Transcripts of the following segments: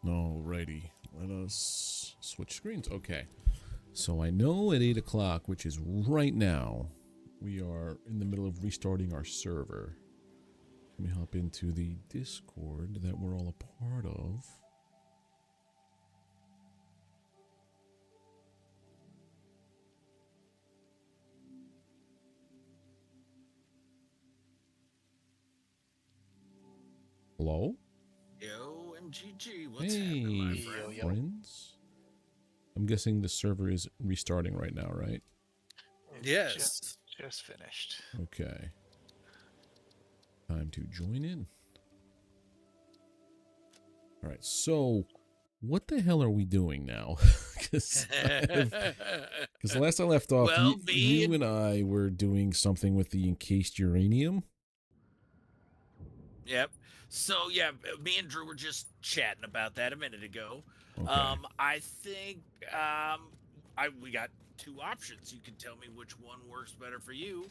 Alrighty, let us switch screens. Okay, so I know at 8 o'clock, which is right now, we are in the middle of restarting our server. Let me hop into the Discord that we're all a part of. Hello? Yo, MGG, what's happening, my friend? Friends? I'm guessing the server is restarting right now, right? Yes. Just finished. Okay. Time to join in. Alright, so what the hell are we doing now? Because last I left off, Well, you and I were doing something with the encased uranium. Yep. So, yeah, me and Drew were just chatting about that a minute ago. Okay. I think we got two options. You can tell me which one works better for you.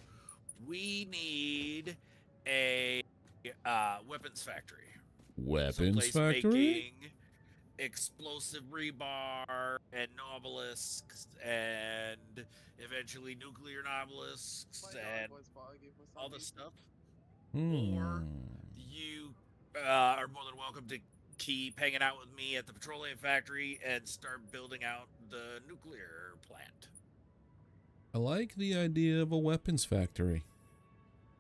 We need a weapons factory. Weapons factory? Making explosive rebar and obelisks and eventually nuclear obelisks and all this stuff. Or you are more than welcome to keep hanging out with me at the petroleum factory and start building out the nuclear plant. I like the idea of a weapons factory.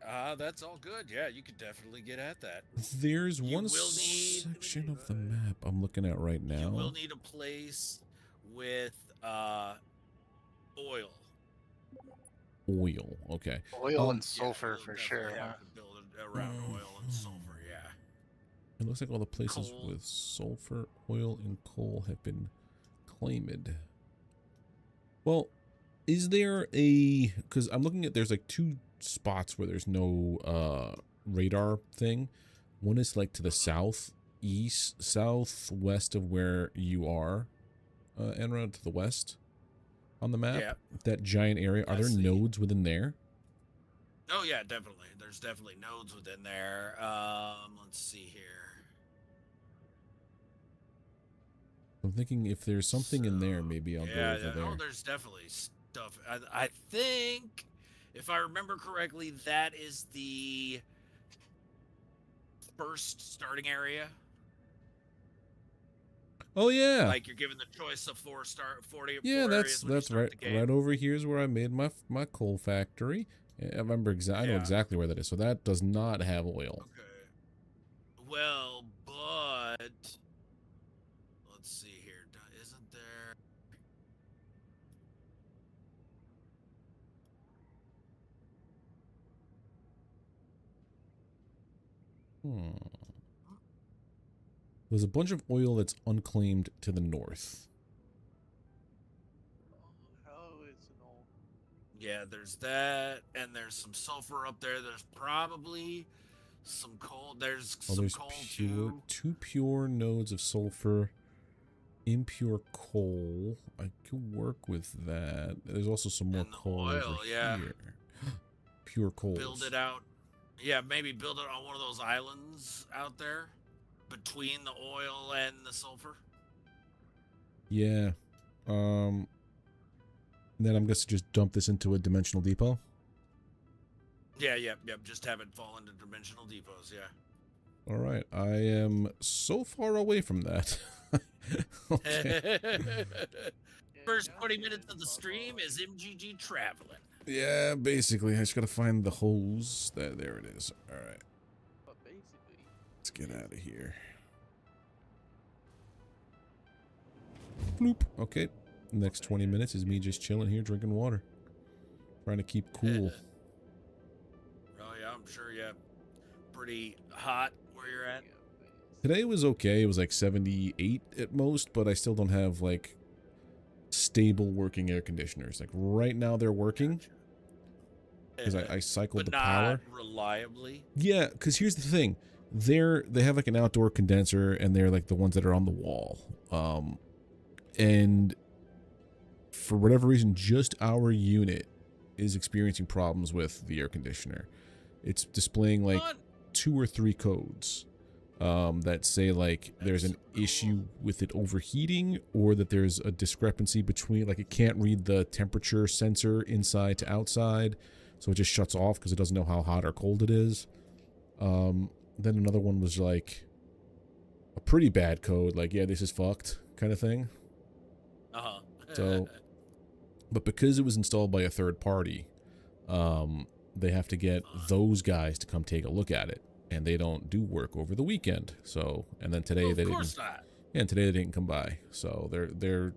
That's all good. Yeah, you could definitely get at that. There's one section of the map I'm looking at right now. You will need a place with oil. Oil, okay. Oil and sulfur for sure. Yeah, build it around oil and sulfur, yeah. It looks like all the places with sulfur, oil, and coal have been claimed. Well, is there a... Because I'm looking at... There's like two spots where there's no radar thing. One is like to the southwest of where you are, Enra, to the west on the map. Yeah. That giant area. Are there nodes within there? Oh yeah, definitely. There's definitely nodes within there. Let's see here. I'm thinking if there's something in there, maybe I'll go over there. Oh, there's definitely stuff. I think, if I remember correctly, that is the first starting area. Oh yeah. Like you're given the choice of 40. Yeah, that's right. Right over here is where I made my coal factory. I remember I know exactly where that is. So that does not have oil. Okay. Well, but let's see here. Isn't there? There's a bunch of oil that's unclaimed to the north. Yeah, there's that, and there's some sulfur up there. There's probably some coal. There's some coal too. Two pure nodes of sulfur, impure coal. I could work with that. There's also some more coal over here. Pure coal. Build it out. Yeah, maybe build it on one of those islands out there between the oil and the sulfur. Yeah. And then I'm going to just dump this into a dimensional depot. Yeah, yep. Just have it fall into dimensional depots, yeah. All right. I am so far away from that. Okay. First 20 minutes of the stream is MGG traveling. Yeah, basically. I just got to find the hose. There it is. All right. Let's get out of here. Bloop. Okay. Next 20 minutes is me just chilling here, drinking water. Trying to keep cool. Oh, yeah, I'm sure, yeah. Pretty hot where you're at. Today was okay. It was like 78 at most, but I still don't have, like, stable working air conditioners. Like, right now they're working. Because I cycled the power. But not reliably? Yeah, because here's the thing. They have, like, an outdoor condenser, and they're, like, the ones that are on the wall. And for whatever reason, just our unit is experiencing problems with the air conditioner. It's displaying like 2 or 3 codes. that say like there's an issue with it overheating, or that there's a discrepancy between, like, it can't read the temperature sensor inside to outside, so it just shuts off because it doesn't know how hot or cold it is. Then another one was like a pretty bad code, like, yeah, this is fucked kind of thing. So, but because it was installed by a third party, they have to get those guys to come take a look at it. And they don't do work over the weekend, so, and then today they didn't. Yeah, and today they didn't come by, so they're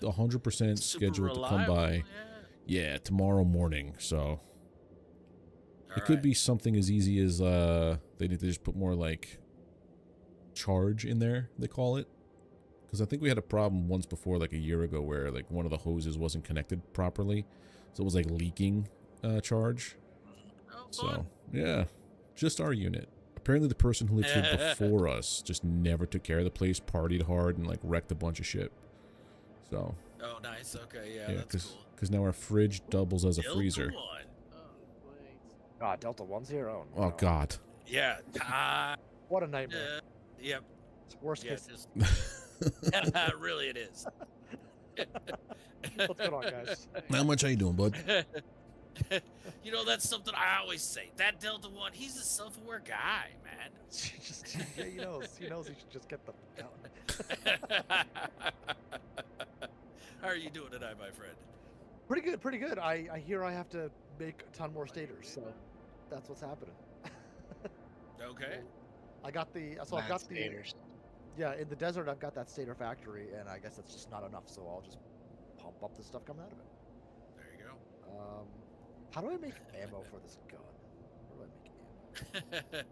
100% scheduled to come by. Yeah, tomorrow morning. So it could be something as easy as they need to just put more like charge in there, they call it, because I think we had a problem once before, like a year ago, where like one of the hoses wasn't connected properly, so it was like leaking charge. So yeah. Just our unit. Apparently the person who lived here before us just never took care of the place, partied hard, and like wrecked a bunch of shit. So. Oh, nice. Okay, yeah, that's cool. Because now our fridge doubles as a freezer. Delta 1's here. Oh, no. Oh God. Yeah. What a nightmare. Yep. It's worst case. Really, it is. What's going on, guys? How much are you doing, bud? You know, that's something I always say. That Delta 1, he's a self-aware guy, man. Yeah, he knows he should just get the How are you doing tonight, my friend? Pretty good. I hear I have to make a ton more stators, so that's what's happening. Okay. I've got the stators. Yeah, in the desert I've got that stator factory, and I guess that's just not enough, so I'll just pump up the stuff coming out of it. There you go. How do I make ammo for this gun? Where do I make ammo?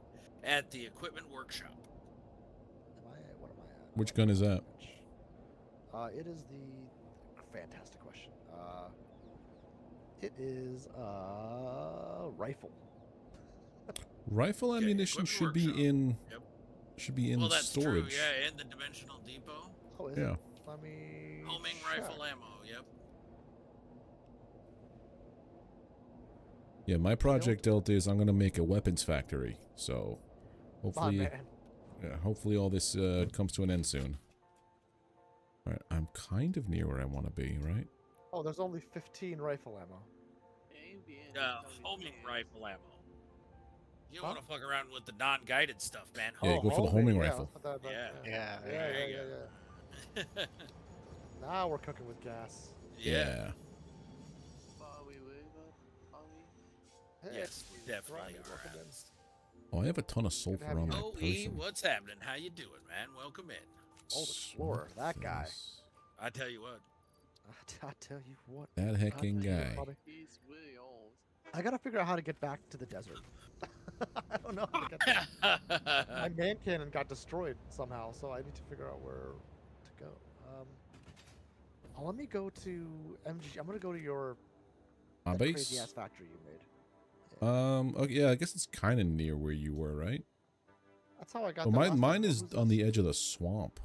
At the equipment workshop. What am I at? Which gun is that? It is the fantastic question. It is rifle. Rifle ammunition should be in. Yep. Should be in well, that's storage. True. Yeah, in the dimensional depot. Oh, is yeah. It? Let me. Homing rifle ammo. Yep. Yeah, my project Delta is I'm gonna make a weapons factory. So, hopefully, hopefully all this comes to an end soon. All right, I'm kind of near where I want to be, right? Oh, there's only 15 rifle ammo. Homing rifle ammo. You don't want to fuck around with the non-guided stuff, man. Yeah, go for the homing rifle. Yeah. Now we're cooking with gas. Yeah. Yes, we definitely are. Oh, I have a ton of sulfur on my person. What's happening? How you doing, man? Welcome in. Oh, the explorer, that guy. I tell you what. I tell you what. That hecking guy. He's really old. I gotta figure out how to get back to the desert. I don't know how to get there. My man cannon got destroyed somehow, so I need to figure out where to go. Let me go to MG. I'm gonna go to your base. Crazy ass factory you made. Okay, yeah, I guess it's kind of near where you were, right? That's how I got. Well, mine is on the edge of the swamp.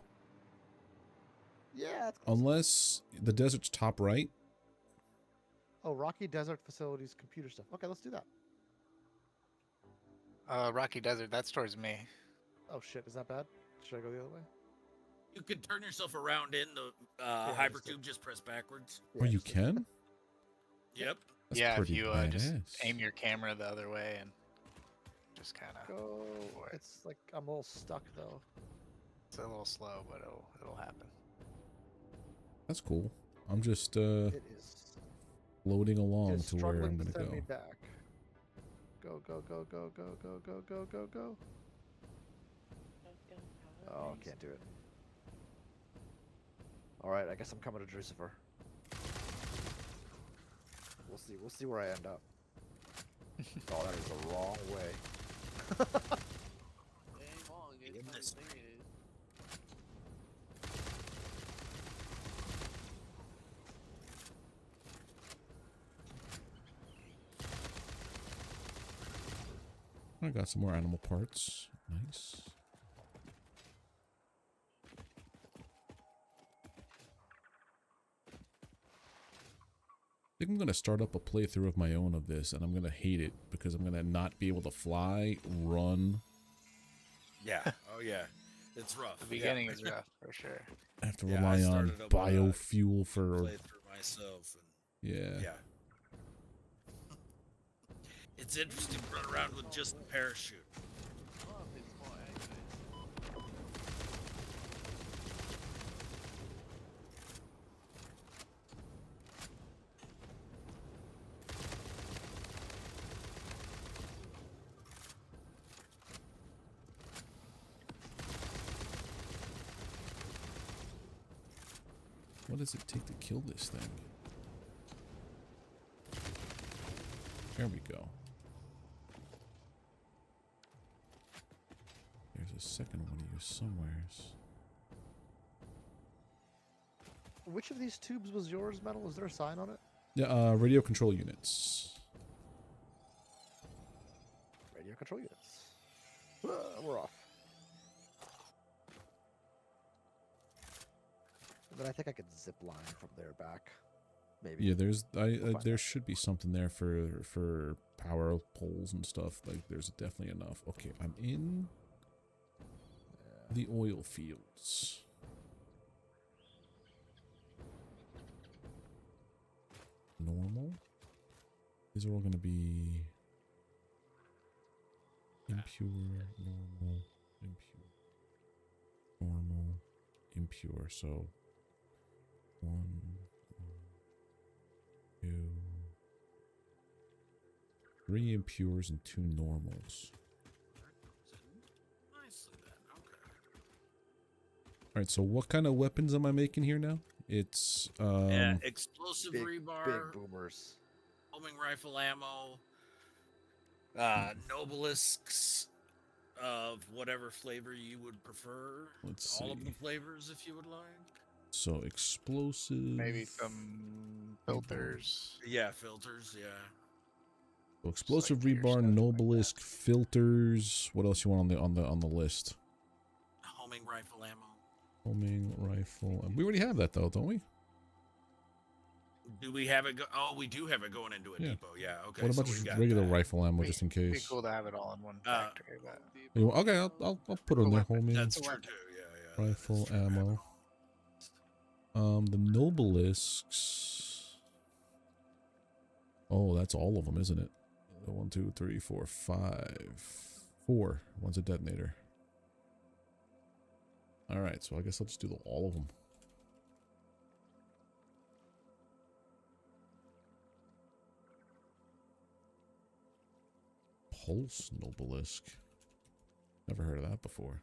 Yeah. Unless the desert's top right. Oh, Rocky Desert Facilities computer stuff. Okay, let's do that. Rocky Desert, that's towards me. Oh shit, is that bad? Should I go the other way? You can turn yourself around in the hypertube, just press backwards. Yeah, you can? Yep. That's yeah, if you just badass. aim your camera the other way and just kind of go. It's like I'm a little stuck though. It's a little slow, but it'll happen. That's cool. I'm just it is floating along to where I'm gonna go. Me back. Go. Oh, can't do it. All right, I guess I'm coming to Drucifer. We'll see where I end up. Oh, that is the wrong way. It ain't long. It's what I think it is. I got some more animal parts. Nice. I think I'm going to start up a playthrough of my own of this, and I'm going to hate it because I'm going to not be able to fly, run, Yeah. Oh yeah. It's rough. The beginning is rough for sure. I have to Yeah, I rely on started up, biofuel for. play through myself. And, Yeah. yeah. It's interesting to run around with just the parachute. Oh, it's more accurate. What does it take to kill this thing? There we go. There's a second one of you somewheres. Which of these tubes was yours, Metal? Is there a sign on it? Yeah, radio control units. Radio control units. We're off. But I think I could zip line from there back. Maybe. Yeah, there's We'll find there out. should be something there for power poles and stuff. Like there's definitely enough. Okay, I'm in the oil fields. Normal. These are all going to be impure, normal, impure, normal, impure. So 1, 2, 3 impures and 2 normals. Nicely then. Okay. All right. So what kind of weapons am I making here now? It's Explosive Big rebar, boomers. homing rifle ammo, nobelisks of whatever flavor you would prefer. Let's All of see. the flavors, if you would like. So explosive. Maybe some filters. Yeah, filters. Yeah. So explosive Like your rebar, stuff like nobelisk, filters. What else you want on the list? Homing rifle ammo. Homing rifle. We already have that though, don't we? Do we have it? Oh, we do have it going into a Yeah. depot. Yeah. Okay. What so about we just got regular that. rifle ammo, Be- just in It'd be case? cool to have it all in one factory, but Okay, I'll put it in there. Homing That's a true weapon. too. Yeah. Yeah. that is rifle true. ammo. The nobelisks. Oh, that's all of them, isn't it? 1, 2, 3, 4, 5. 4. One's a detonator. All right, so I guess I'll just do all of them. Pulse nobelisk. Never heard of that before.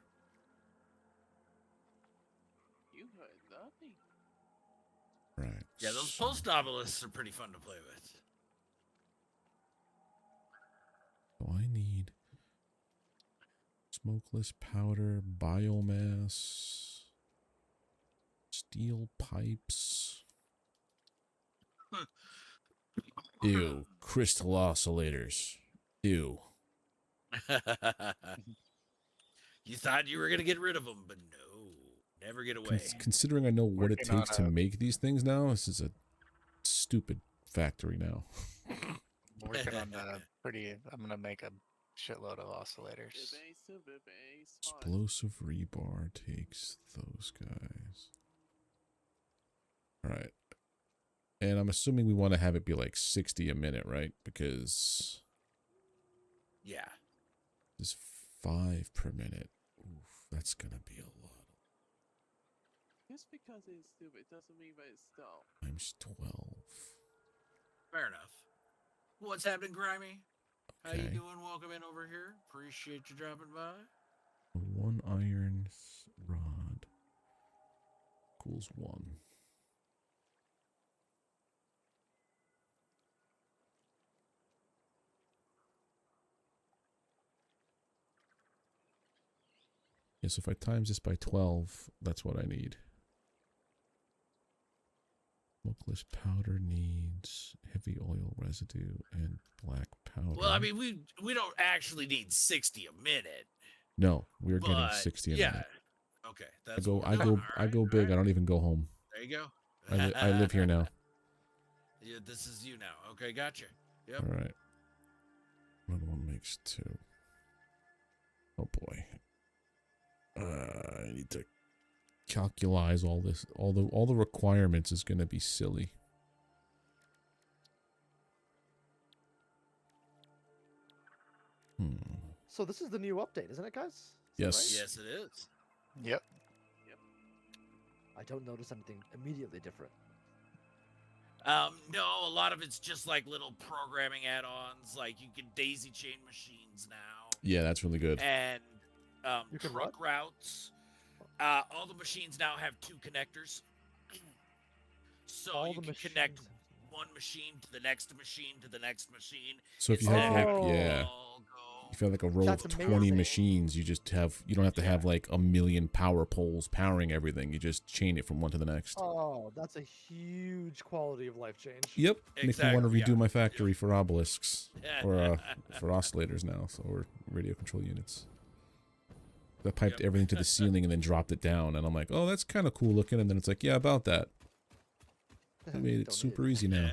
You heard nothing. Right. Yeah, those so- post nobelisks are pretty fun to play with. So I need smokeless powder, biomass, steel pipes. Ew, crystal oscillators. Ew. You thought you were gonna get rid of them, but no, never get away. Considering I know what it Working on takes to a- make these things now, this is a stupid factory now. I'm working on the I'm gonna make a shitload of oscillators. Explosive rebar takes those guys. All right. And I'm assuming we want to have it be like 60 a minute, right? Because Yeah. it's 5 per minute. Oof, that's going to be a lot. Just because it's stupid doesn't mean that it's dumb. Times 12. Fair enough. What's happening, Grimy? How you Okay. doing? Welcome in over here. Appreciate you dropping by. 1 iron rod equals 1. Yes, if I times this by 12, that's what I need. Smokeless powder needs heavy oil residue and black powder. Well, I mean, we don't actually need 60 a minute. No, we are getting But 60 a yeah. minute. Okay. I That's go, what I we're go, doing. I go big. I don't even go home. There you go. I live here now. Yeah, this is you now. Okay, gotcha. Yep. All right. Another one makes 2. Oh boy. I need to calculize all this. All the requirements is going to be silly. So this is the new update, isn't it, guys? Is that Yes. right? Yes, it is. Yep. I don't notice anything immediately different. No, a lot of it's just like little programming add-ons. Like you can daisy chain machines now, Yeah, that's really good. and You can truck what? routes. All the machines now have 2 connectors, so All you the can connect machines. one machine to the next machine to the next machine. So if you instead have of having Oh. to yeah, all go. if you have like a row That's of 20 amazing. machines, you don't have to have like a million power poles powering everything. You just chain it from one to the next. Oh, that's a huge quality of life change. Yep. Make me want to Exactly, redo yeah. my factory for obelisks or for oscillators now, so or radio control units. I piped Yep. everything to the ceiling and then dropped it down, and I'm like, oh, that's kind of cool looking. And then it's like, yeah, about that. We made it Don't super need easy now.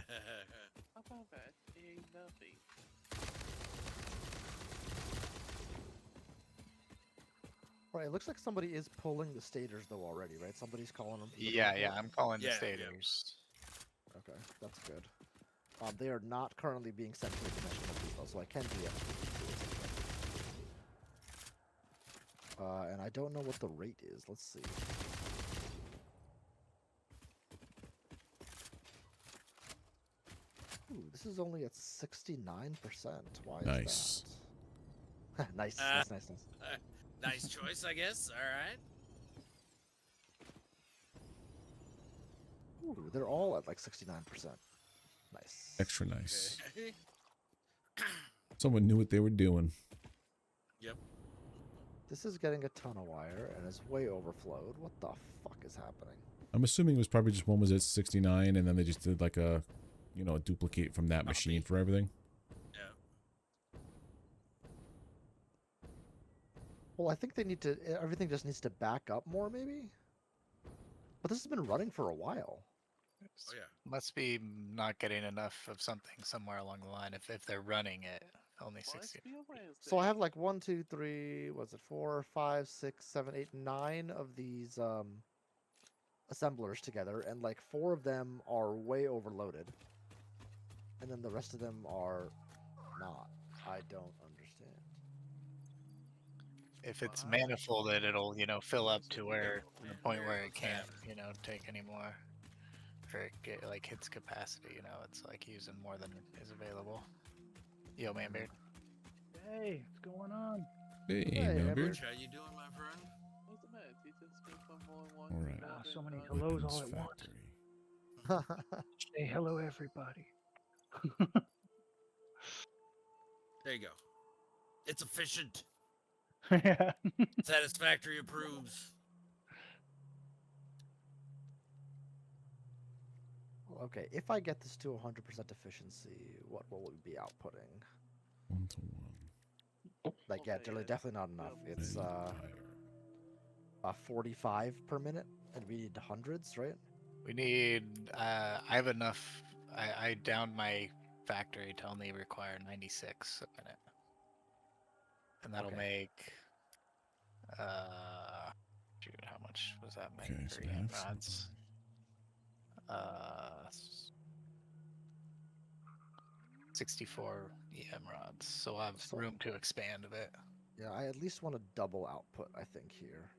How about that? Ain't nothing. Right, it looks like somebody is pulling the stators though already, right? Somebody's calling them. Yeah, I'm calling the Yeah, stators. Okay, that's good. They are not currently being sent to a dimensional depot, so I can do it. And I don't know what the rate is. Let's see. Ooh, this is only at 69%. Why is Nice. that? Nice. Nice choice, I guess. All right. Ooh, they're all at like 69%. Nice. Extra nice. Okay. Someone knew what they were doing. Yep. This is getting a ton of wire and is way overflowed. What the fuck is happening? I'm assuming it was probably just one was at 69, and then they just did like a, a duplicate from that machine for everything. Yeah. Well, I think they need to. Everything just needs to back up more, maybe. But this has been running for a while. Oh yeah. Must be not getting enough of something somewhere along the line if they're running it only Must 60. be a Wednesday. So I have like 1, 2, 3. Was it 4, 5, 6, 7, 8, 9 of these assemblers together, and like 4 of them are way overloaded, and then the rest of them are not. I don't understand. If it's manifolded, it'll fill up to the point where it can't take any more, or it like hits capacity. It's like using more than is available. Yo, man, beard. Hey, what's going on? Hey, Hey, Manbeard. Manbeard. How you doing, my friend? What's the matter? You just came from more than one. All right. Ah, so many Hello. hellos Weapons all at once. factory. Say hello, everybody. There you go. It's efficient. Yeah. Satisfactory approves. Okay, if I get this to 100% efficiency, what will it be outputting? 1 to 1. Like, yeah, definitely not enough. It's 45 per minute, and we need hundreds, right? We need. I have enough. I downed my factory to only require 96 a minute, and that'll Okay. make. Shoot, how much was that make Okay, for so EM that's rods? 64 EM rods, so I have So- room to expand a bit. Yeah, I at least want a double output, I think, here.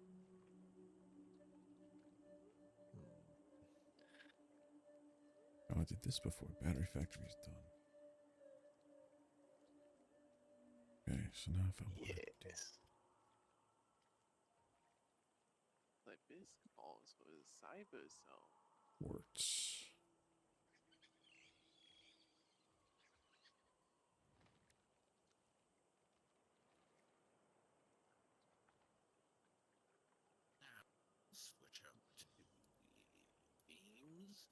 Oh, I did this before. Battery factory is done. Okay, so now if I want to Yes. Like this calls for the cyber zone. quartz. Switch up to beams.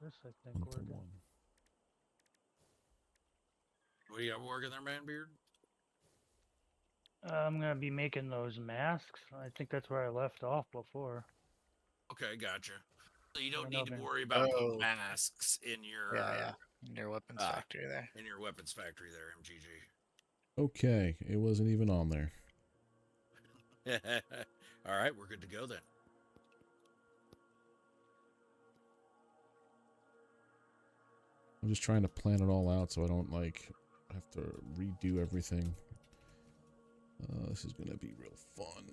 This I think 1 to working. 1. What do you got working there, Manbeard? I'm gonna be making those masks. I think that's where I left off before. Okay, gotcha. So you I don't don't know need if to any- worry about putting Oh. masks in your Yeah. In your weapons factory there. in your weapons factory there, MGG. Okay, it wasn't even on there. All right, we're good to go then. I'm just trying to plan it all out so I don't like have to redo everything. This is gonna be real fun.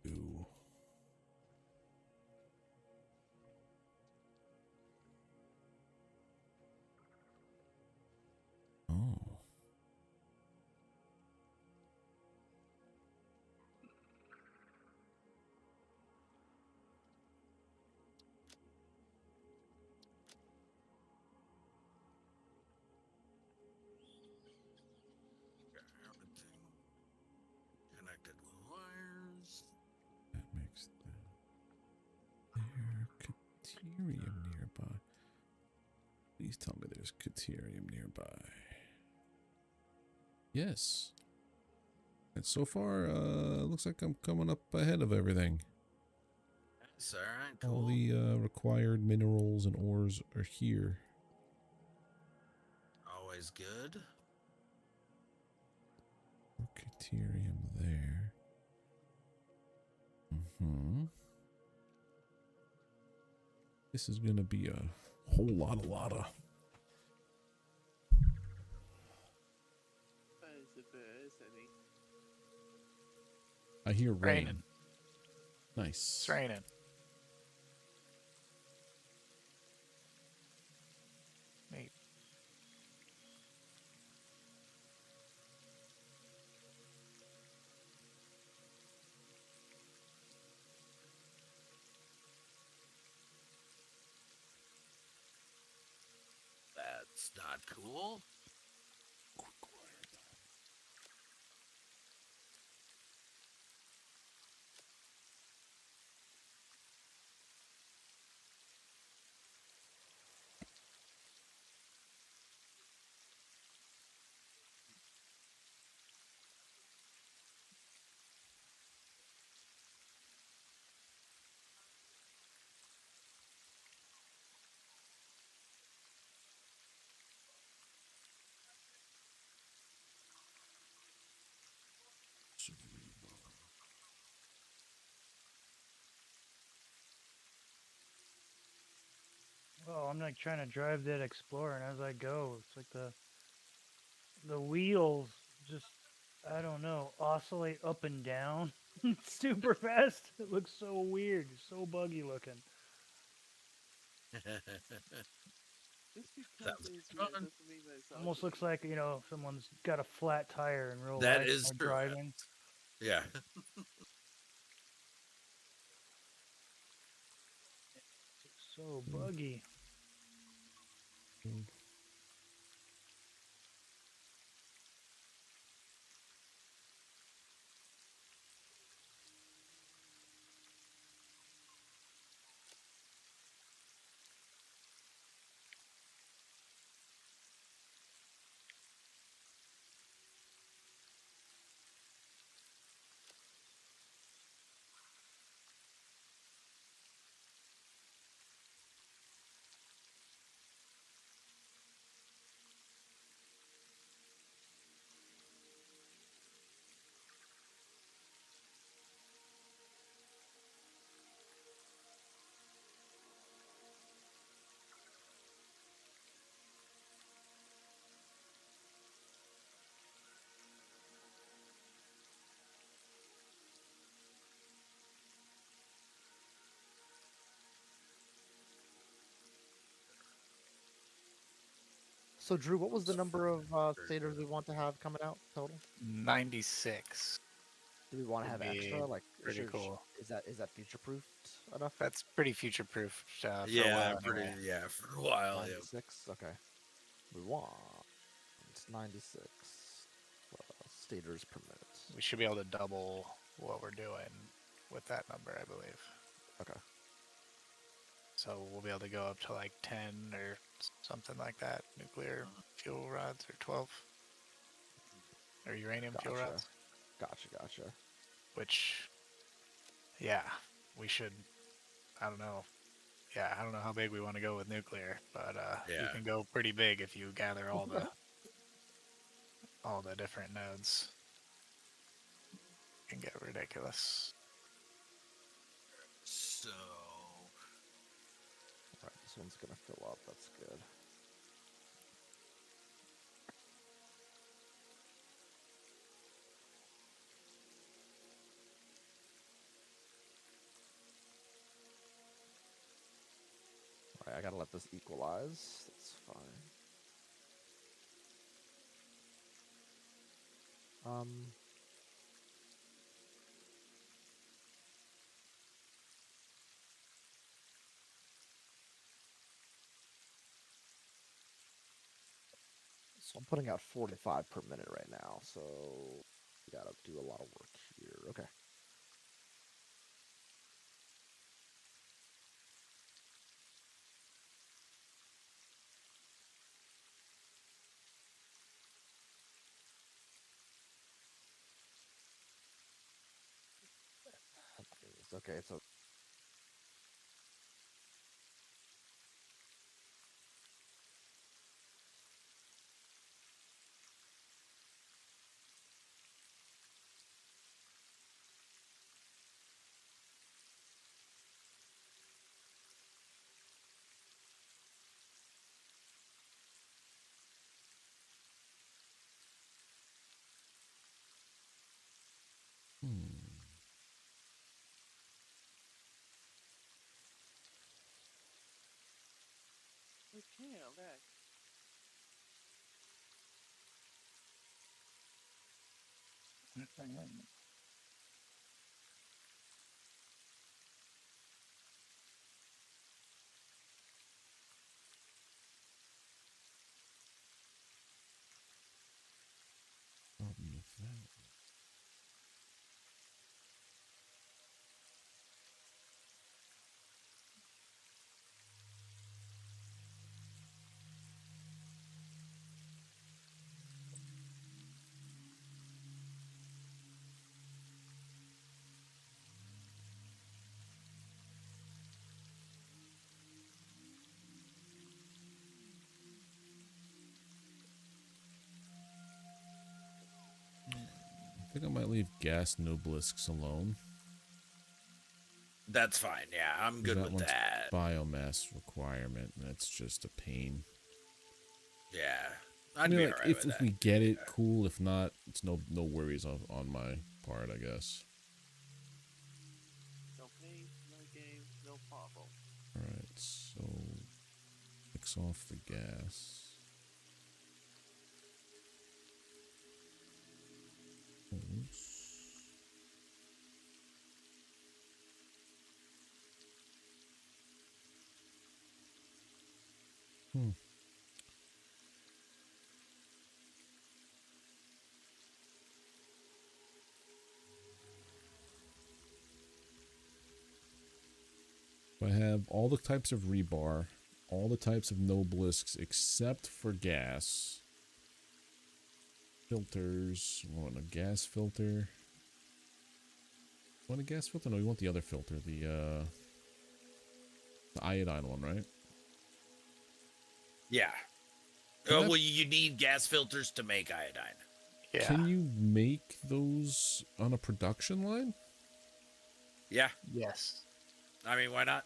Ooh. Oh. Everything connected with wires. That makes there Caterium nearby. Please tell me there's Caterium nearby. Yes. And so far, looks like I'm coming up ahead of everything. That's all right, cool. All the required minerals and ores are here. Always good. Caterium there. Mm-hmm. This is gonna be a whole lot of I hear rain. Raining. Nice. It's raining. Neat. That's not cool. Oh, I'm like trying to drive that Explorer, and as I go, it's like the wheels just, I don't know, oscillate up and down super fast. It looks so weird, so buggy looking. Just because Sounds it's fun. weird doesn't mean that it's Almost ugly. looks like, you know, someone's got a flat tire in real That life is while true. driving. Yeah. It's so buggy. So, Drew, what was the number of stators we want to have coming out total? 96. Do we want to Would have be extra? Like, pretty cool. Is that future proofed enough? That's pretty future proof for a Yeah, while pretty. anyway. Yeah, for a while. Yeah. 96. Okay. We want 96 stators per minute. We should be able to double what we're doing with that number, I believe. Okay. So we'll be able to go up to like 10 or something like that, nuclear fuel rods, or 12, or uranium fuel Gotcha. rods. Gotcha. Which, yeah, we should. I don't know. Yeah, I don't know how big we want to go with nuclear, but you Yeah. can go pretty big if you gather all the different nodes. It can get ridiculous. So, All right, this one's gonna fill up. That's good. All right, I gotta let this equalize. That's fine. So I'm putting out 45 per minute right now, so we gotta do a lot of work here. Okay. Okay, so We can't back. Problem with that. I think I might leave gas nobelisks alone. that's fine. Yeah, I'm 'Cause good that with one's that. biomass requirement, and that's just a pain. Yeah. I I'd mean, be like, alright if with that. we get it, cool. If not, it's no worries on my part, I guess. No pain, no gain, no problem. All right, so mix off the gas. Oops. I have all the types of rebar, all the types of nobelisks except for gas. Filters. I want a gas filter. Want a gas filter? No, you want the other filter, the iodine one, right? Yeah. Can I- Well, you need gas filters to make iodine. Yeah. Can you make those on a production line? Yeah. Yes. I mean, why not?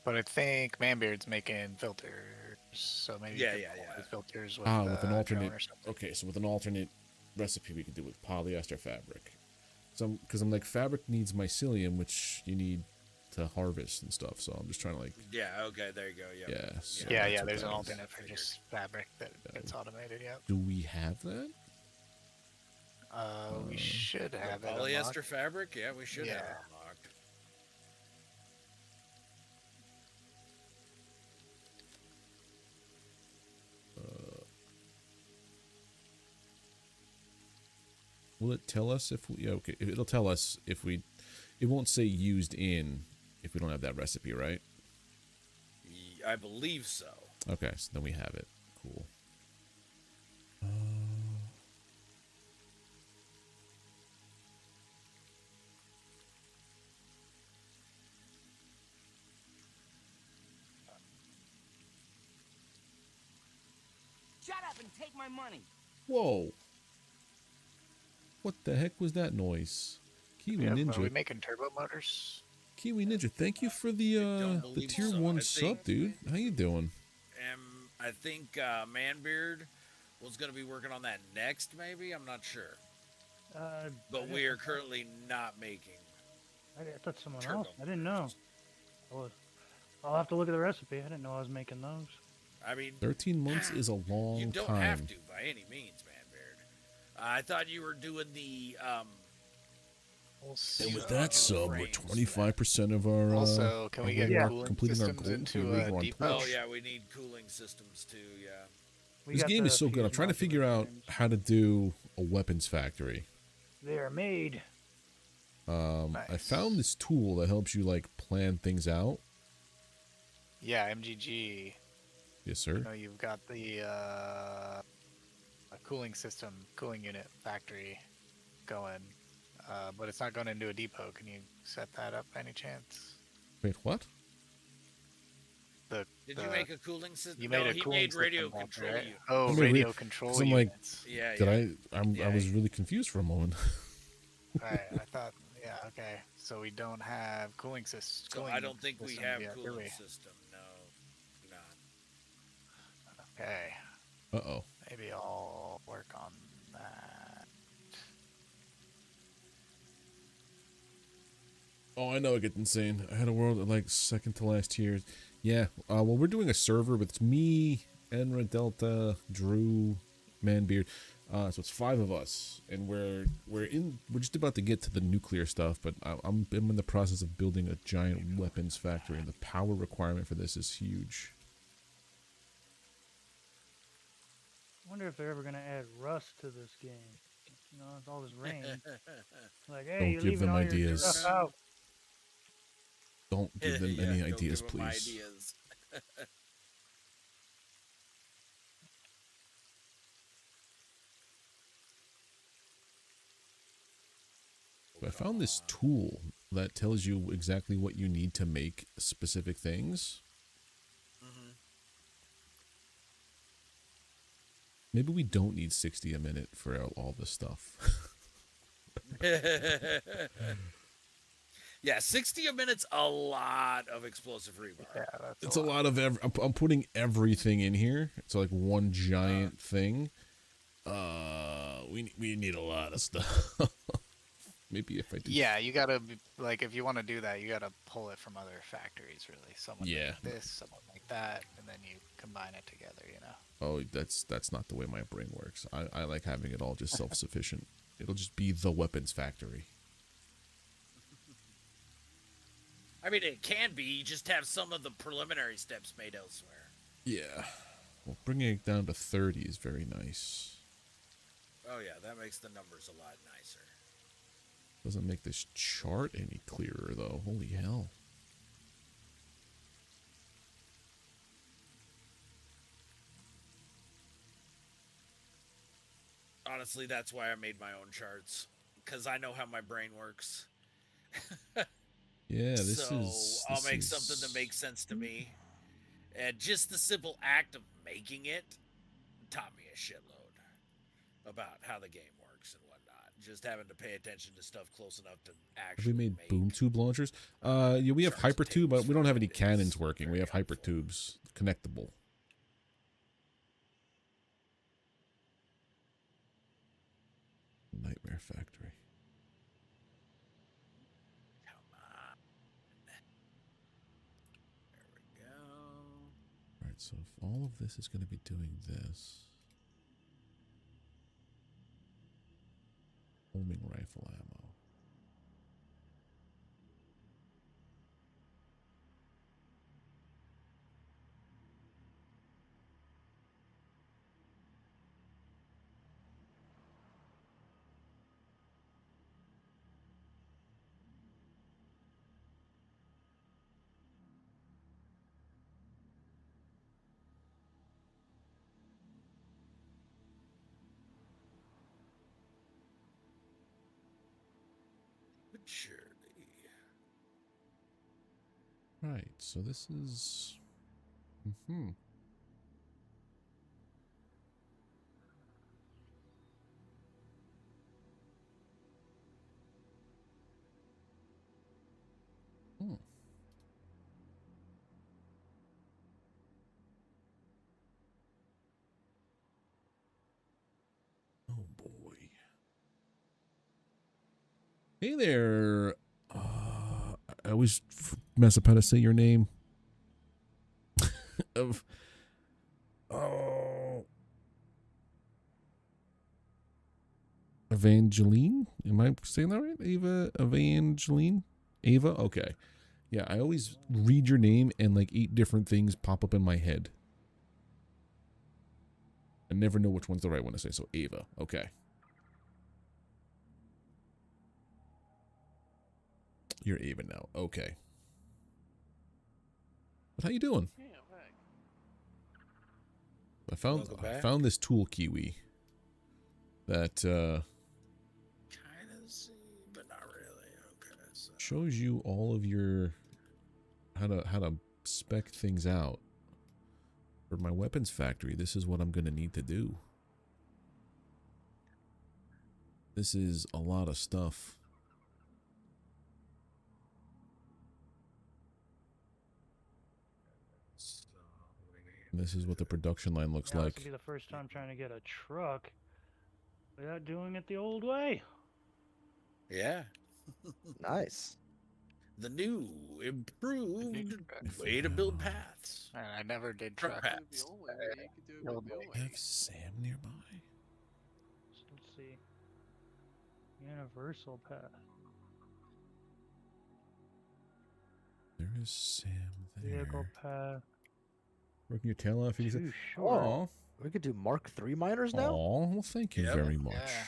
But I think Manbeard's making filters, so maybe Yeah, you could yeah, pull yeah. his filters with, With an drone alternate. or something. Okay, so with an alternate recipe, we could do with polyester fabric. So, because I'm like, fabric needs mycelium, which you need to harvest and stuff. So I'm just trying to like, Yeah, okay, there you go. Yep. yeah. So Yeah, that's yeah. what There's that an is. alternate for Figured. just fabric that gets automated. Yep. Do we have that? We should have it Polyester unlocked. fabric? Yeah, we should have Yeah. it unlocked. Will it tell us if we... Yeah, okay, it'll tell us if we... It won't say used in if we don't have that recipe, right? I believe so. Okay, so then we have it. Cool. Shut up and take my money. Whoa. What the heck was that noise? Kiwi Are we Ninja. making turbo motors? Kiwi Ninja, thank you for the believe tier so. 1 I sub, think- dude. How you doing? I think Manbeard was going to be working on that next, maybe? I'm not sure. But we are currently not making. I thought someone turbo else. I didn't know. I'll have to look at the recipe. I didn't know I was making those. I mean, 13 months is a long you don't time. have to by any means, Manbeard. I thought you were doing the And with that sub, we're frames for 25% of our... Also, can we get Yeah. cooling completing our systems goal into to a River on depot? Oh yeah, we need cooling systems too. Yeah. We This got game the is so good. I'm fuse trying to modular figure out frames. how to do a weapons factory. They are made. I Nice. found this tool that helps you, like, plan things out. Yeah, MGG. Yes, sir. You know, you've got the a cooling system, cooling unit factory going, but it's not going into a depot. Can you set that up by any chance? Wait, what? Did you make a cooling system? You No, made a he cooling made radio system back control there, right? units. Oh, I made radio control 'cause I'm like- units. Yeah, Did yeah. I Yeah, was really confused for a moment. Right, I thought, yeah, okay. So we don't have cooling systems. So I don't think we have cooling we? system. No, not. Okay, Uh-oh. maybe I'll work on that. Oh, I know it gets insane. I had a world at, like, second to last tiers. Yeah, well, we're doing a server with me, Enra Delta, Drew, Manbeard. So it's 5 of us, and we're just about to get to the nuclear stuff, but I'm in the process of building a giant weapons factory, and the power requirement for this is huge. I wonder if they're ever gonna add rust to this game. You know, it's all this rain. Like, hey, Don't you're give leaving them all ideas. your stuff out. Don't give them Yeah, any don't ideas, give 'em please. ideas. I found this tool that tells you exactly what you need to make specific things. Mhm. Maybe we don't need 60 a minute for all this stuff. Yeah, 60 a minute's a lot of explosive rebar. Yeah, that's It's a lot of I'm putting everything in here. It's like one giant thing. We need a lot of stuff. Maybe if I do. Yeah, you gotta like if you want to do that, you gotta pull it from other factories, really. Someone Yeah. like this, someone like that, and then you combine it together. You know. Oh, that's not the way my brain works. I like having it all just self-sufficient. It'll just be the weapons factory. I mean, it can be. You just have some of the preliminary steps made elsewhere. Yeah. Well, bringing it down to 30 is very nice. Oh, yeah, that makes the numbers a lot nicer. Doesn't make this chart any clearer, though. Holy hell. Honestly, that's why I made my own charts. Because I know how my brain works. Yeah, I'll make something that makes sense to me. And just the simple act of making it taught me a shitload about how the game works and whatnot. Just having to pay attention to stuff close enough to Have actually we made make. boom tube launchers? Yeah, we have charts and hypertube, but tables we don't have for any it. It's cannons working. We very have helpful. hypertubes connectable. Nightmare Factory. Come on. There we go. Alright, so if all of this is going to be doing this. Homing rifle ammo. Surely. Right, so this is... Mm-hmm. Hmm. Oh boy. Hey there. I always mess up how to say your name. Of Evangeline? Am I saying that right? Ava Evangeline? Ava? Okay. Yeah, I always read your name and like 8 different things pop up in my head. I never know which one's the right one to say. So Ava. Okay. You're Ava now. Okay. But how you doing? Yeah, back. Welcome I back. found this tool kiwi that Kind of see, but not really. Okay. So. shows you all of your how to spec things out. For my weapons factory, this is what I'm going to need to do. This is a lot of stuff. And this is what the production line looks Yeah, like. this will be the first time trying to get a truck without doing it the old way. Yeah. Nice. The new, improved truck. way to build paths. And I never did Truck truck. path. Do it the old way, man. You can do it the old way. Have Sam nearby? So let's see. Universal path. There is Sam Vehicle there. path. Working your tail off. You Too say, short. "Aw, We could do Mark III miners now. aw, well, thank you Yep. very much. Yeah.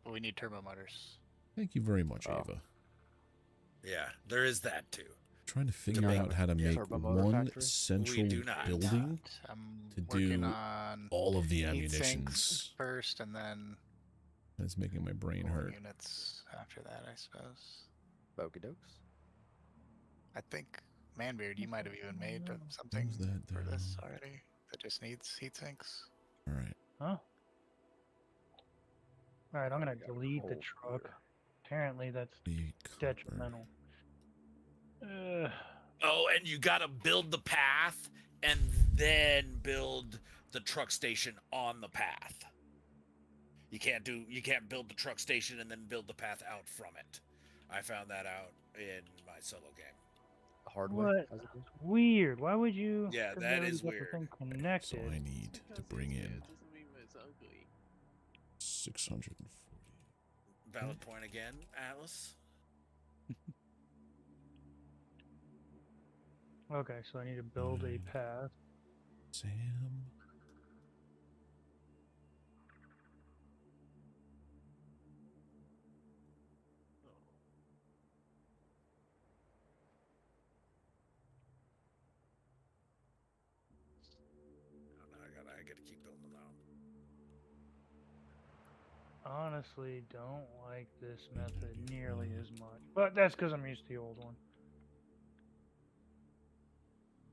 But we need turbo motors. Thank you very much, Oh. Ava. Yeah, there is that too. Trying to figure make out how to yeah. make Turbo motor one factory? central do not. building I'm to working do on all of the heat sinks ammunitions. first, and then That's making my brain more hurt. units after that, I suppose. Okie dokes. I think Manbeard, you might have even made something Close that for this down. already that just needs heat sinks. All right. Huh? Alright, I'm gonna got delete the coal truck. here. Apparently that's 8 copper. detrimental. Oh, and you got to build the path and then build the truck station on the path. You can't build the truck station and then build the path out from it. I found that out in my solo game. The hard way. What? as it is. Weird. Why would you? Yeah, 'cause that they is already got the weird. thing connected. So I need to Because bring it's, in it doesn't mean that it's ugly. 640. Valid point again, Atlas. Okay, so I need to build a path. Sam. Oh, no, I gotta keep building them out. Honestly, don't like this method nearly as much. But that's because I'm used to the old one.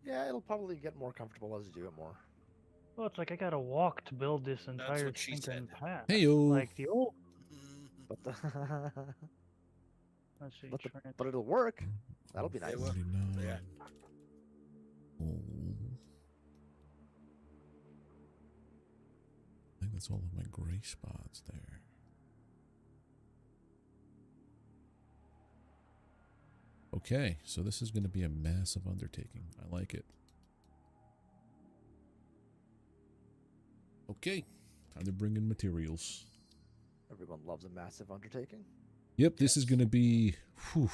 Yeah, it'll probably get more comfortable as you do it more. Well, it's like I gotta walk to build this entire what she stinking said. path. Heyo. Like the old. But the Let's see. but it'll work. That'll be nice. It will. 49. Yeah. Coal. I think that's all of my gray spots there. Okay, so this is going to be a massive undertaking. I like it. Okay, time to bring in materials. Everyone loves a massive undertaking. Yep, this is going to be... Whew,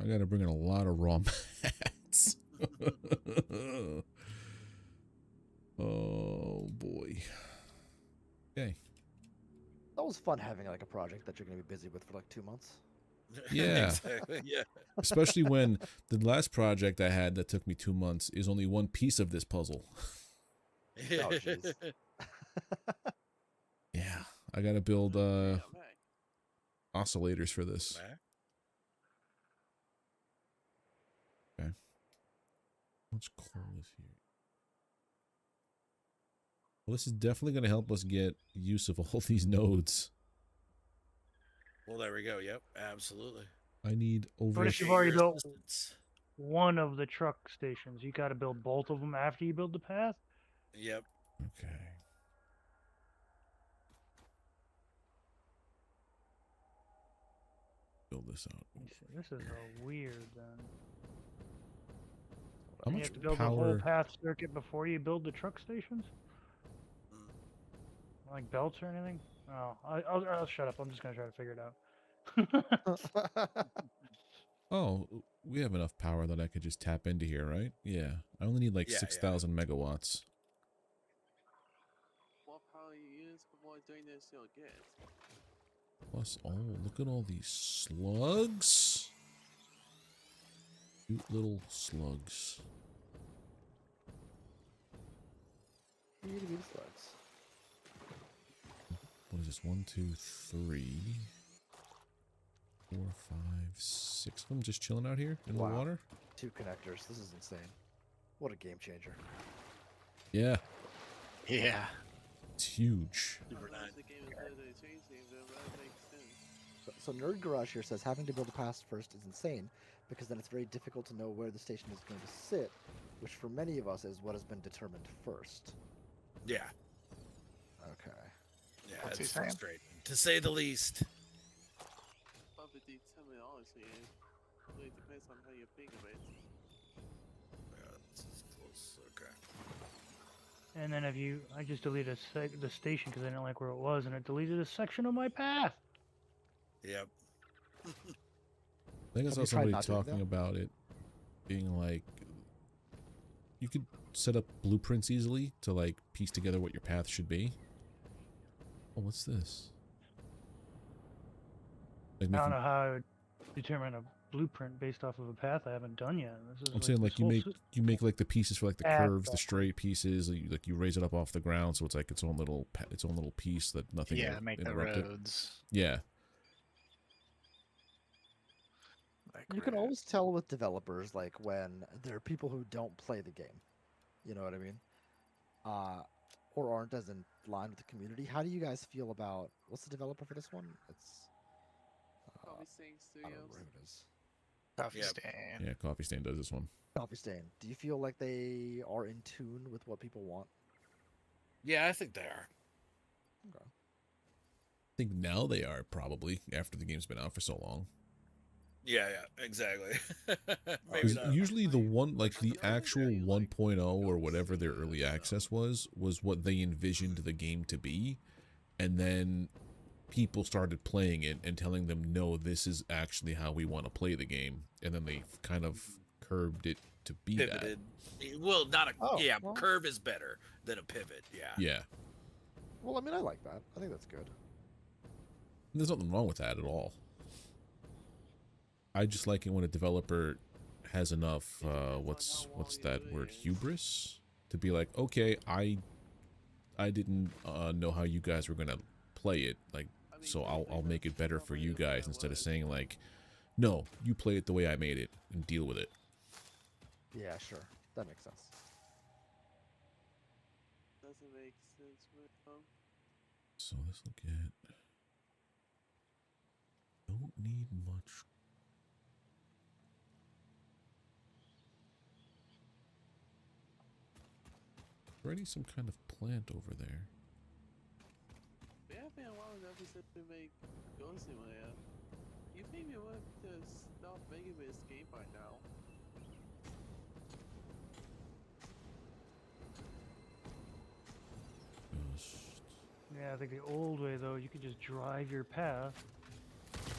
I got to bring in a lot of raw mats. Oh, boy. Okay. That was fun having like a project that you're going to be busy with for like 2 months. Yeah. Exactly. Yeah. Especially when the last project I had that took me 2 months is only one piece of this puzzle. Oh, jeez. Yeah, I gotta build Yeah, back. oscillators for this. Where? Okay. How much coal is here? Well, this is definitely going to help us get use of all these nodes. Well, there we go. Yep, absolutely. I need over. What if you've already Your built assistance. one of the truck stations? You got to build both of them after you build the path? Yep. Okay. Build this out. Let me see. This is a weird then. How You much have to build the whole power? path circuit before you build the truck stations? Mm. Like belts or anything? Oh, I'll shut up. I'm just going to try to figure it out. Oh, we have enough power that I could just tap into here, right? Yeah. I only need like Yeah, 6,000 megawatts. What power you use before doing this, you'll get. Plus, oh, look at all these slugs. Cute little slugs. Beauty slugs. What is this? 1, 2, 3, 4, 5, 6 of them just chilling out here in Wow. the water? 2 connectors. This is insane. What a game changer. Yeah. Yeah. It's huge. Super nice. The game is literally changing, then that makes sense. So Nerd Garage here says having to build a pass first is insane because then it's very difficult to know where the station is going to sit, which for many of us is what has been determined first. Yeah. Okay. Yeah, What's he it's saying? frustrating, to say the least. But the terminology really depends on how you think of it. Yeah, it's close. Okay. And then I just deleted the station because I didn't like where it was, and it deleted a section of my path. Yep. I think I Have saw you tried somebody not doing talking that? about it being like, you could set up blueprints easily to like piece together what your path should be. Oh, what's this? Like I don't making, know how I would determine a blueprint based off of a path I haven't done yet. This is I'm saying like this you whole make like the pieces for like the Add curves, the that. straight pieces. Like you raise it up off the ground, so it's like its own little piece that nothing Yeah, will make the interrupt it. roads. Yeah. Like You can roads. always tell with developers, like when there are people who don't play the game. You know what I mean? Or aren't as in line with the community. How do you guys feel about what's the developer for this one? It's Probably saying I don't know studios. who it is. Coffee Yep. stand. Yeah, Coffee Stain does this one. Coffee Stain. Do you feel like they are in tune with what people want? Yeah, I think they are. Okay. I think now they are probably after the game's been out for so long. Yeah, exactly. Maybe Because not. usually the one, like the actual 1.0 or whatever their early access was what they envisioned the game to be. And then people started playing it and telling them, no, this is actually how we want to play the game. And then they kind of curbed it to be Pivoted. Well, not a Oh, yeah. well. Curve is better than a pivot. Yeah. that. Yeah. Well, I mean, I like that. I think that's good. There's nothing wrong with that at all. I just like it when a developer has enough, what's that word, hubris? To be like, okay, I didn't know how you guys were gonna play it, like, so I'll make it better for you guys, instead of saying like, no, you play it the way I made it and deal with it. Yeah, sure. That makes sense. Doesn't make sense with So this will get, don't need much. Already some kind of plant over there. We have been a while enough to make Ghost Simulator. You think we would stop making this game by now? Yeah, I think the old way though, you could just drive your path.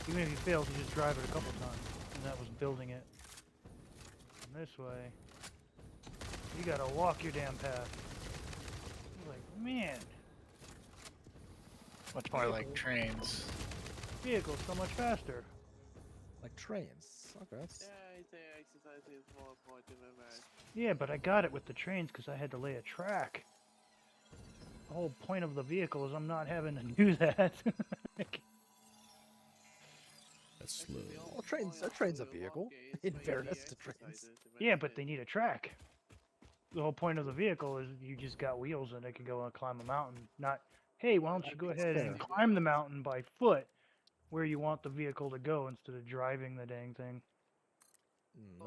Even if you failed, you just drive it a couple times, and that was building it. And this way, you gotta walk your damn path. You're like, man, Much more like trains. vehicle's so much faster. Like trains. Okay, that's Yeah, it's a exercise is more important than that. Yeah, but I got it with the trains because I had to lay a track. The whole point of the vehicle is I'm not having to do that. That's slow. Well, a train's a vehicle, in fairness to trains. Yeah, but they need a track. The whole point of the vehicle is you just got wheels and it can go and climb a mountain. Not, hey, why don't you go ahead and climb the mountain by foot where you want the vehicle to go instead of driving the dang thing.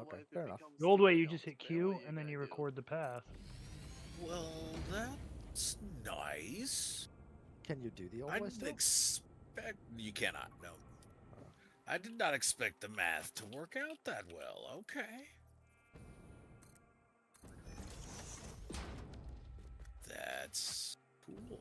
Okay, fair enough. The old way, you just hit Q and then you record the path. Well, that's nice. Can you do the old I way didn't still? expect you cannot. No, I did not expect the math to work out that well. Okay. That's cool.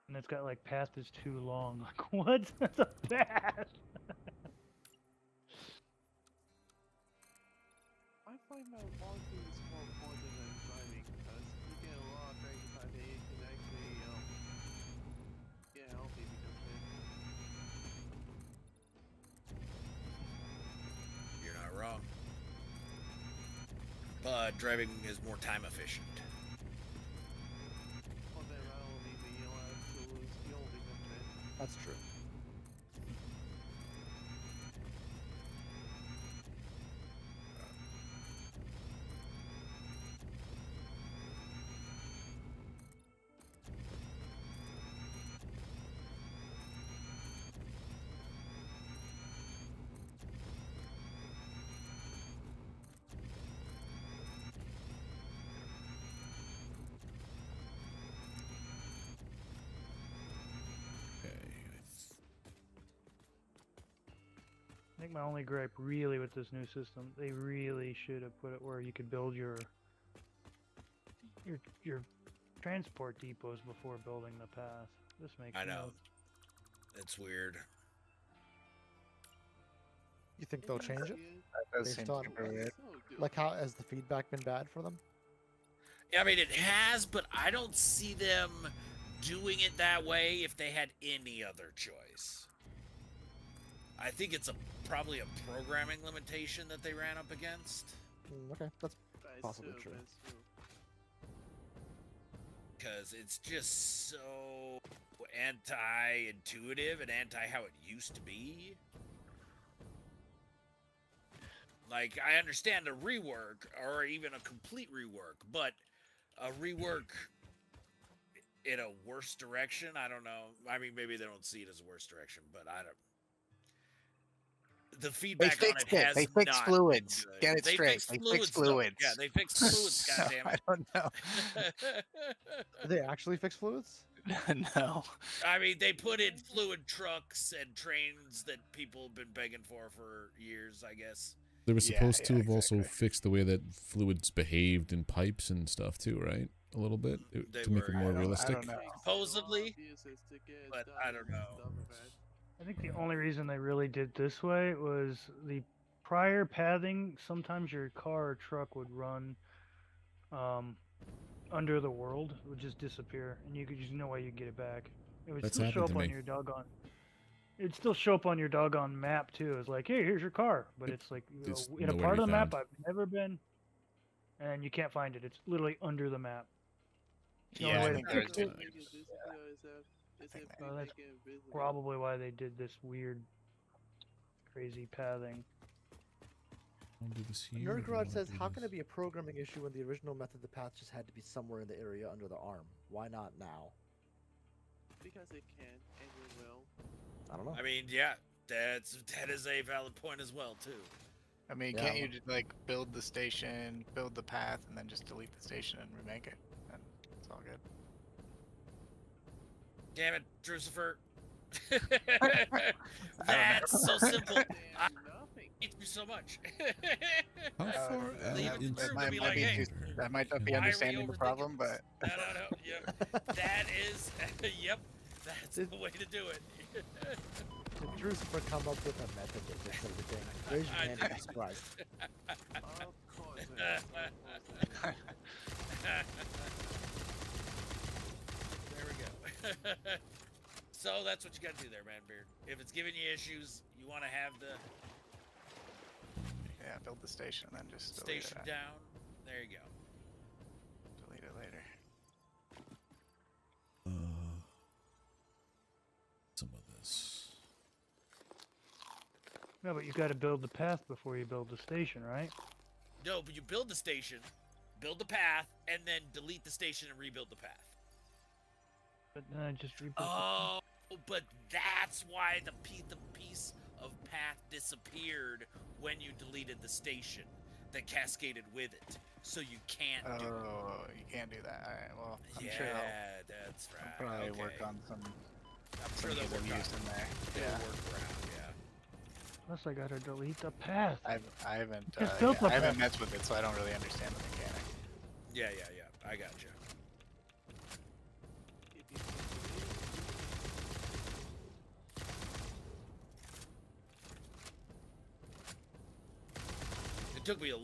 And it's got like path is too long. Like, what? That's a path. I find that walking is more important than driving because you get a lot of driving time that you can actually get healthy because of it. You're not wrong. But driving is more time efficient. Well, then that'll mean that you'll have to lose fuel because of it. That's true. I think my only gripe really with this new system, they really should have put it where you could build your transport depots before building the path. This makes I know. no It's weird. You think they'll change it? That does Based seem on- super weird. Like, how has the feedback been bad for them? I mean, it has, but I don't see them doing it that way if they had any other choice. I think it's probably a programming limitation that they ran up against. Okay, that's That is possibly true. That's true. Because it's just so anti-intuitive and anti how it used to be. Like, I understand a rework or even a complete rework, but a rework in a worse direction, I don't know. I mean, maybe they don't see it as a worse direction, but I don't. The They feedback on fixed it has They fixed not fluids. been good. Get it They straight. fixed They fluids, fixed though. fluids. Yeah, they fixed fluids, So, goddammit. I don't know. Did they actually fix fluids? No. I mean, they put in fluid trucks and trains that people have been begging for years, I guess. They were Yeah, supposed to yeah, have also exactly. fixed the way that fluids behaved in pipes and stuff too, right? A little bit They to make it were, more yeah. realistic. I don't know. Supposedly, but I don't know. I think the only reason they really did this way was the prior pathing. Sometimes your car or truck would run under the world, it would just disappear, and you could just no way you'd get it back. It would That's still show happened up to on me. your doggone. It'd still show up on your doggone map too. It's like, hey, here's your car, but it's like It's in a nowhere part to of be the map found. I've never been, and you can't find it. It's literally under the map. The Yeah, only I way think to there's fix it. That's probably why they did this weird, crazy pathing. I'll do this here, Nerd or Garage I'll says, do how can this? it be a programming issue when the original method the path just had to be somewhere in the area under the arm? Why not now? Because it can and it will. I don't know. I mean, yeah, that is a valid point as well, too. I mean, Yeah, can't you well- just like build the station, build the path, and then just delete the station and remake it? And it's all good. Damn it, Drucifer. That's so simple. I Nothing. hate you so much. How Uh, far that- out Leave into it that to might, be might like, be hey, just, that might not be why are we understanding the overthinking problem, this? but No. Yep. That is, yep, that's the way to do it. Did Drucifer come up with a method that fixed everything? Raise your I hand did. if you're surprised. Of course. There we go. So that's what you got to do there, man, Beard. If it's giving you issues, you want to have the yeah, build the station and then just delete station it. down. There you go. Delete it later. No, but you got to build the path before you build the station, right? No, but you build the station, build the path, and then delete the station and rebuild the path. But then I just rebuilt. Oh, but that's why the piece of path disappeared when you deleted the station that cascaded with it. So you can't do it. Oh, you can't do that. All right. Well, I'm Yeah, sure that's they'll right. probably Okay. work on some. I'm sure they'll work used in there. They'll Yeah. work around, yeah. Plus, I gotta delete the path. I haven't Just built the I haven't path. messed with it, so I don't really understand the mechanic. Yeah. I got you. It took me a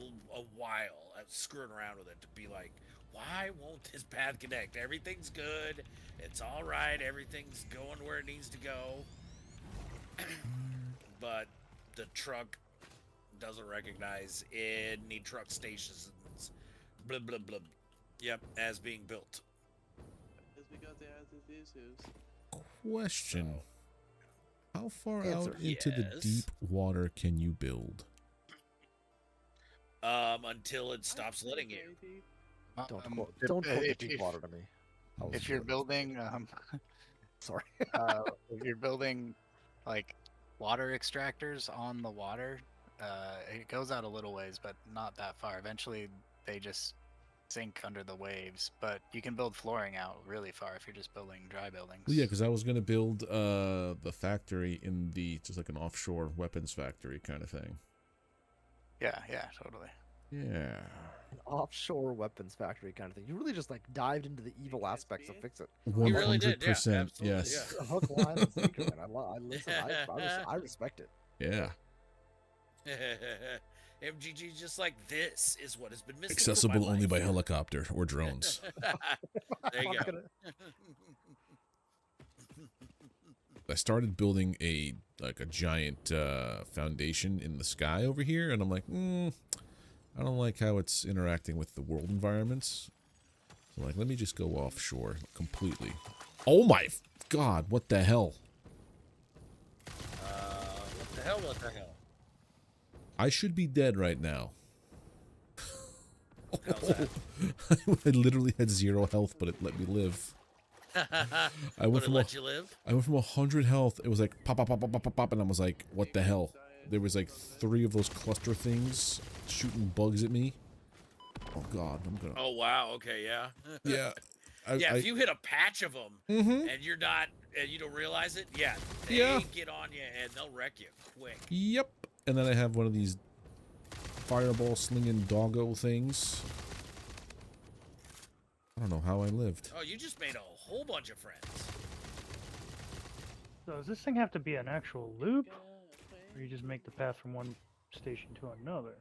while screwing around with it to be like, why won't this path connect? Everything's good. It's all right. Everything's going where it needs to go. But the truck doesn't recognize any truck stations. Blah, blah, blah. Yep, as being built. It's because they have these issues. Question. How far Answer. out into the Yes. deep water can you build? Until it stops letting you. Don't Um, quote, if- don't quote the if- deep if- water to me. I was If you're joking. building, Sorry. if you're building like water extractors on the water, it goes out a little ways, but not that far. Eventually, they just sink under the waves. But you can build flooring out really far if you're just building dry buildings. Well, yeah, because I was gonna build the factory in the just like an offshore weapons factory kind of thing. Yeah, totally. Yeah. An offshore weapons factory kind of thing. You really just like dived into the evil aspects of FICSIT. One really did, yeah, percent. absolutely, Yes. yeah. Hook, line, and sinker, man. I listen. I respect it. Yeah. MGG just like, this is what has been missing. Accessible from my only by life. helicopter or drones. There you I'm go. gonna- I started building a giant foundation in the sky over here, and I'm like, I don't like how it's interacting with the world environments. So like, let me just go offshore completely. Oh my God! What the hell? What the hell? What the hell? I should be dead right now. How's that? I literally had 0 health, but it let me live. I Would it let you live? I went from 100 health. It was like pop, pop, pop, pop, pop, pop, pop, and I was like, what the hell? There was like 3 of those cluster things shooting bugs at me. Oh God, I'm gonna. Oh wow. Okay. Yeah. Yeah. Yeah. If you hit a patch of them Mm-hmm. and you're not, and you don't realize it, yeah, they Yeah. get on you and they'll wreck you quick. Yep. And then I have one of these fireball slinging doggo things. I don't know how I lived. Oh, you just made a whole bunch of friends. So does this thing have to be an actual loop, or you just make the path from one station to another?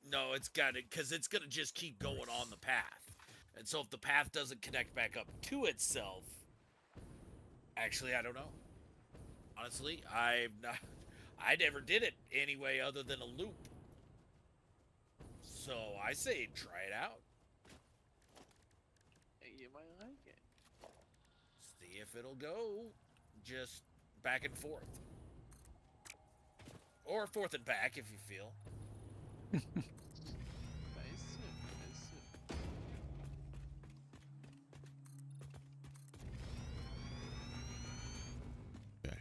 No, it's got it because it's gonna just keep going on the path, and so if the path doesn't connect back up to itself, actually, I don't know. Honestly, I never did it anyway other than a loop. So I say try it out. Hey, you might like it. See if it'll go just back and forth. Or forth and back if you feel. Nice. Okay.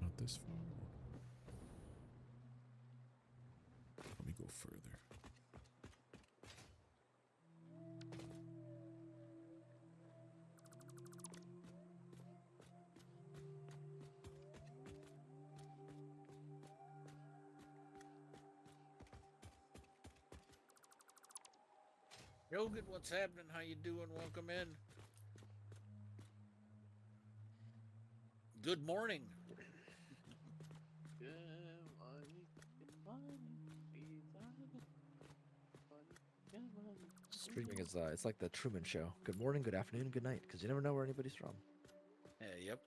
Not this far. Let me go further. Yogan, what's happening? How you doing? Welcome in. Good morning. Good morning, please, good morning. Streaming is it's like the Truman Show. Good morning, good afternoon, good night, because you never know where anybody's from. Yeah, yep.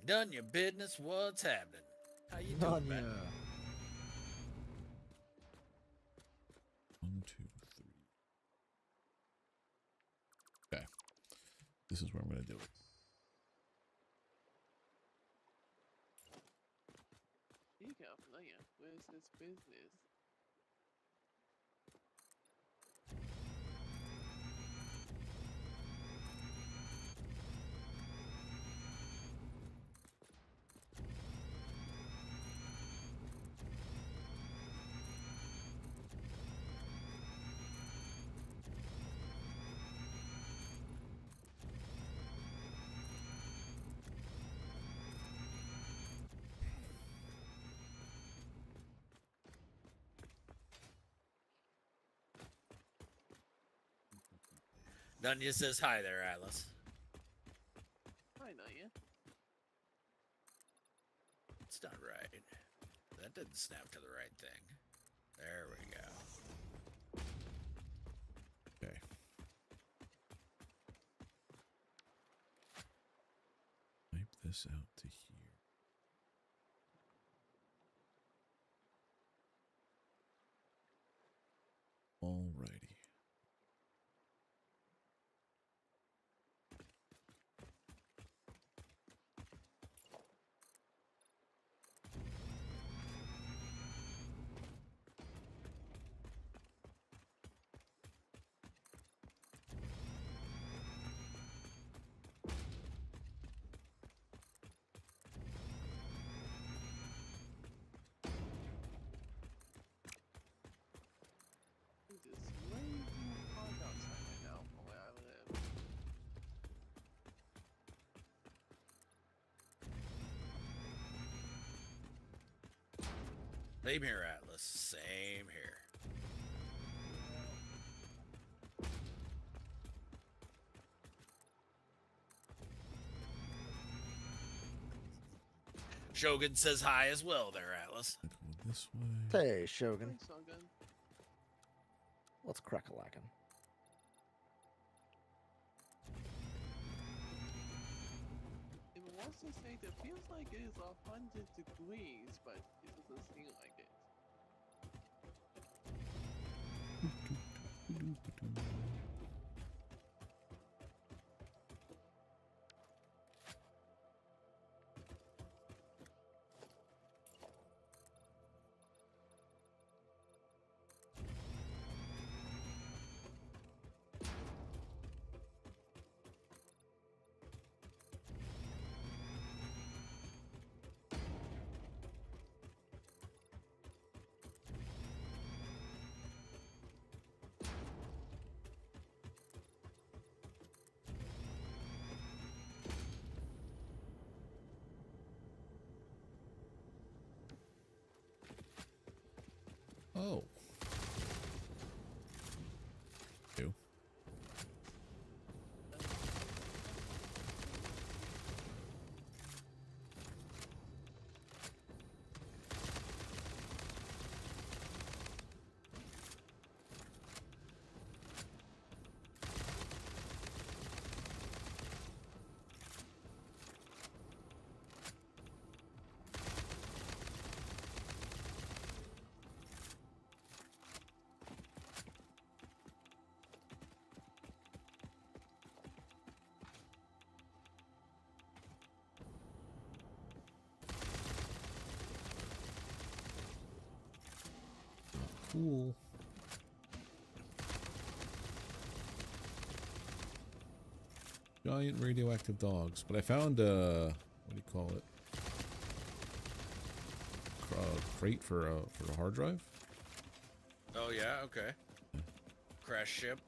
Done your business. What's happening? How you doing, None, man? 1, 2, 3. Okay. This is where I'm going to do it. You go, player. Where's this business? Dunya says hi there, Atlas. I know you. It's not right. That didn't snap to the right thing. There we go. Okay. Type this out to here. Alrighty. It is way too hot outside right now from where I live. Same here, Atlas. Same here. Shogun says hi as well there, Atlas. Go this way. Hey, Shogun. Thanks, Shogun. What's crack-a-lackin'? If it wants to say it feels like it is 100 degrees, but it doesn't seem like it. Oh. Ew. Cool. Giant radioactive dogs. But I found what do you call it? Crate for a hard drive. Oh yeah, okay. Crash ship.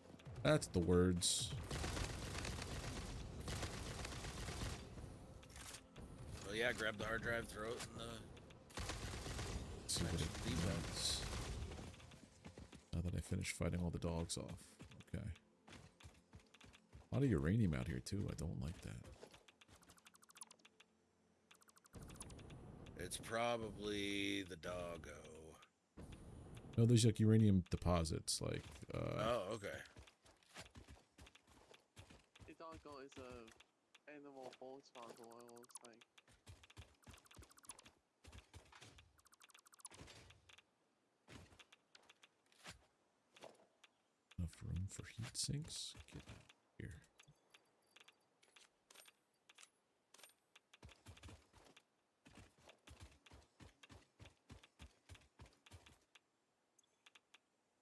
That's the words. Well, yeah, grab the hard drive, throw it in the. Let's see what it does. Now that I finished fighting all the dogs off. Okay. A lot of uranium out here too. I don't like that. It's probably the doggo. No, there's like uranium deposits, like. Oh, okay. The doggo is a animal bones fossil, it looks like. Enough room for heat sinks. Get here.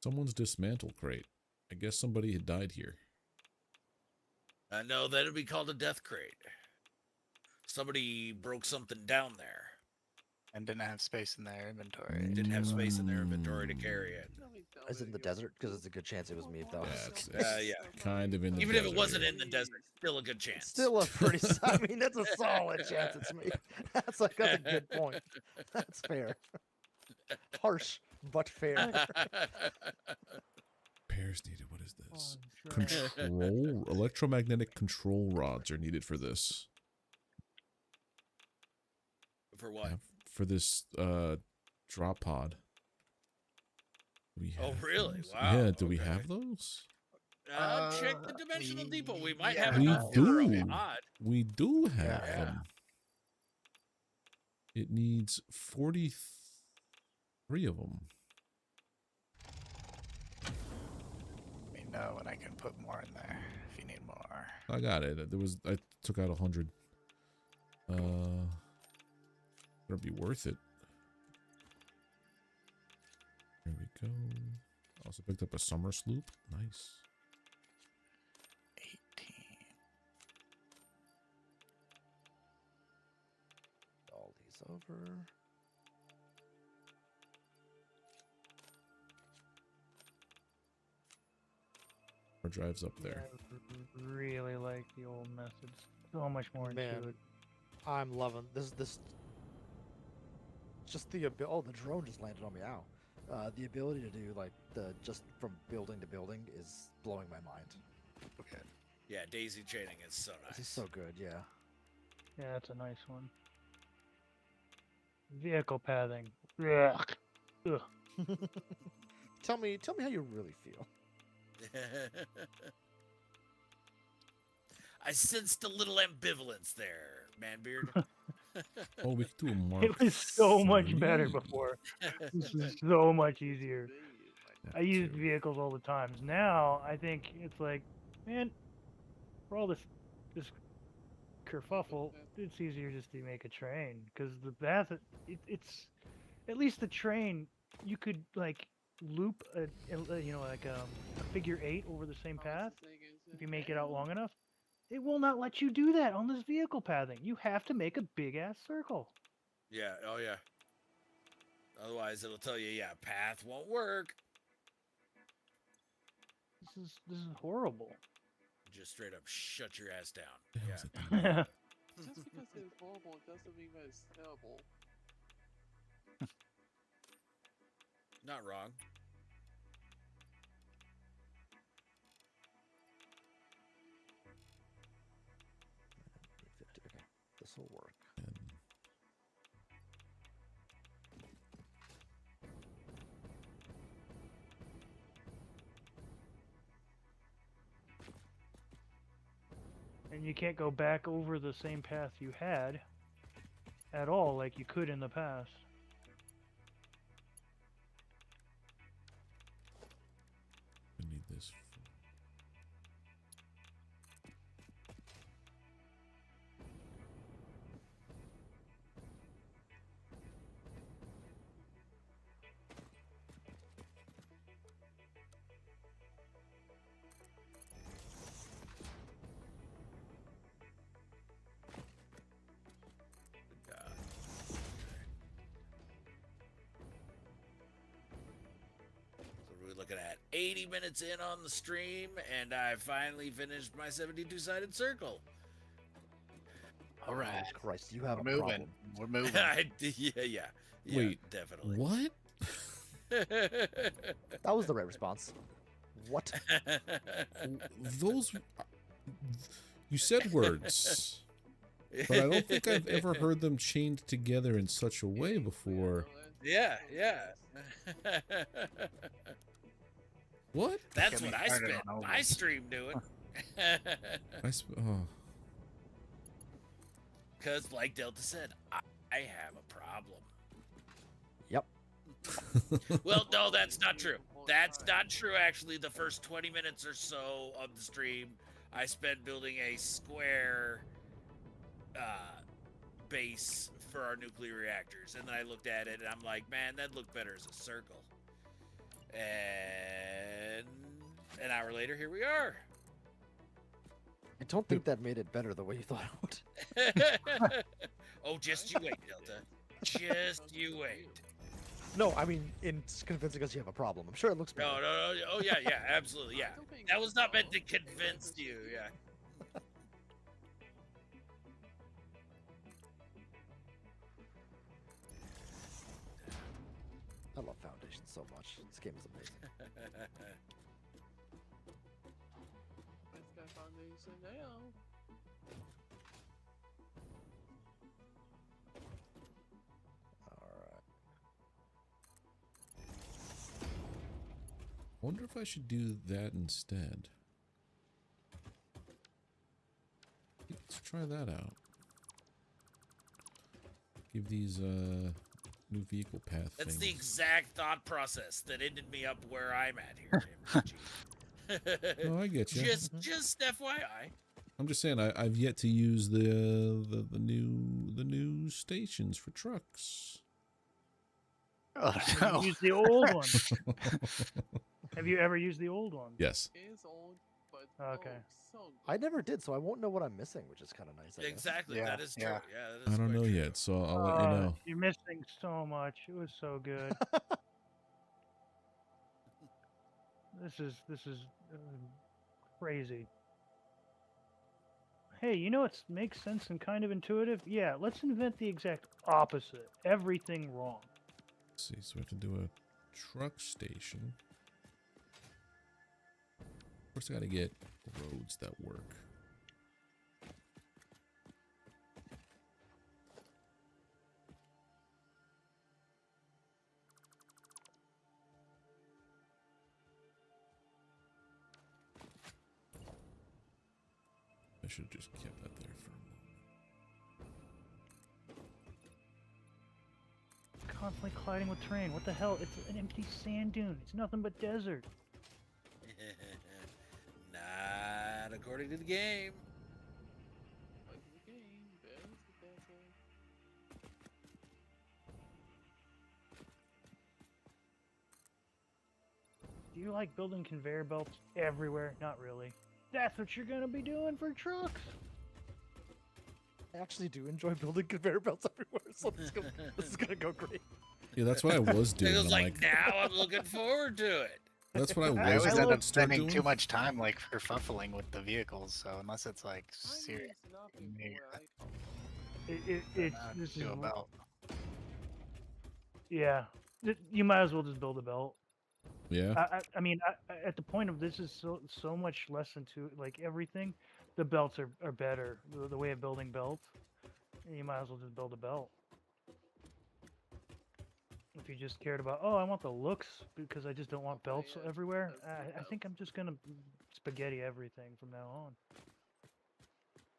Someone's dismantle crate. I guess somebody had died here. No, that'd be called a death crate. Somebody broke something down there. And didn't have space in their inventory. Didn't have space in their inventory to carry it. Is it in the desert? Because it's a good chance it was me if that was. Yeah, it's Yeah. kind of in the Even if desert it wasn't here. in the desert, still a good chance. Still a pretty. I mean, that's a solid chance it's me. That's a good point. That's fair. Harsh, but fair. Repairs needed. What is this? Oh, I'm trying. Control electromagnetic control rods are needed for this. For what? For this drop pod. Do we Oh, have really? those? Wow, Yeah, do we okay. have those? Check the dimensional depot. We might yeah. have We enough for a do. mod. We do have Yeah. them. It needs 43 of them. Let me know and I can put more in there if you need more. I got it. I took out 100. It'll be worth it. There we go. Also picked up a summer sloop. Nice. 18. All these over. Our drive's up there. I really like the old methods. So much more Man. intuitive. I'm loving this. Just the ability. Oh, the drone just landed on me. Ow. The ability to do like the just from building to building is blowing my mind. Okay. Yeah, daisy chaining is so nice. This is so good. Yeah. Yeah, that's a nice one. Vehicle pathing. Ugh. Ugh. Tell me how you really feel. I sensed a little ambivalence there, Manbeard. Oh, we could do a Mark It was so much better III. before. This is so much easier. Mark I use II. vehicles all the time. Now I think it's like, man, for all this kerfuffle, it's easier just to make a train because the path it's at least the train you could like loop a figure 8 over the same path if you make it out long enough. It will not let you do that on this vehicle pathing. You have to make a big ass circle. Yeah, oh yeah. Otherwise it'll tell you, yeah, path won't work. This is horrible. Just straight up shut your ass down. The hell Yeah. is that thing? Just because it's horrible doesn't mean that it's terrible. Not wrong. Okay, this will work. And And you can't go back over the same path you had at all like you could in the past. I need this. Good God. So we're looking at 80 minutes in on the stream, and I finally finished my 72-sided circle. All right. Jesus Christ, you have We're a moving. problem. We're moving. Yeah, Wait, definitely. What? That was the right response. What? Those. You said words. But I don't think I've ever heard them chained together in such a way before. Yeah, yeah. What? That's Get me what I started spent on my Oval. stream doing. Oh. Because, like Delta said, I have a problem. Yep. Well, no, that's not true. That's not true, actually. The first 20 minutes or so of the stream, I spent building a square base for our nuclear reactors. And then I looked at it, and I'm like, man, that'd look better as a circle. And an hour later, here we are. I don't think that made it better the way you thought it would. Oh, just you wait, Delta. Just you wait. No, I mean, it's convincing us you have a problem. I'm sure it looks better. No. Oh, yeah, absolutely, yeah. That was not meant to convince you, yeah. I love Foundation so much. This game is amazing. Let's go Foundation now. Alright. I wonder if I should do that instead. Let's try that out. Give these new vehicle path That's things. the exact thought process that ended me up where I'm at here, Jim. Oh, I get you. Just FYI. I'm just saying I've yet to use the new stations for trucks. Oh, Have no. you used the old one? Have you ever used the old one? Yes. It is old, but Okay. so good. I never did, so I won't know what I'm missing, which is kind of nice. I guess. Exactly, Yeah, that is true. yeah. Yeah, that I is don't quite know true. yet, so I'll let you know. You're missing so much. It was so good. This is crazy. Hey, you know what makes sense and kind of intuitive? Yeah, let's invent the exact opposite. Everything wrong. Let's see, so we have to do a truck station. First, I gotta get roads that work. I should have just kept that there for a moment. Constantly colliding with terrain. What the hell? It's an empty sand dune. It's nothing but desert. Not according to the game. Like the game, there's the desert. Do you like building conveyor belts everywhere? Not really. That's what you're gonna be doing for trucks. I actually do enjoy building conveyor belts everywhere, so this is gonna go great. Yeah, that's what I was doing. It was I'm like, now I'm looking forward to it. that's what I I was always gonna end up start spending doing. too much time like kerfuffling with the vehicles, so unless it's like Mine serious, is nothing Yeah. for It's this is do a belt. yeah. You might as well just build a belt. Yeah. I mean, at the point of this is so much less into like everything. The belts are better. The way of building belts. You might as well just build a belt. If you just cared about, oh, I want the looks because I just don't want belts yeah, everywhere. that's the I think I'm just gonna spaghetti everything from now on.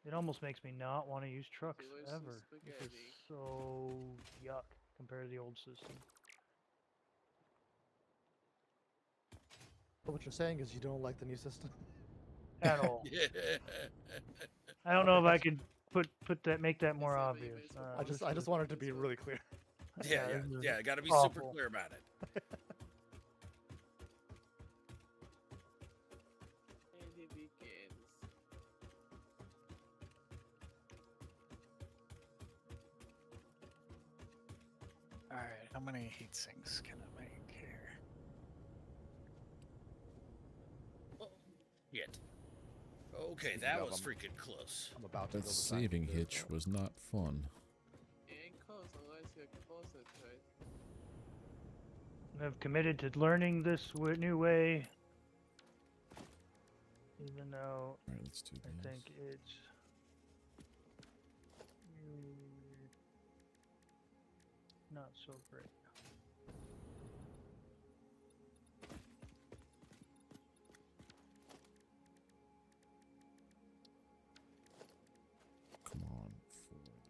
It almost makes me not want to use trucks Delicious ever. It's spaghetti. so yuck compared to the old system. What you're saying is you don't like the new system? At all. Yeah. I don't know if I could make that more It's not obvious. baseball. I just wanted to be really clear. Yeah, this is yeah. Got to be super awful. clear about it. And it begins. Alright, how many heat sinks can I make here? Shit. Okay, Speaking that of, was I'm- freaking close. I'm about to That build a saving scientific hitch vehicle. was not fun. It ain't close unless you're closer to it. I've committed to learning this new way, even though All right, let's do I this. think it's Not so great. Come on. Forward.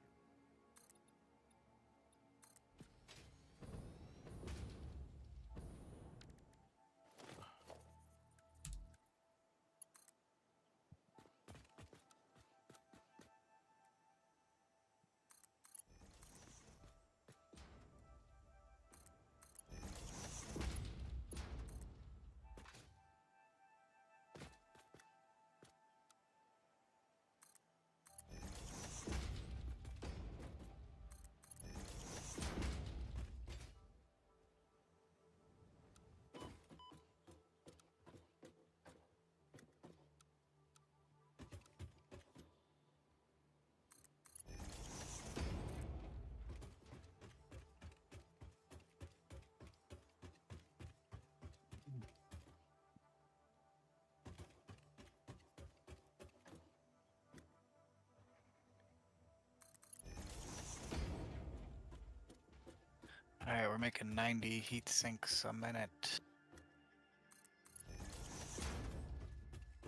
All right, we're making 90 heat sinks a minute.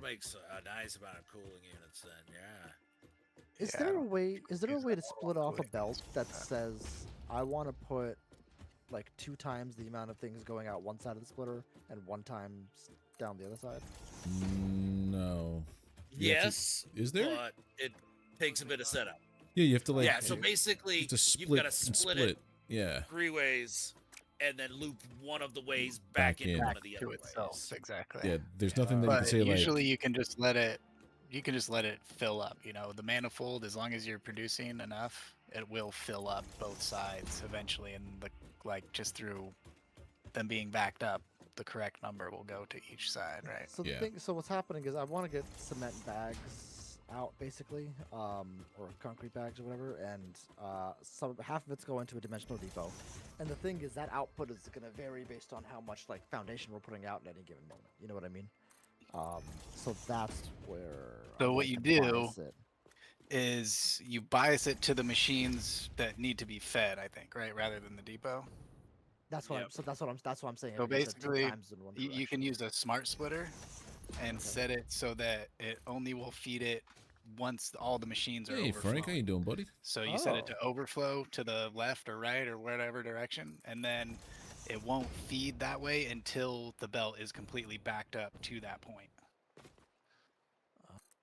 Makes a nice amount of cooling units then, yeah. Is Yeah, there a way? Is there a use way that to wall split off a cooling belt units that for that. says I want to put like 2 times the amount of things going out one side of the splitter and 1 time down the other side? No. You have to- Yes, is there? but it takes a bit of setup. Yeah, you have to like. Yeah, so you basically, have to split you've got to and split it Yeah. 3 ways and then loop one of the ways back into in. one of the to other itself, ways. exactly. Yeah. There's nothing that you can But say like. usually you can just let it. You can just let it fill up. You know, the manifold, as long as you're producing enough, it will fill up both sides eventually, and just through them being backed up, the correct number will go to each side, right? So the Yeah. thing, so what's happening is I want to get cement bags out basically, or concrete bags or whatever, and half of it's going to a dimensional depot. And the thing is that output is going to vary based on how much like foundation we're putting out at any given moment. You know what I mean? So that's where. So I'm what going you to do bias it. is you bias it to the machines that need to be fed, I think, right, rather than the depot. That's what. Yep. That's what I'm saying. So You said 2 basically, times in one you direction. can use a smart splitter and Okay. set it so that it only will feed it once all the machines are Hey Frank, how you overflowing. doing, buddy? So you set it Oh. to overflow to the left or right or whatever direction, and then it won't feed that way until the belt is completely backed up to that point.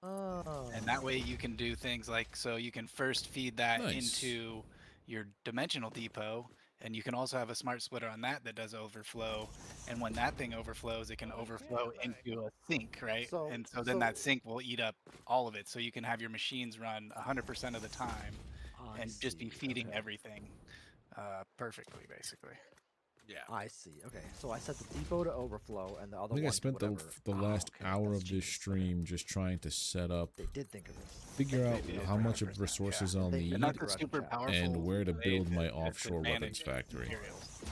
Oh. And that way you can do things like, so you can first feed that Nice. into your dimensional depot, and you can also have a smart splitter on that does overflow. And when that thing overflows, it can overflow into a sink, right? So- and so then that sink will eat up all of it. So you can have your machines run 100% of the time I and just be see, feeding okay. everything perfectly, basically. Yeah. I see. Okay, so I set the depot to overflow, and the other I think one I spent to the whatever. the last Okay, hour that's of this genius. Okay. stream just trying to set up, They did think of this. figure out did, how much 100%, of resources yeah. I'll They- need, And that's a Correct, super chat. powerful and where to way build my to offshore weapons manage factory. materials.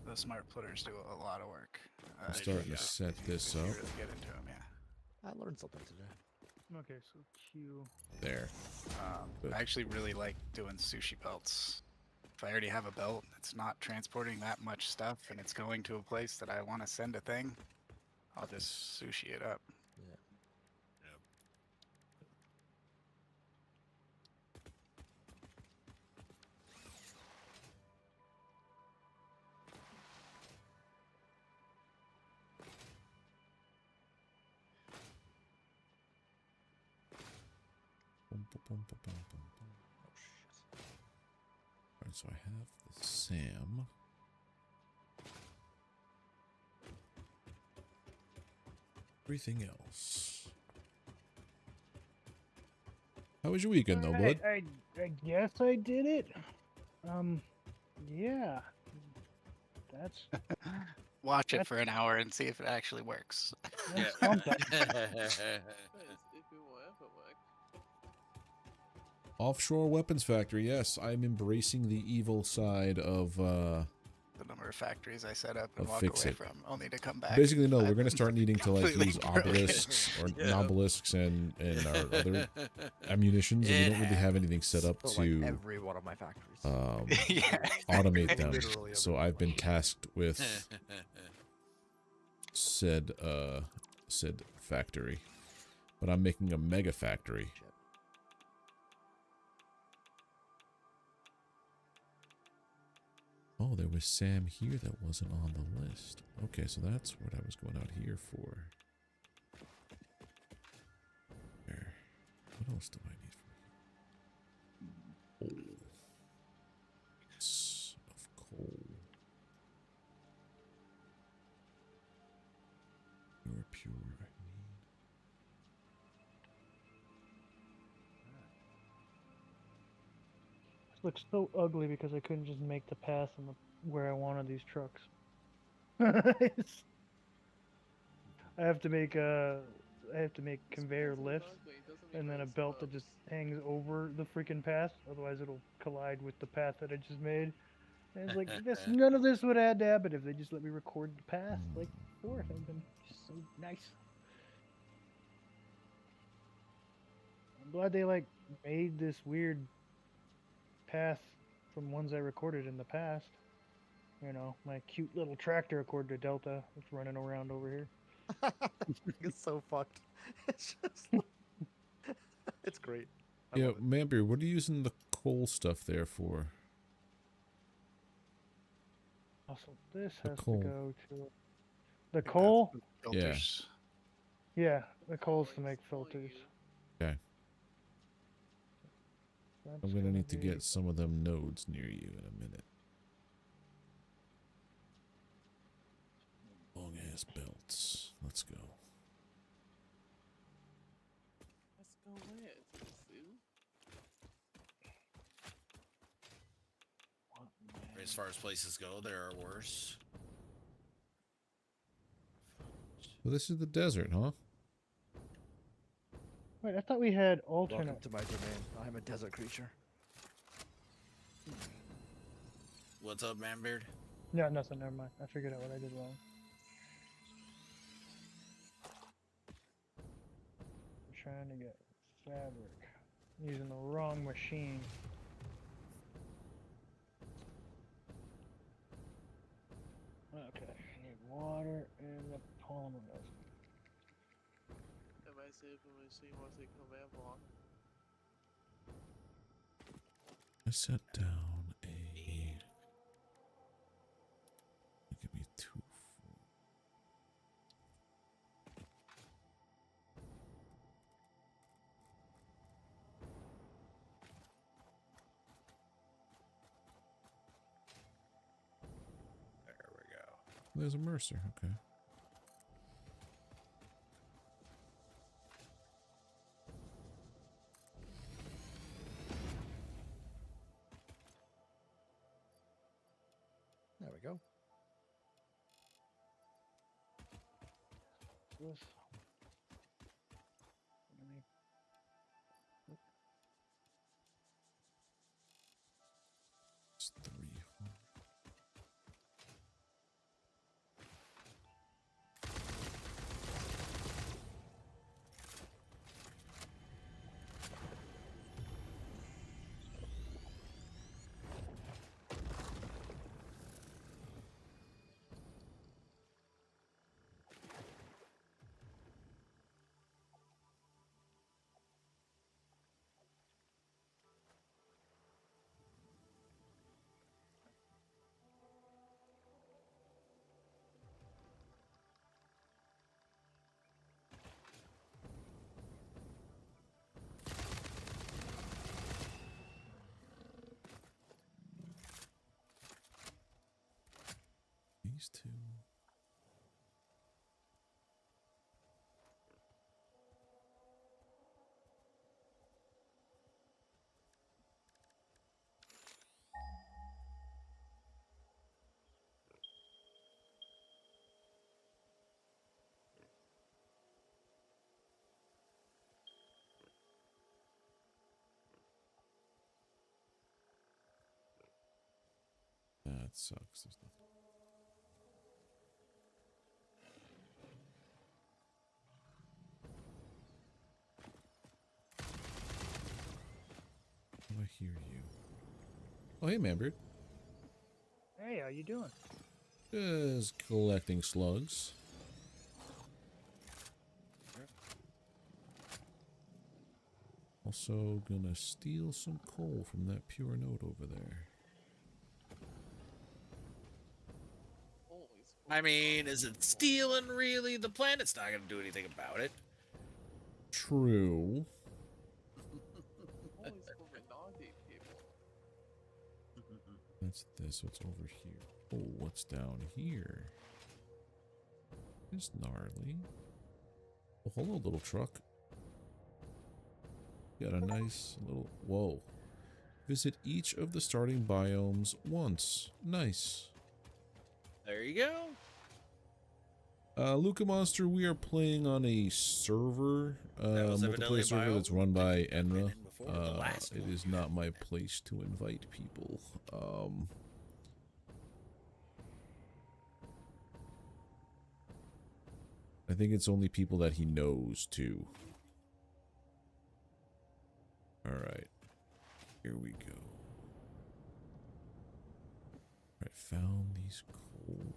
Those smart splitters do a lot of work. I'm if starting you- to set if you this really up. get into 'em, yeah. I learned something today. Okay, so Q. There. Good. I actually really like doing sushi belts. If I already have a belt that's not transporting that much stuff and it's going to a place that I want to send a thing, I'll just sushi it up. Yeah. Boom, boom, boom, boom, boom, boom, boom. Oh shit. Alright, so I have the SAM. Everything else. How was your weekend, though, bud? I guess I did it. Yeah. That's Watch it That's- for an hour and see if it actually works. that's something. If it will ever work. Offshore weapons factory. Yes, I'm embracing the evil side of the number of factories I set up and Of walk away FICSIT. from, only to come back. Basically, no, we're I'm going to start needing to like completely use broken. obelisks or Yeah. nobelisks and our other ammunitions, and we It don't really have anything set up So like to every one of my factories. Yeah. automate them. Literally every So one I've of been them. tasked with said factory, but I'm making a mega factory. Shit. Oh, there was Sam here that wasn't on the list. Okay, so that's what I was going out here for. There. What else do I need from here? Coal. Yes, of coal. Pure I need. This looks so ugly because I couldn't just make the path in the where I wanted these trucks. I have to make conveyor Supposedly lifts ugly, it doesn't mean and then that a it's belt that gross. just hangs over the freaking path. Otherwise, it'll collide with the path that I just made. And it's like none of this would have had to happen if they just let me record the path like before. It would have been so nice. I'm glad they like made this weird path from ones I recorded in the past. You know, my cute little tractor according to Delta that's running around over here. It's so fucked. It's just. It's great. I Yeah, love it. Mambeer, what are you using the coal stuff there for? Also, this The has coal. to go to the coal. Filters. Yeah, the coal's Oh, to make he's telling filters. you. Okay. That's I'm gonna need to be- get some of them nodes near you in a minute. Long ass belts. Let's go. Let's go where? To the zoo? As far as places go, there are worse. So this is the desert, huh? Wait, I thought we had Welcome alternate. to my domain. I'm a desert creature. What's up, Manbeard? No, nothing. Never mind. I figured out what I did wrong. I'm trying to get fabric. I'm using the wrong machine. Okay, I need water and the polymer resin. If I see if the machine wants to come in block. I set down a. Give me 2. There we go. There's a Mercer. Okay. There we go. This. Let me- It's 3. These 2. That sucks. There's nothing. Oh, hey, Manbeard. Hey, how you doing? Just collecting slugs. Also gonna steal some coal from that pure node over there. Always I mean, is it stealing really? The planet's not going to do anything about it. True. always for Renati people. That's this. What's over here? Oh, what's down here? It's gnarly. Oh, hello, little truck. Got a nice little... Whoa. Visit each of the starting biomes once. Nice. There you go. Luca Monster, we are playing on a server, That was evidently multiplayer a server that's biome. run by I've been Enra. in before, the last It one. is not my place to invite people. I think it's only people that he knows too. Alright. Here we go. Alright, found these coals.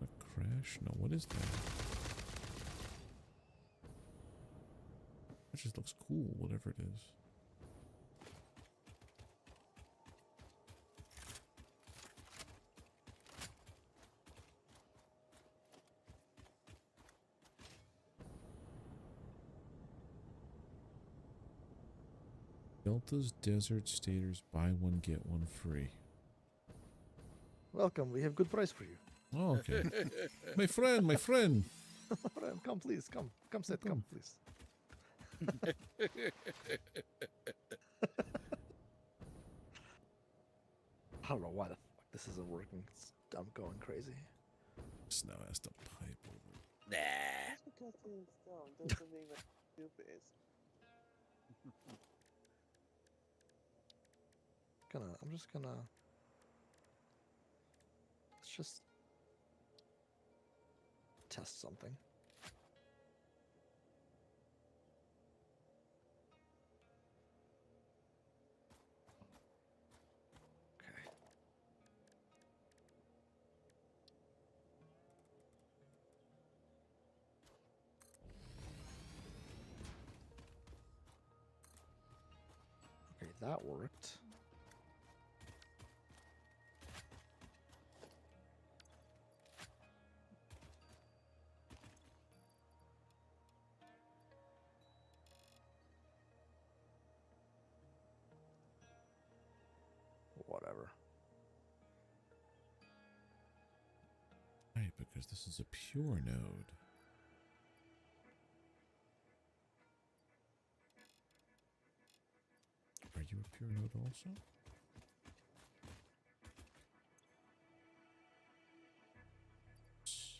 A crash? No, what is that? That just looks cool, whatever it is. Delta's Desert Staters, buy one, get one free. Welcome. We have good price for you. Oh, okay. My friend, my friend. Come, please. Come, sit. Come, please. I don't know why the fuck this isn't working. I'm going crazy. This now has to pipe over. Nah. Just because it's dumb doesn't mean that it's stupid. I'm just gonna. Let's just test something. Okay. Okay, that worked. Whatever. Right, because this is a pure node. Are you a pure node also?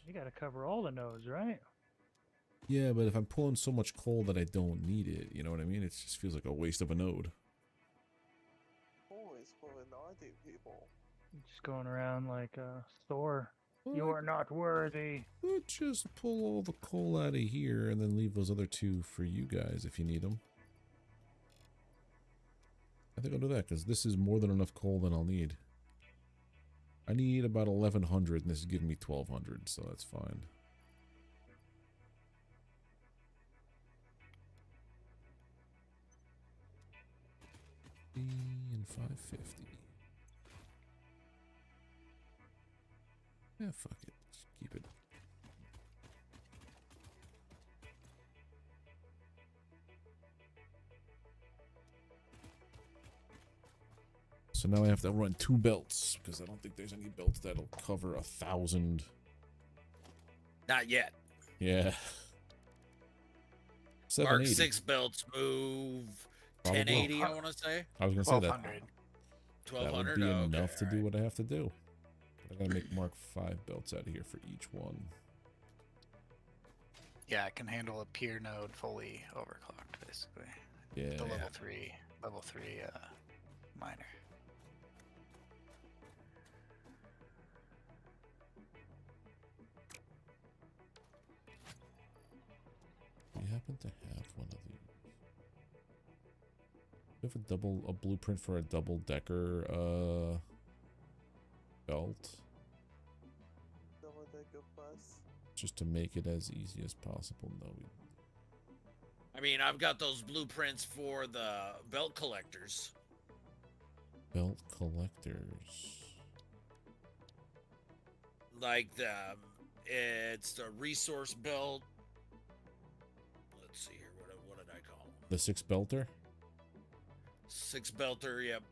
You gotta cover all the nodes, right? Yeah, but if I'm pulling so much coal that I don't need it, you know what I mean? It just feels like a waste of a node. Always for Renati people. Just going around like Thor. Well, You are not worthy. But just pull all the coal out of here and then leave those other two for you guys if you need them. I think I'll do that because this is more than enough coal that I'll need. I need about 1,100 and this is giving me 1,200, so that's fine. And 550. Yeah, fuck it. Just keep it. So now I have to run 2 belts because I don't think there's any belts that'll cover 1,000. Not yet. Yeah. Mark 780. 6 belts move Probably. 1080, I want to say. I was gonna say that. 1200. That would 1200. be Oh, enough okay, to do alright. what I have to do. But I gotta make Mark 5 belts out of here for each one. Yeah, it can handle a peer node fully overclocked, basically. Yeah. The level 3 miner. happen to have one of these. We have a blueprint for a double-decker belt. Double-decker bus. Just to make it as easy as possible. No, I mean, I've got those blueprints for the belt collectors. belt collectors. Like it's the resource belt. Let's see here. What did I call them? The 6-belter? 6-belter, yep.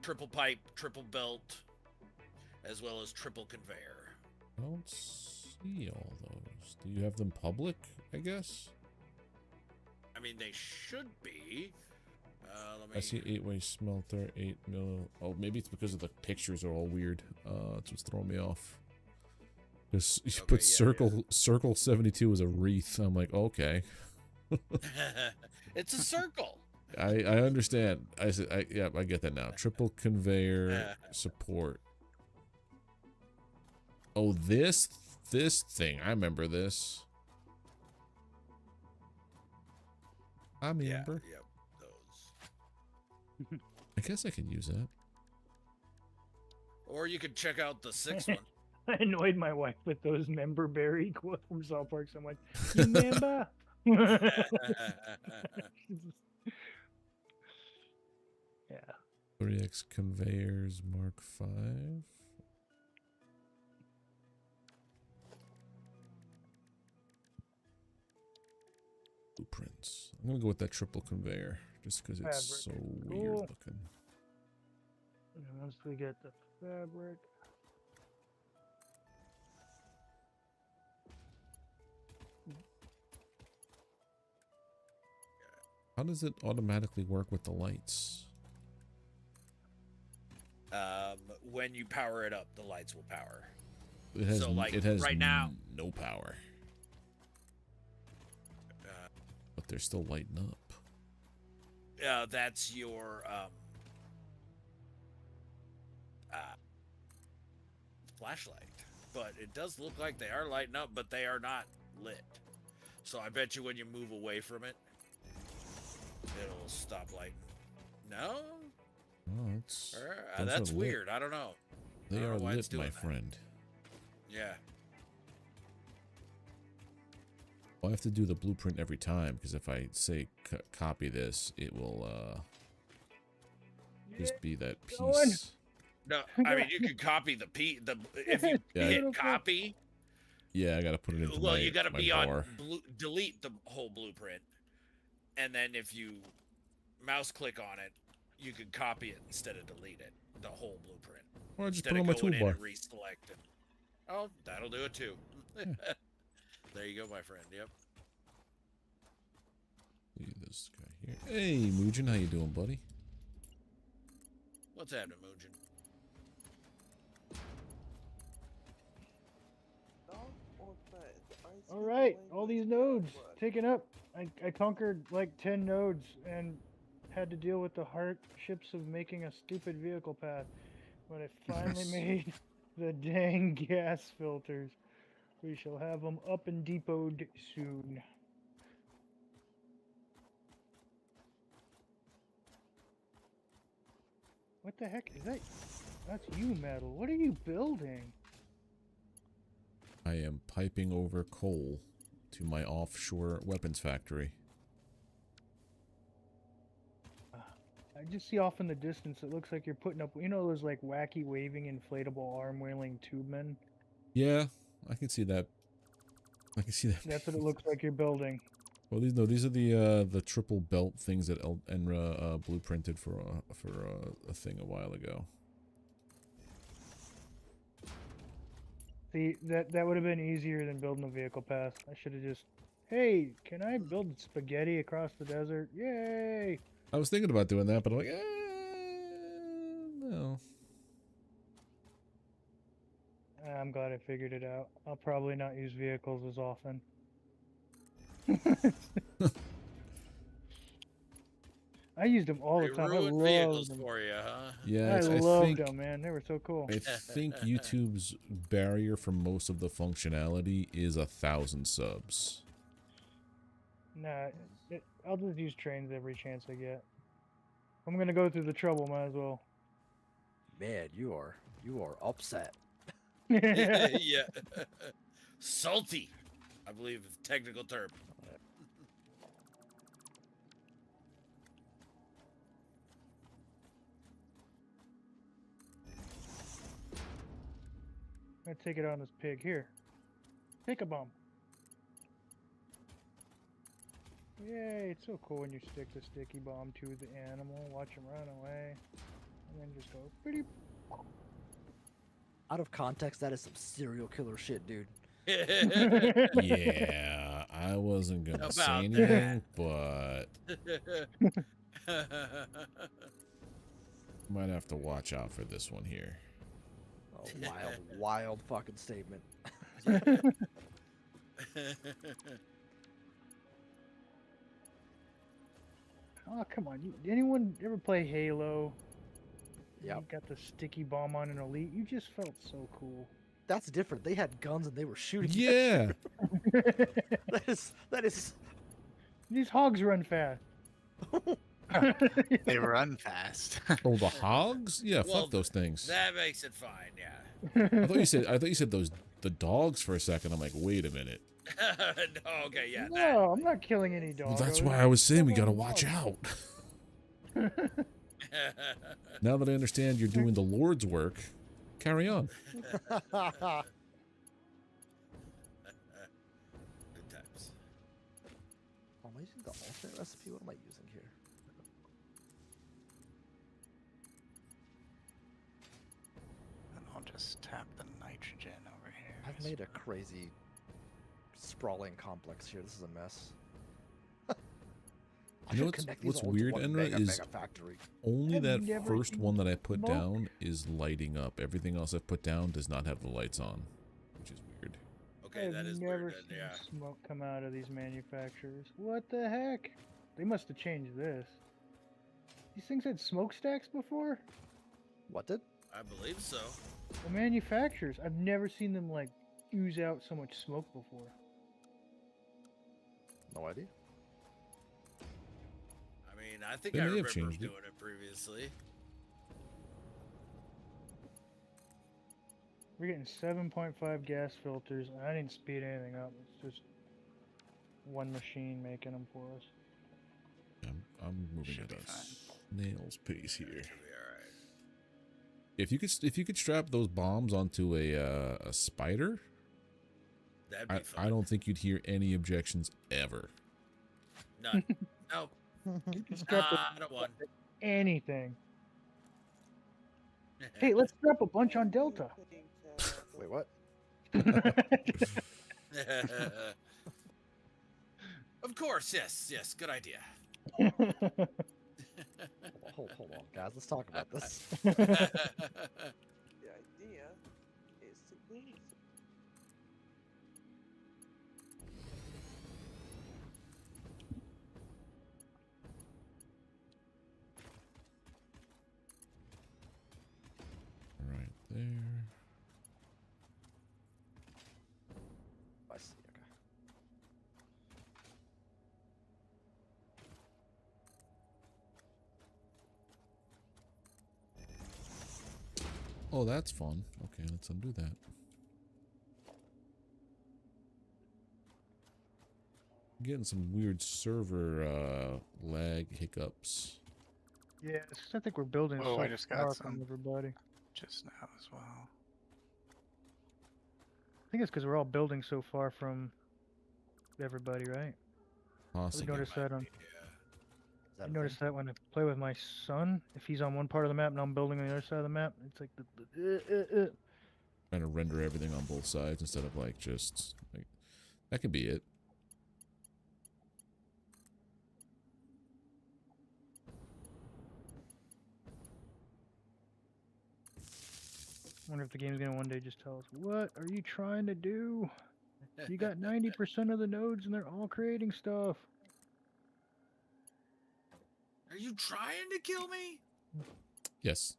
Triple pipe, triple belt, as well as triple conveyor. I don't see all those. Do you have them public, I guess? I mean, they should be. Let me... I see 8-way smelter, 8 mil. Oh, maybe it's because of the pictures are all weird. It's what's throwing me off. Because you put circle 72 as a wreath. I'm like, okay. It's a circle. I understand. Yeah, I get that now. Triple conveyor support. Oh, this thing. I remember this. I remember. Yeah, those. I guess I could use that. Or you could check out the 6th one. I annoyed my wife with those member berry quotes from South Park. So I'm like, remember? Yeah. 3X conveyors Mark 5. Blueprints. I'm gonna go with that triple conveyor just because it's so weird looking. And once we get the fabric. How does it automatically work with the lights? When you power it up, the lights will power. It has, so, like, it has right now, no power. But they're still lighting up. That's your flashlight. But it does look like they are lighting up, but they are not lit. So I bet you when you move away from it, it'll stop lighting. No? Oh, that's weird. I don't know. They are lit, my friend. Yeah. I'll have to do the blueprint every time, because if I say copy this, it will just be that piece. No, I mean, you could copy the if you hit copy. Yeah, I got to put it into well, my you got to be bar. on delete the whole blueprint, and then if you mouse click on it, you can copy it instead of delete it, the whole blueprint. Or just instead put it on of my going in toolbar. and reselect it. Oh, that'll do it too. There you go, my friend. Yep. See this guy here. Hey, Mugen, how you doing, buddy? What's happening, Mugen? All right, all these nodes taken up. I conquered like 10 nodes and had to deal with the hardships of making a stupid vehicle path. But I finally made the dang gas filters. We shall have them up and depoted soon. What the heck is that? That's you, Metal. What are you building? I am piping over coal to my offshore weapons factory. I just see off in the distance, it looks like you're putting up, you know, those like wacky waving inflatable arm wheeling tube men? Yeah, I can see that. I can see that. That's what it looks like you're building. Well, these are the triple belt things that Enra blueprinted for a thing a while ago. See, that would have been easier than building a vehicle path. I should have just, hey, can I build spaghetti across the desert? Yay! I was thinking about doing that, but I'm like, no. I'm glad I figured it out. I'll probably not use vehicles as often. I used them all the time. I Ruined loved vehicles them. for you, huh? Yeah, I think loved them, man. They were so cool. I think YouTube's barrier for most of the functionality is 1,000 subs. Nah, I'll just use trains every chance I get. I'm gonna go through the trouble, might as well. Man, you are upset. Yeah. Salty, I believe is the technical term. I'm gonna take it on this pig. Here. Take a bomb. Yay, it's so cool when you stick the sticky bomb to the animal, watch him run away, and then just go pretty. Out of context, that is some serial killer shit, dude. Yeah, I wasn't gonna say About anything, but might have to watch out for this one here. Oh, wild fucking statement. Oh, come on. Anyone ever play Halo? Yep. You got the sticky bomb on an elite. You just felt so cool. That's different. They had guns and they were shooting. Yeah. That is. These hogs run fast. They run fast. Oh, the hogs? Yeah, Well, fuck those things. That makes it fine, yeah. I thought you said the dogs for a second. I'm like, wait a minute. No, okay, yeah. No, I'm not killing any Well, dogs. that's why I was saying we gotta watch out. Now that I understand you're doing the Lord's work, carry on. Good times. Am I using the alternate recipe? What am I using here? And I'll just tap the nitrogen over here. I've made a crazy, sprawling complex here. This is a mess. I You know should connect these what's all into weird, one Enra, mega is factory. only I've that never first seen one that I put smoke. down is lighting up. Everything else I've put down does not have the lights on, which is weird. Okay, I've that is never weird. seen Yeah. smoke come out of these manufacturers. What the heck? They must have changed this. These things had smokestacks before? What did? I believe so. The manufacturers. I've never seen them like ooze out so much smoke before. No idea. I mean, I think They I may have remember changed it. doing it previously. We're getting 7.5 gas filters, and I didn't speed anything up. It's just one machine making them for us. I'm moving Should at be a fine. snail's pace here. Should be alright. If you could strap those bombs onto a spider, That'd be fun. I don't think you'd hear any objections ever. None. Nope. Strap it Not a one. anything. Hey, let's strap a bunch on Delta. Wait, what? Of course, yes, good idea. Hold on, guys. Let's talk about this. The idea is to lose. Right there. I see. Okay. Oh, that's fun. Okay, let's undo that. Getting some weird server lag hiccups. Yeah, it's 'cause I think we're building Oh, so I just got far from some. everybody. Just now as well. I think it's because we're all building so far from everybody, right? I Possibly. noticed that on. Is that I a noticed thing? that when I play with my son, if he's on one part of the map and I'm building on the other side of the map, it's like the Trying to render everything on both sides instead of like just like that could be it. I wonder if the game's gonna one day just tell us, what are you trying to do? You got 90% of the nodes and they're all creating stuff. Are you trying to kill me? Yes.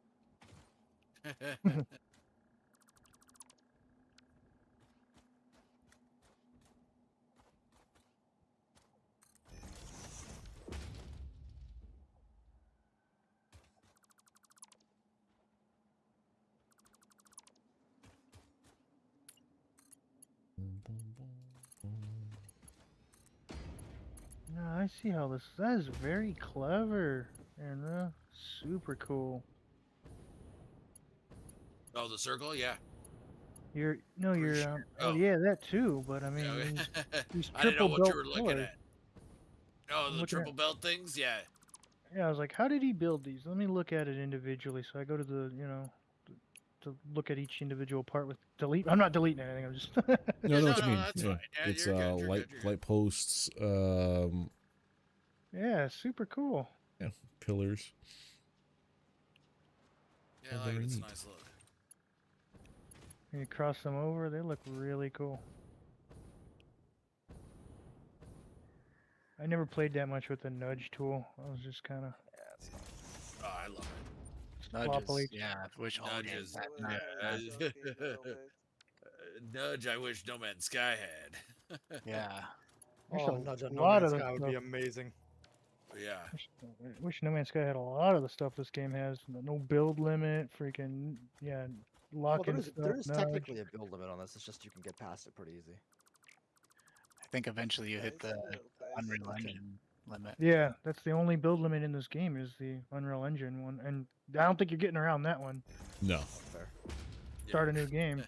No, I see how this. That is very clever and super cool. Oh, the circle, yeah. You're Pretty sure. oh Oh. yeah, that too. But I mean, Yeah, these I didn't know triple what you belt were looking pillars. at. Oh, I'm the looking at- triple belt things, yeah. Yeah, I was like, how did he build these? Let me look at it individually. So I go to the, to look at each individual part with delete. I'm not deleting anything. I'm just. No, I know what you no, mean. that's Yeah. fine. Yeah, It's you're good. You're light good. You're light posts, Yeah, super cool. yeah, pillars. good. Yeah, Oh, I like it. very It's a neat. nice look. You cross them over, they look really cool. I never played that much with the nudge tool. I was just kind of Oh, I love it. sloppily. Nudges, yeah. I wish all games Nudges. had nudge. Nudge, I wish No Man's Sky had. Yeah. There's Oh, a Nudge on No lot Man's of the Sky would be stuff. amazing. Yeah. Wish No Man's Sky had a lot of the stuff this game has. No build limit, freaking Well, locking stuff. there is nudge. technically a build limit on this. It's just you can get past it pretty easy. I think eventually you hit the Unreal Okay. Engine limit. Yeah, that's the only build limit in this game is the Unreal Engine one, and I don't think you're getting around that one. No. Fair. Start a new game.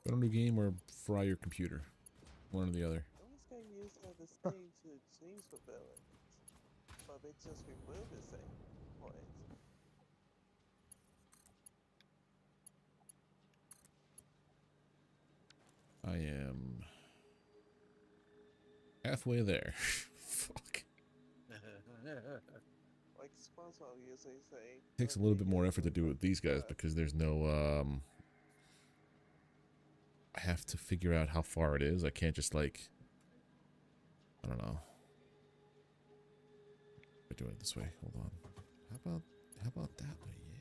Go to a new game or fry your computer. One or the other. Almost game used the same to change the villains, but they just remove the same point. I am halfway there. Fuck. Like SpongeBob usually say. Takes a little bit more effort to do it with these guys because there's no I have to figure out how far it is. I can't just like I don't know. We're doing it this way. Hold on. How about that way? Yeah.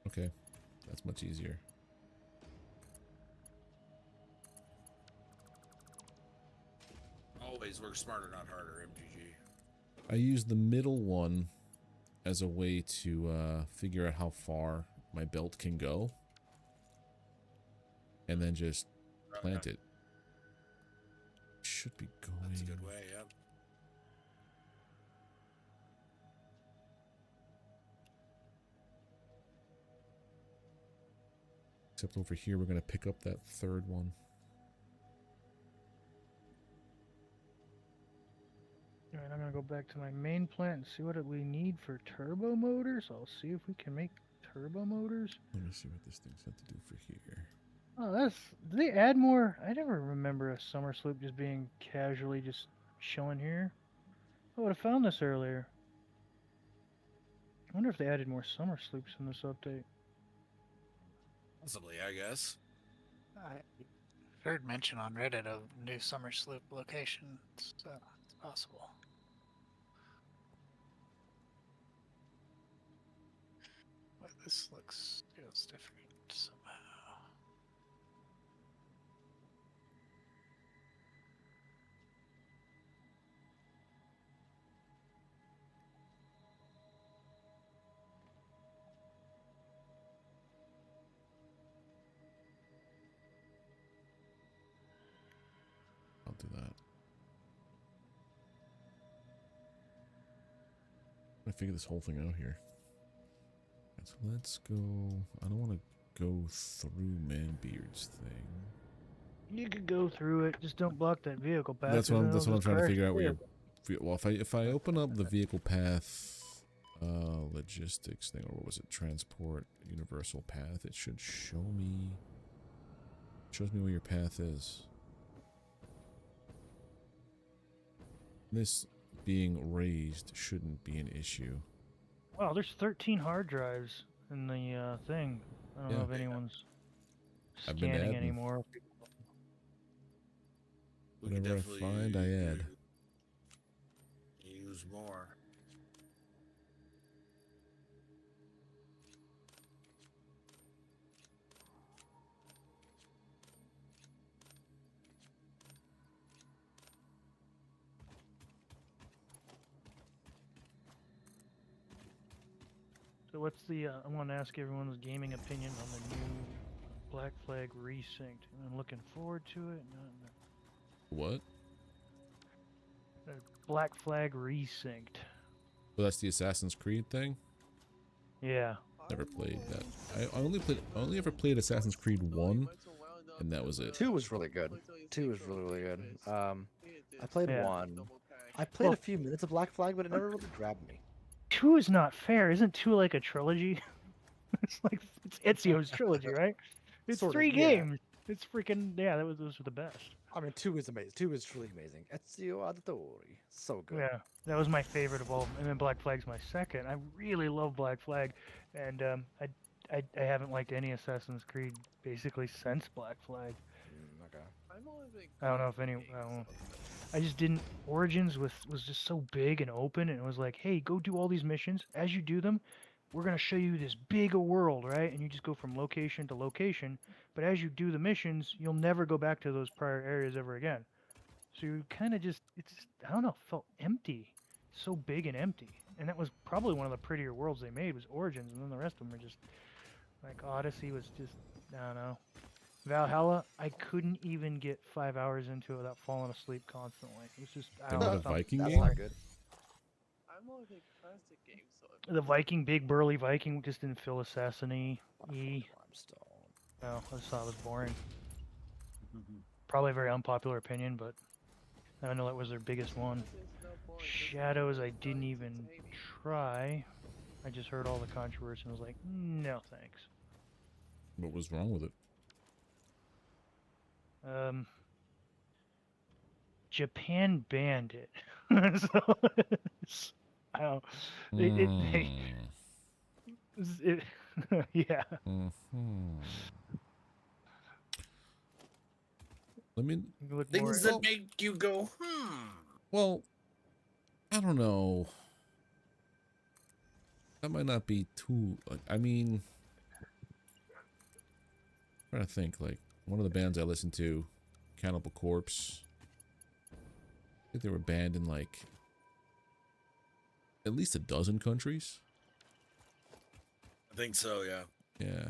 Okay, that's much easier. Always work smarter, not harder, MGG. I use the middle one as a way to figure out how far my belt can go. And then just plant it. Should be going. That's a good way, yeah. Except over here, we're going to pick up that third one. Alright, I'm gonna go back to my main plant and see what we need for turbo motors. I'll see if we can make turbo motors. Let me see what this thing's got to do for here. Oh, do they add more? I never remember a summer sloop just being casually just chilling here. I would have found this earlier. I wonder if they added more summer sloops in this update. Possibly, I guess. I heard mention on Reddit of new summer sloop locations, so it's possible. But this feels different somehow. I'll do that. I figure this whole thing out here. So let's go. I don't want to go through Manbeard's thing. You could go through it, just don't block that vehicle path. That's what I'm it'll trying to crash figure out. Where there. you're, well, if I open up the vehicle path, logistics thing, or what was it? Transport universal path. It should show me. Shows me where your path is. This being raised shouldn't be an issue. Wow, there's 13 hard drives in the thing. I don't know Yeah. if anyone's I've been scanning adding. anymore. We could Whatever I definitely find, I add. use more. So what's the? I want to ask everyone's gaming opinion on the new Black Flag Resynced. I'm looking forward to it. What? Black Flag Resynced. Well, that's the Assassin's Creed thing. Yeah. Never played that. I only ever played Assassin's Creed 1, and that was it. 2 was really good. 2 was really, really good. I played Yeah. 1. I played a few minutes of Black Flag, but it never really grabbed me. 2 is not fair. Isn't 2 like a trilogy? It's like it's Ezio's trilogy, right? It's Sort of, 3 yeah. games. It's freaking yeah. Those were the best. I mean, 2 is amazing. 2 is truly amazing. Ezio Auditore. So good. Yeah, that was my favorite of all. And then Black Flag's my second. I really love Black Flag, and I haven't liked any Assassin's Creed basically since Black Flag. Okay. I don't know if any. I don't know. I just didn't. Origins was just so big and open, and it was like, hey, go do all these missions. As you do them, we're gonna show you this big a world, right? And you just go from location to location. But as you do the missions, you'll never go back to those prior areas ever again. So you kind of just, I don't know, felt empty, so big and empty. And that was probably one of the prettier worlds they made was Origins, and then the rest of them were just like Odyssey was just, I don't know. Valhalla, I couldn't even get 5 hours into it without falling asleep constantly. It was just, I Isn't don't that know. a Viking That's game? not good. I'm more of a classic game, so The Viking, big burly Viking, just didn't feel assassin-y. Limestone. No, I just thought it was boring. Probably a very unpopular opinion, but I know that was their biggest one. Shadows, I didn't even try. I just heard all the controversy and was like, no thanks. What was wrong with it? Japan banned it. So, I don't. Yeah. Let me. Things that make you go, Well, I don't know. That might not be too. Like, I mean, I'm trying to think. Like one of the bands I listened to, Cannibal Corpse. I think they were banned in like at least a dozen countries. I think so, yeah. Yeah.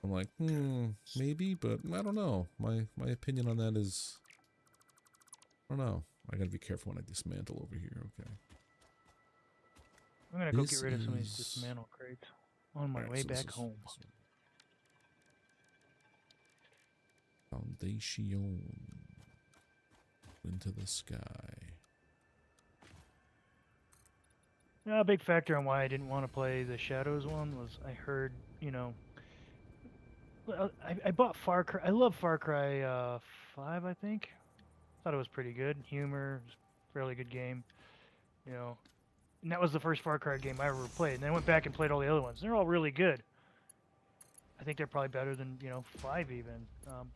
I'm like, maybe, but I don't know. My opinion on that is, I don't know. I gotta be careful when I dismantle over here. Okay. I'm gonna go This get rid of some of these is- dismantle crates on my Alright, way so this back is- home. this one. Foundation into the sky. A big factor on why I didn't want to play the Shadows one was I heard, you know, well, I bought Far Cry. I love Far Cry 5, I think. Thought it was pretty good. Humor, fairly good game. You know, and that was the first Far Cry game I ever played. And then I went back and played all the other ones. They're all really good. I think they're probably better than, you know, 5 even.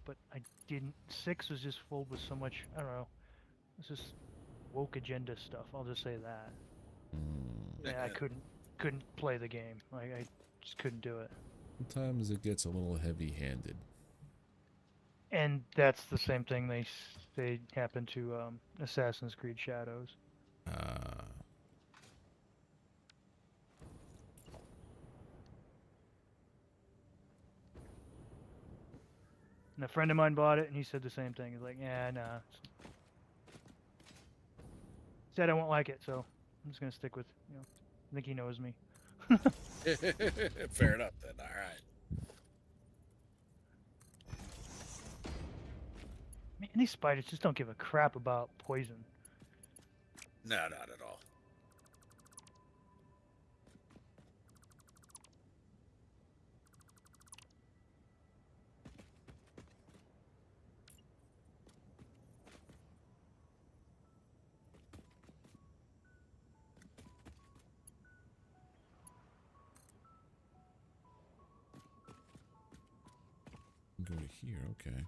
But I didn't. 6 was just filled with so much, I don't know. It's just woke agenda stuff. I'll just say that. Yeah, I couldn't play the game. I just couldn't do it. Sometimes it gets a little heavy-handed. And that's the same thing they happened to Assassin's Creed Shadows. And a friend of mine bought it, and he said the same thing. He's like, "Yeah, nah." Said I won't like it, so I'm just gonna stick with, you know. I think he knows me. Fair enough then. All right. Man, these spiders just don't give a crap about poison. No, not at all. Go to here, okay.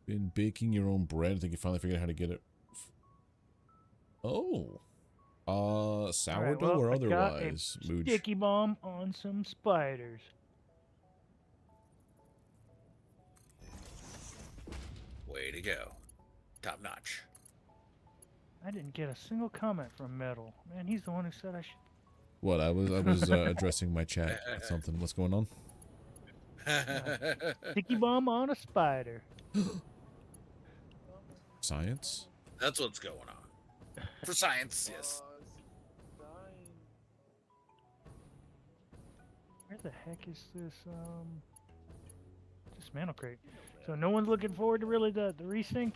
Been baking your own bread. I think you finally figured out how to get it. Oh. Sourdough well, or I got a otherwise, Mooch? sticky bomb on some spiders. Way to go. Top notch. I didn't get a single comment from Metal. Man, he's the one who said I should. What? I was addressing my chat with something. What's going on? Sticky bomb on a spider. Science? That's what's going on. For science, yes. Where the heck is this dismantle crate? So no one's looking forward to really the resync?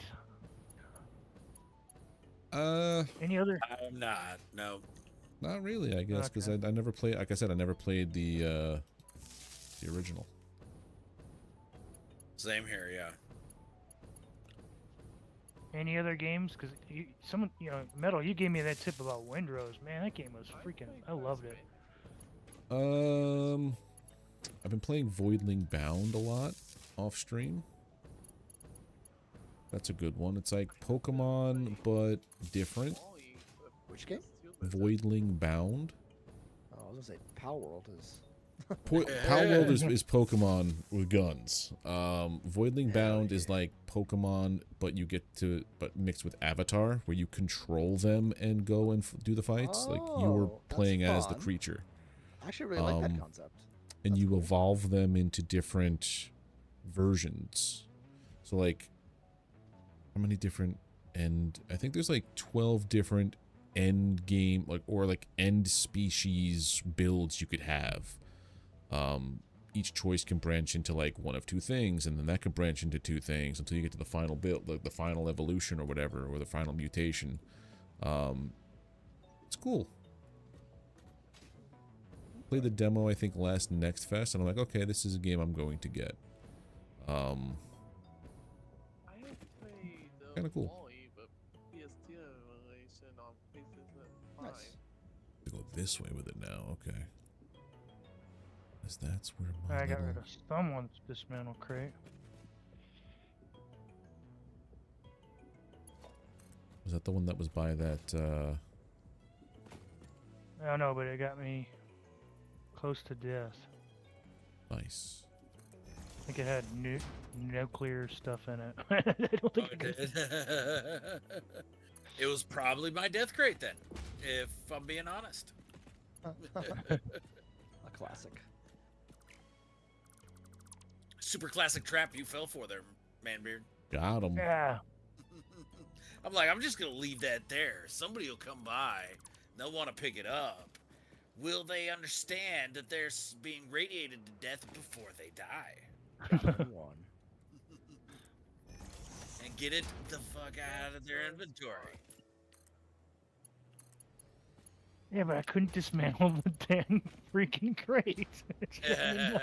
Any other? I'm not. No. Not really, I guess, because Okay. I never played. Like I said, I never played the original. Same here, yeah. Any other games? Because someone, Metal, you gave me that tip about Windrose. Man, that game was freaking. I loved it. I've been playing Voidling Bound a lot off stream. That's a good one. It's like Pokemon, but different. Which game? Voidling Bound. Oh, I was gonna say Power World is. Power World is Pokemon with guns. Voidling Bound is like Pokemon, but mixed with Avatar, where you control them and go and do the fights. Like you're Oh, that's playing as the fun. creature. I actually really like that concept. And That's you cool. evolve them into different versions. So like, how many different I think there's like 12 different end game end species builds you could have. Each choice can branch into like one of two things, and then that could branch into two things until you get to the final build, like the final evolution or whatever, or the final mutation. It's cool. Played the demo, I think, last Next Fest, and I'm like, okay, this is a game I'm going to get. I have played the Kinda cool. Wally, but PS2 relation on FICSIT. Nice. To go this way with it now, okay. Because that's where my I got little- rid of someone's dismantle crate. Was that the one that was by that, I don't know, but it got me close to death. nice. I think it had nuclear stuff in it. I don't think it could- It was probably my death crate then, if I'm being honest. A classic. Super classic trap you fell for there, Manbeard. Got him. Yeah. I'm like, I'm just gonna leave that there. Somebody will come by. They'll want to pick it up. Will they understand that they're being radiated to death before they die? One. And get it the fuck out of their inventory. Yeah, but I couldn't dismantle the damn freaking crate. It's getting me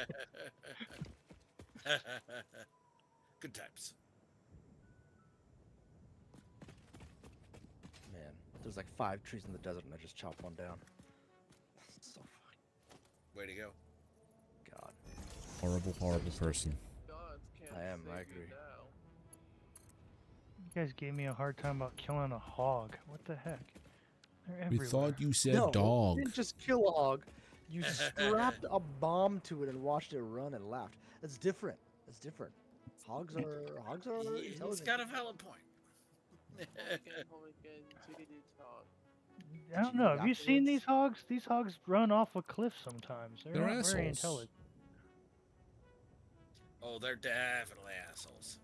Good times. Man, there's like 5 trees in the desert, and I just chopped one down. So fun. Way to go. God. Horrible, horrible person. Gods can't I am, I save you agree. now. You guys gave me a hard time about killing a hog. What the heck? They're We everywhere. thought you said No, dog. You didn't just kill a hog. You strapped a bomb to it and watched it run and laughed. It's different. It's different. Hogs are He's intelligent. got a valid point. I don't know. Have you seen these hogs? These hogs run off a cliff sometimes. They're They're not very assholes. intelligent. Oh, they're definitely assholes.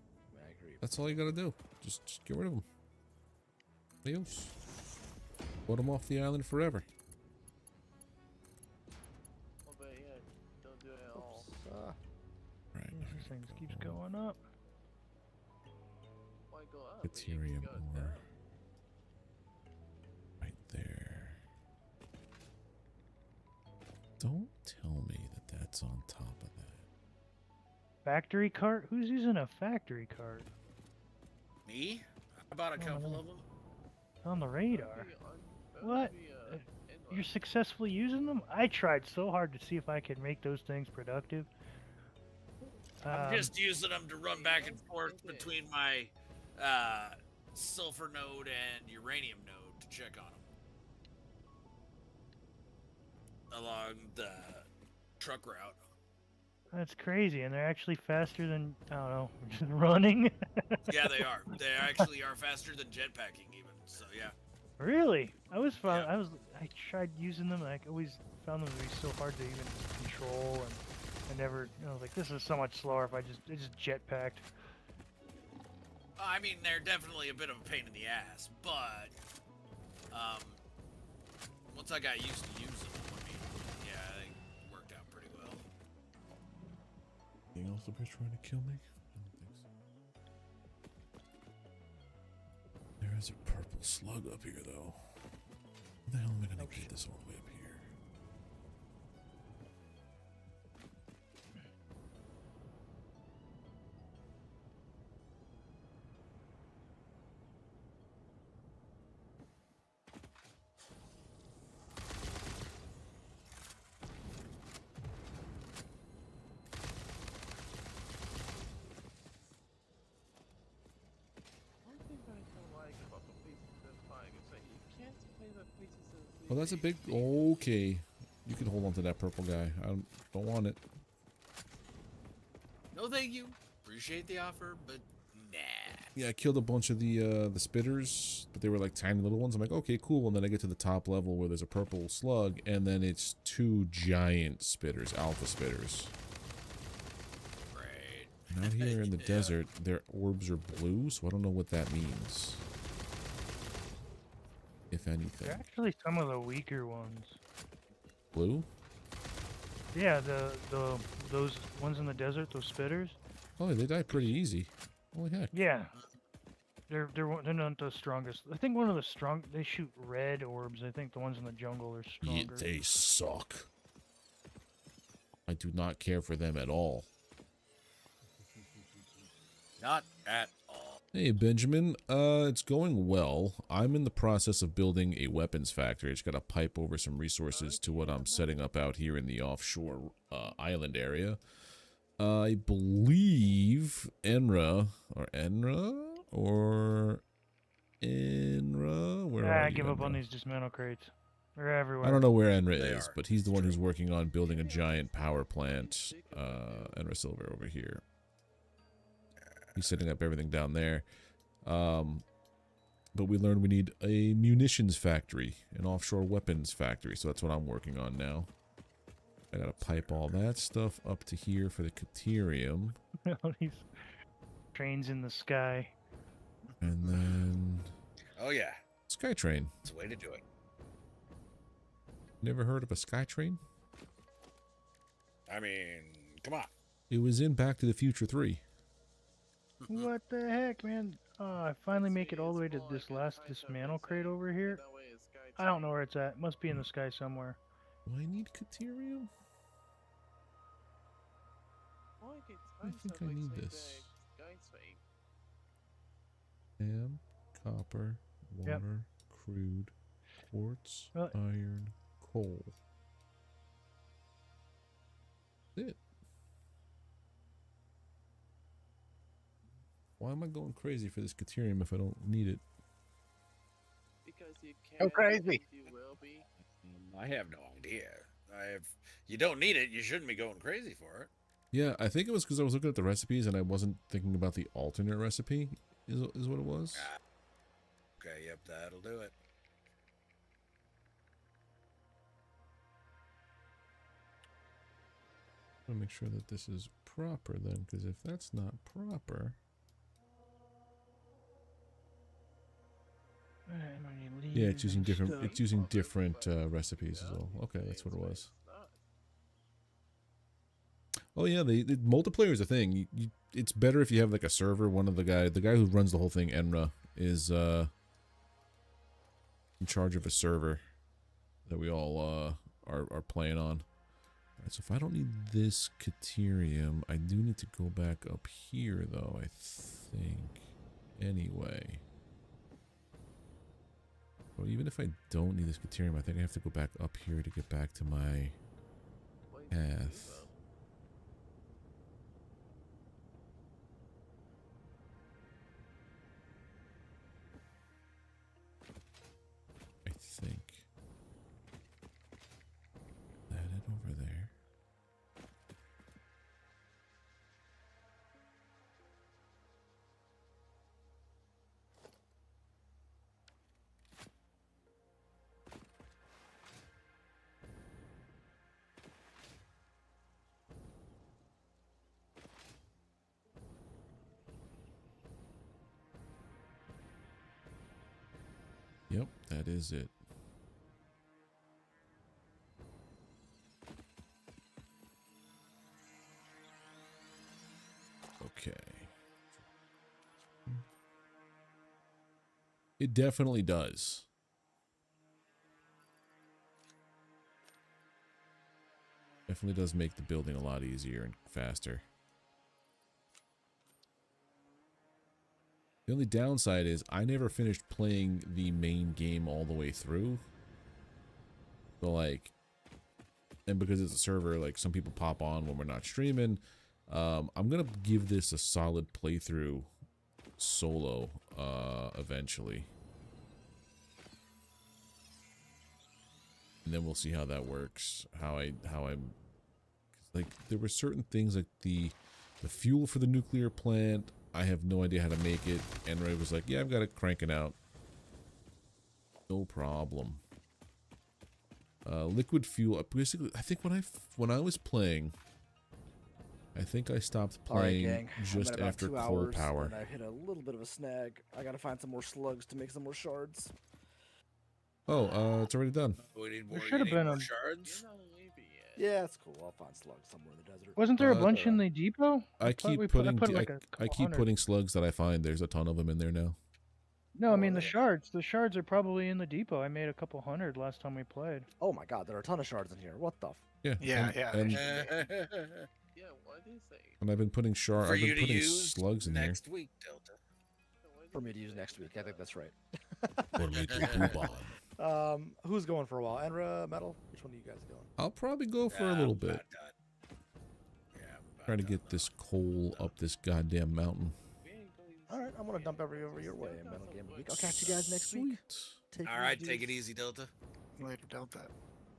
I agree. That's all you gotta do. Just get rid of them. Adios. Put them off the island forever. Oh, but yeah, don't do it at all. Oops, Right. This thing keeps going up. Why go up? when you can Bacterium go ore. down? Right there. Don't tell me that that's on top of that. Factory cart? Who's using a factory cart? Me? I bought a couple of them. On the That radar. would be that What? would be, You're endless. successfully using them? I tried so hard to see if I could make those things productive. I'm just using them to run back and forth between my sulfur node and uranium node to check on them along the truck route. That's crazy, and they're actually faster than, I don't know, just running. Yeah, they are. They actually are faster than jetpacking even. So yeah. Really? I Yeah. tried using them, and I always found them to be so hard to even control, and I never, I was like, this is so much slower if I just jetpacked. I mean, they're definitely a bit of a pain in the ass, but once I got used to using them, I mean, yeah, they worked out pretty well. Anything else up here trying to kill me? I don't think so. There is a purple slug up here, though. How the hell am I gonna get this all the way up here? One thing I don't like about the places that's flying is that you can't play the places as Well, that's a big. big. Okay, you can hold on to that purple guy. I don't want it. No, thank you. Appreciate the offer, but nah. Yeah, I killed a bunch of the spitters, but they were like tiny little ones. I'm like, okay, cool. And then I get to the top level where there's a purple slug, and then it's 2 giant spitters, alpha spitters. Right. And out here in the Yeah. desert, their orbs are blue, so I don't know what that means. If anything. They're actually some of the weaker ones. Blue? Yeah, those ones in the desert, those spitters. Oh, they die pretty easy. Holy heck. Yeah, they're not the strongest. I think one of the they shoot red orbs. I think the ones in the jungle are Yeah, stronger. they suck. I do not care for them at all. Not at all. Hey, Benjamin. It's going well. I'm in the process of building a weapons factory. I just got to pipe over some resources to what I'm setting up out here in the offshore island area. I believe Enra, where are I you, give up on Enra? these dismantle crates. They're everywhere. I don't know where Enra They is, are. but he's the one who's working on building a giant power plant. Enra Silver over here. He's setting up everything down there. But we learned we need a munitions factory, an offshore weapons factory, so that's what I'm working on now. I gotta pipe all that stuff up to here for the Caterium. All these trains in the sky. And then Oh yeah, Skytrain. it's a way to do it. Never heard of a Skytrain? I mean, come on. It was in Back to the Future 3. What the heck, man? Oh, I finally make it all the way to this last dismantle crate over here. I don't know where it's at. It must be in the sky somewhere. Do I need Caterium? I think I need this. Ham, copper, water, Yep. crude, quartz, Well- iron, coal. That's it. Why am I going crazy for this Caterium if I don't need it? Because you can. Go crazy. You will be. I have no idea. You don't need it. You shouldn't be going crazy for it. Yeah, I think it was because I was looking at the recipes and I wasn't thinking about the alternate recipe, is what it was. Ah. Okay, yep, that'll do it. I want to make sure that this is proper then, because if that's not proper... Yeah, it's using different. It's using different recipes as well. Okay, that's what it was. Oh yeah, the multiplayer is a thing. It's better if you have like a server. One of the guy who runs the whole thing, Enra, is in charge of a server that we all are playing on. All right, so if I don't need this Caterium, I do need to go back up here though. I think anyway. Well, even if I don't need this Caterium, I think I have to go back up here to get back to my path. Yep, that is it. Okay. It definitely does. Definitely does make the building a lot easier and faster. The only downside is I never finished playing the main game all the way through. So like, and because it's a server, like some people pop on when we're not streaming. I'm gonna give this a solid playthrough solo eventually. And then we'll see how that works. How I'm like, there were certain things like the fuel for the nuclear plant. I have no idea how to make it. And Ray was like, yeah, I've got it cranking out. No problem. Liquid fuel. Basically, I think when I was playing, I think I stopped playing just after coal power. And I hit a little bit of a snag. I gotta find some more slugs to make some more shards. Oh, it's already done. We need more, There should have been more a. shards. Yeah, it's cool. I'll find slugs somewhere in the desert. Wasn't there a bunch in the depot? I thought keep we putting put like a I keep 100. putting slugs that I find. There's a ton of them in there now. No, I mean the shards. The shards are probably in the depot. I made a couple hundred last time we played. Oh my god, there are a ton of shards in here. What the? Yeah. Yeah, And Yeah, what is it? and I've been putting For I've you been to putting use slugs in there. next week, Delta. For me to use next week. I think that's right. For me to move on. Who's going for a while? Enra, Metal? Which one are you guys going? I'll probably go for a little bit. Yeah, Trying to get this coal up this goddamn mountain. Alright, I'm gonna dump every over your way in Metal Game of the Week. I'll catch you guys next week. Sweet. All right, take it easy, Delta. Later, Delta.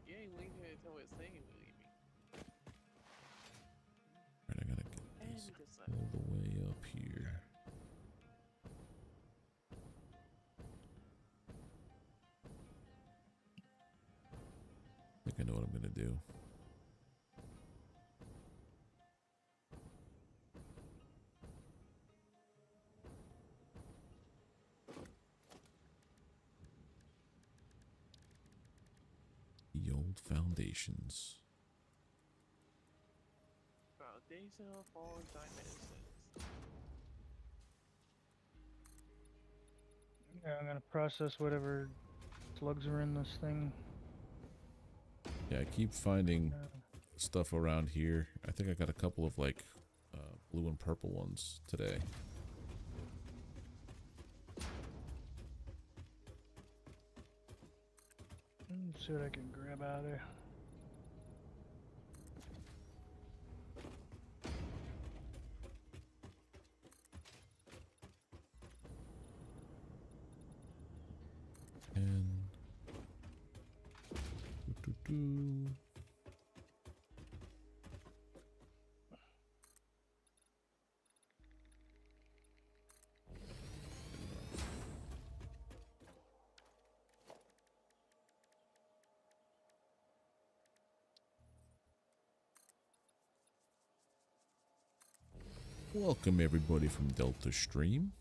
You ain't leaving here until it's saying you leave me. Alright, I gotta get this all the way up here. I think I know what I'm gonna do. The old foundations. Foundation of all dimensions. Yeah, I'm gonna process whatever slugs are in this thing. Yeah, I keep finding stuff around here. I think I got a couple of like blue and purple ones today. Let's see what I can grab out of there. And doo-doo-doo. Welcome everybody from Delta Stream.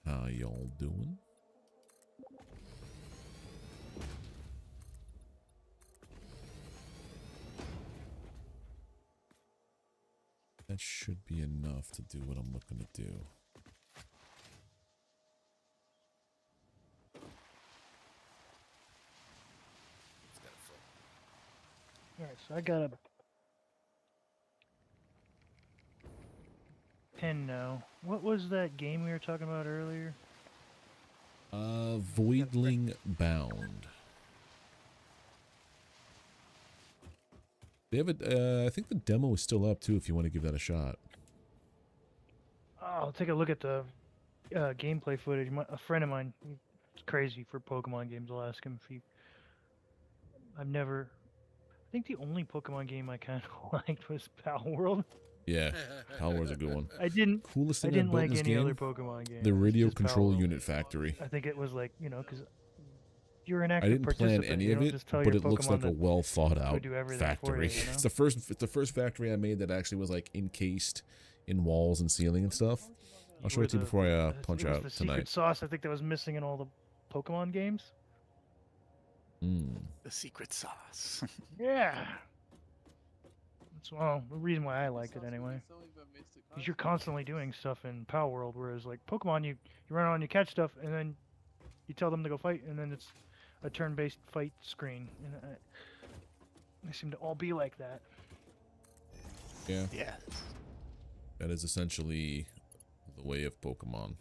How y'all doing? That should be enough to do what I'm looking to do. Alright, so I got a pen now. What was that game we were talking about earlier? Voidling Bound. They have I think the demo is still up too if you want to give that a shot. Oh, I'll take a look at the gameplay footage. A friend of mine, he's crazy for Pokemon games. I'll ask him if he... I think the only Pokemon game I kind of liked was Pal World. Yeah, Pal World's a good one. I didn't in like this any game, other Pokemon game. the Radio Just Pal Control World. Unit Factory. I think it was like, because you're an I active didn't plan participant. any You of don't it, just tell but your it looks Pokemon like a to well thought out do everything for factory. you, you know? It's the first factory I made that actually was like encased in walls and ceiling and stuff. I'll show it to you before I punch It was out the tonight. secret sauce I think that was missing in all the Pokemon games. Hmm. The secret sauce. Yeah. That's the reason why I liked it anyway. Because you're constantly doing stuff in Power World, whereas like Pokemon, you run around, you catch stuff, and then you tell them to go fight, and then it's a turn-based fight screen. And they seem to all be like that. Yeah. Yes. That is essentially the way of Pokemon.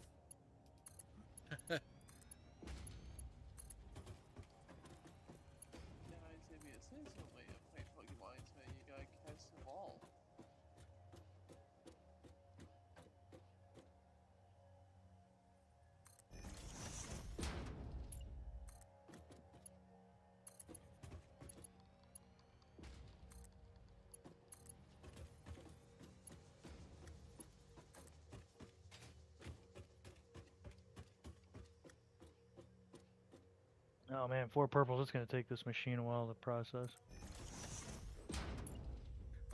Oh man, 4 purples. It's gonna take this machine a while to process.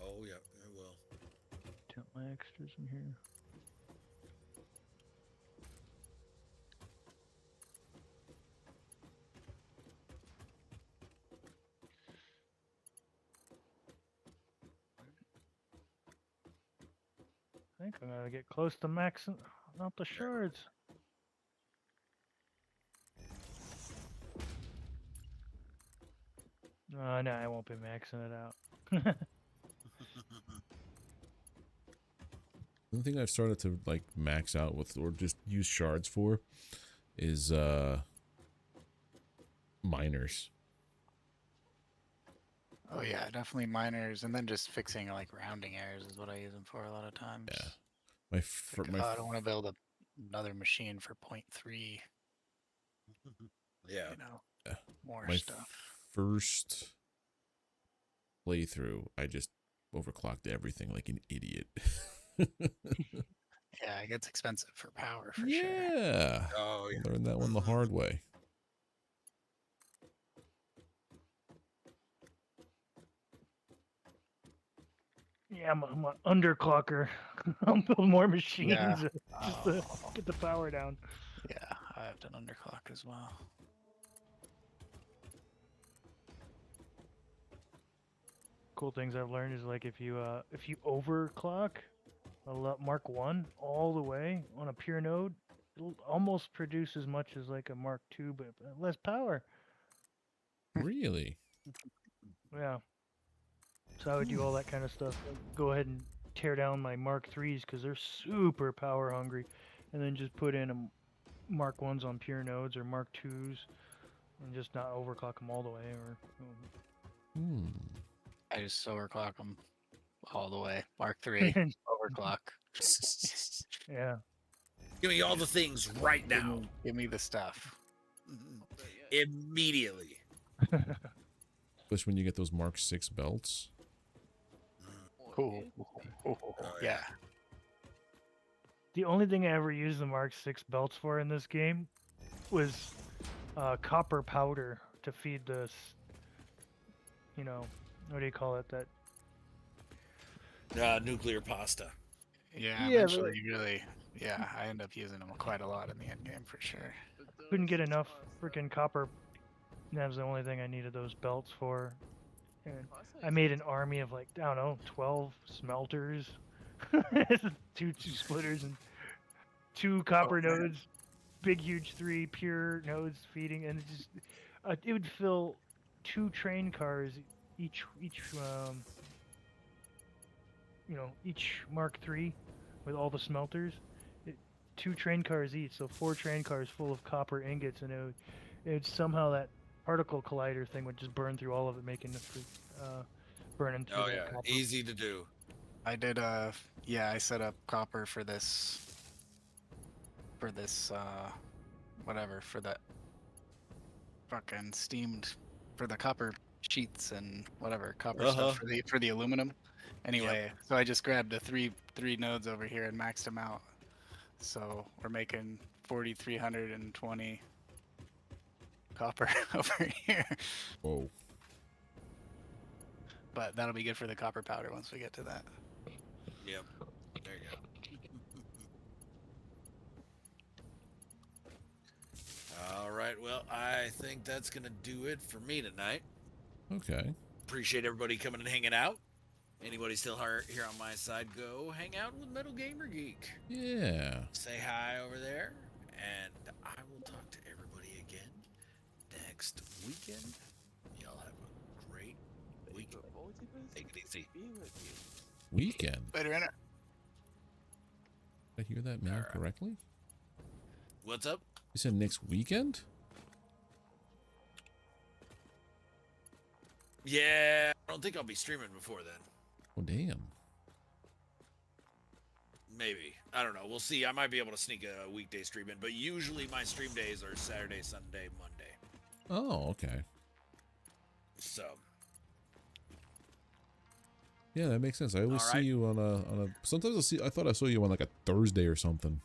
Oh yeah, it will. Count my extras in here. I think I'm gonna get close to maxing out the shards. No, I won't be maxing it out. The thing I've started to like max out with or just use shards for is miners. Oh yeah, definitely miners, and then just fixing like rounding errors is what I use them for a lot of times. Yeah. Like, I don't want to build another machine for 0.3. Yeah. You know, Yeah. more My stuff. first playthrough, I just overclocked everything like an idiot. Yeah, it gets expensive for power for sure. Yeah. Oh yeah. I learned that one the hard way. Yeah, I'm an underclocker. I'll build more machines Yeah. just to get the power down. Yeah, I have done underclock as well. Cool things I've learned is like if you overclock a Mark 1 all the way on a pure node, it'll almost produce as much as like a Mark 2, but less power. Really? Yeah. So I would do all that kind of stuff. Like go ahead and tear down my Mark 3s because they're super power hungry, and then just put in a Mark 1s on pure nodes or Mark 2s, and just not overclock them all the way. Or I just overclock them all the way. Mark 3 overclock. yeah. Give me all the things right now. Give me the stuff. Immediately. Especially when you get those Mark 6 belts. Cool. Yeah. The only thing I ever used the Mark 6 belts for in this game was copper powder to feed this, you know, what do you call it? That Nuclear pasta. Yeah, Yeah, eventually I end up using them quite a lot in the end game for sure. couldn't get enough freaking copper. That was the only thing I needed those belts for. And I made an army of like, I don't know, 12 smelters, two splitters, and 2 copper nodes, big huge 3 pure nodes feeding, and it would fill 2 train cars each Mark 3 with all the smelters. 2 train cars each, so 4 train cars full of copper ingots, and it somehow that particle collider thing would just burn through all of it, making it burning through that copper. Easy to do. I did I set up copper for this whatever, for that fucking steamed, for the copper sheets and whatever copper stuff for the aluminum. Anyway, so I just grabbed the three nodes over here and maxed them out. So we're making 4,320 copper over here. Whoa. But that'll be good for the copper powder once we get to that. Yep. There you go. All right. Well, I think that's gonna do it for me tonight. Okay. Appreciate everybody coming and hanging out. Anybody still here on my side, go hang out with Metal Gamer Geek. Yeah. Say hi over there, and I will talk to everybody again next weekend. Y'all have a great week. Take it easy. Be with you. Weekend. Later, Inner. Did I hear that man correctly? What's up? You said next weekend? Yeah, I don't think I'll be streaming before then. Oh, damn. Maybe. I don't know. We'll see. I might be able to sneak a weekday stream in, but usually my stream days are Saturday, Sunday, Monday. Oh, okay. So. Yeah, that makes sense. I always see Alright. you on a. Sometimes I thought I saw you on like a Thursday or something.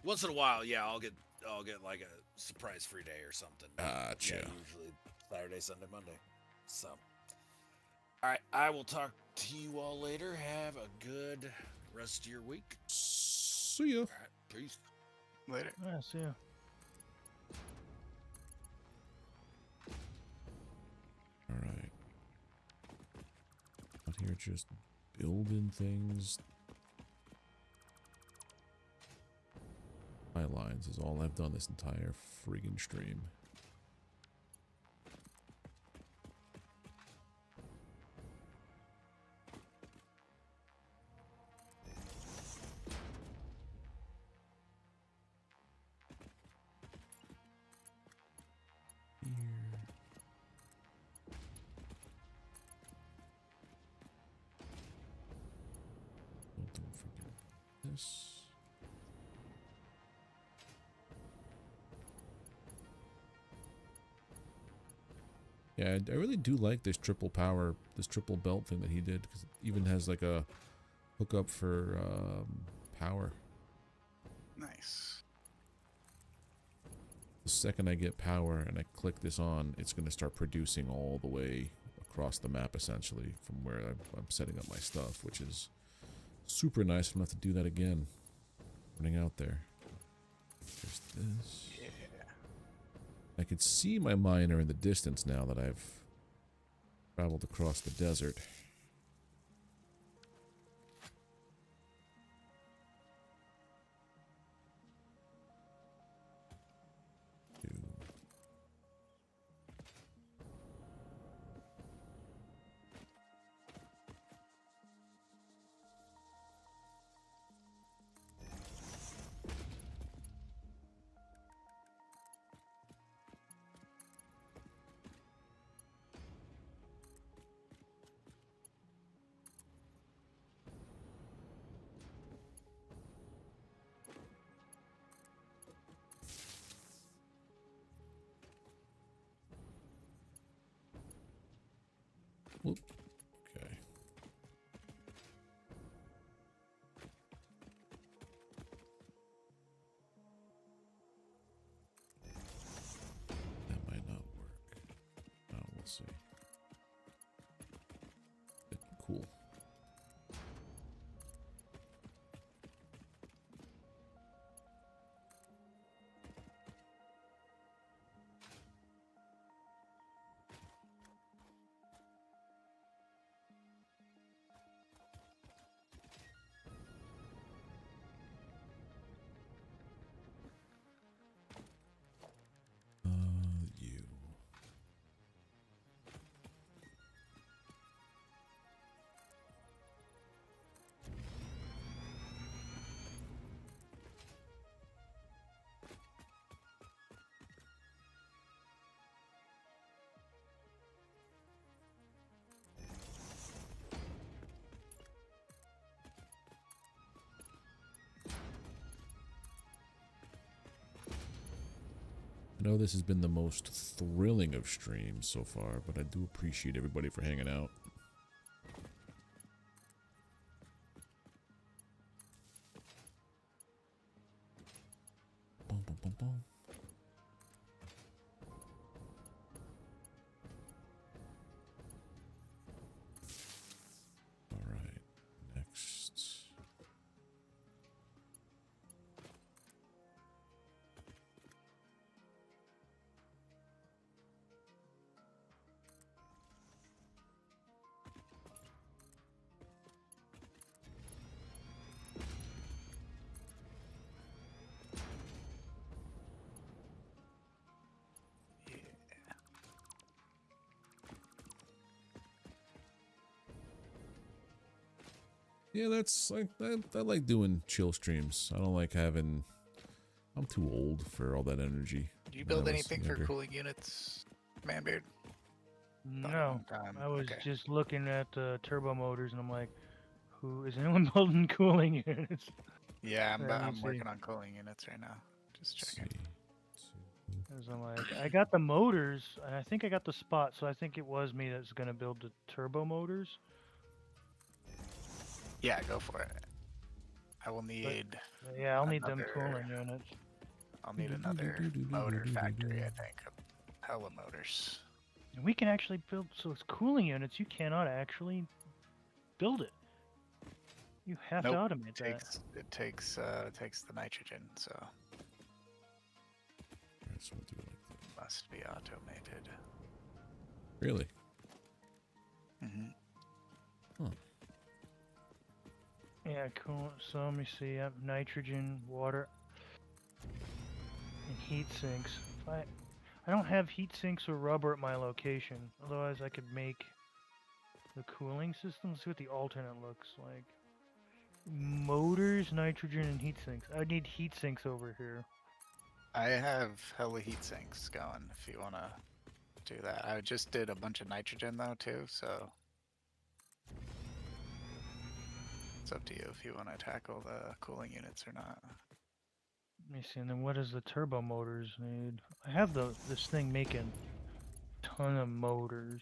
Once in a while, yeah, I'll get like a surprise free day or something. Gotcha. Yeah, usually Saturday, Sunday, Monday. So. All right, I will talk to you all later. Have a good rest of your week. See ya. All right, peace. Later. Yeah, see ya. All right. Out here just building things. Lines is all I've done this entire friggin' stream. Here. Oh, don't forget this. Yeah, I really do like this triple power, this triple belt thing that he did, because it even has like a hookup for power. Nice. The second I get power and I click this on, it's going to start producing all the way across the map, essentially, from where I'm setting up my stuff, which is super nice. I'm going to have to do that again. Running out there. There's this. Yeah. I can see my miner in the distance now that I've traveled across the desert. Whoop. Okay. That might not work. Oh, we'll see. Cool. You. I know this has been the most thrilling of streams so far, but I do appreciate everybody for hanging out. Boom, boom, boom, boom. All right, next. Yeah, that's like I like doing chill streams. I don't like having. I'm too old for all that energy. Did you when I build was anything for younger. cooling units, Manbeard? No, I was Okay. just looking at the turbo motors, and I'm like, who is anyone building cooling units? Yeah, Let me I'm see. working on cooling units right now. Just checking. Because I'm like, I got the motors, and I think I got the spot, so I think it was me that's gonna build the turbo motors. Yeah, go for it. I will need. Yeah, I'll need them Another- cooling units. I'll need another motor factory. I think. Hella motors. And we can actually build, so it's cooling units. You cannot actually build it. You have to Nope, automate that. It takes the nitrogen, so Alright, so we'll do it like that. must be automated. Really? Mm-hmm. Yeah, cool. So let me see. I have nitrogen, water, and heat sinks. I don't have heat sinks or rubber at my location. Otherwise, I could make the cooling system. Let's see what the alternate looks like. Motors, nitrogen, and heat sinks. I need heat sinks over here. I have hella heat sinks going. If you wanna do that, I just did a bunch of nitrogen though too, so it's up to you if you want to tackle the cooling units or not. Let me see. And then what does the turbo motors need? I have this thing making a ton of motors.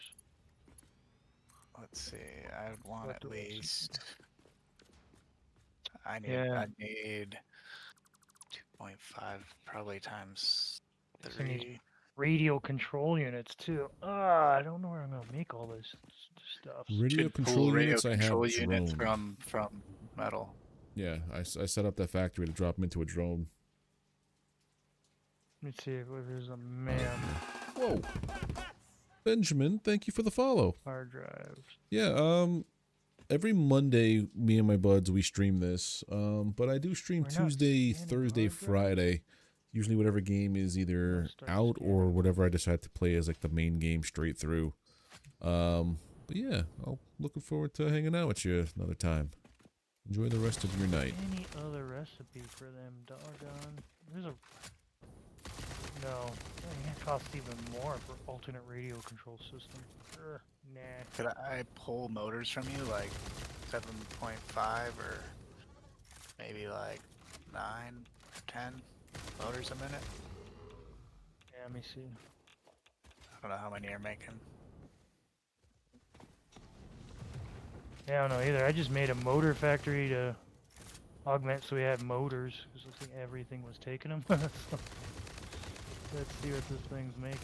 Let's see. I would want What at do I see? least. I Yeah. need 2.5 probably times Yes, I need 3. radio control units too. I don't know where I'm gonna make all this stuff. Radio Should pull control radio units. I have control units drone. from metal. Yeah, I set up that factory to drop them into a drone. Let me see if there's a man Whoa, Benjamin, thank you for the follow. hard drives. Yeah, every Monday, me and my buds we stream this. But I do stream We're not Tuesday, scanning Thursday, hard drives? Friday. Usually, whatever game is either start out or scanning. whatever I decide to play as like the main game straight through. But yeah, I'm looking forward to hanging out with you another time. Enjoy the rest of your night. Any other recipe for them? Doggone. There's a. No, it costs even more for alternate radio control system. Nah. Could I pull motors from you like 7.5 or maybe like 9, 10 motors a minute? Yeah, let me see. I don't know how many you're making. Yeah, I don't know either. I just made a motor factory to augment so we had motors because I think everything was taking them. So, let's see what this thing's making.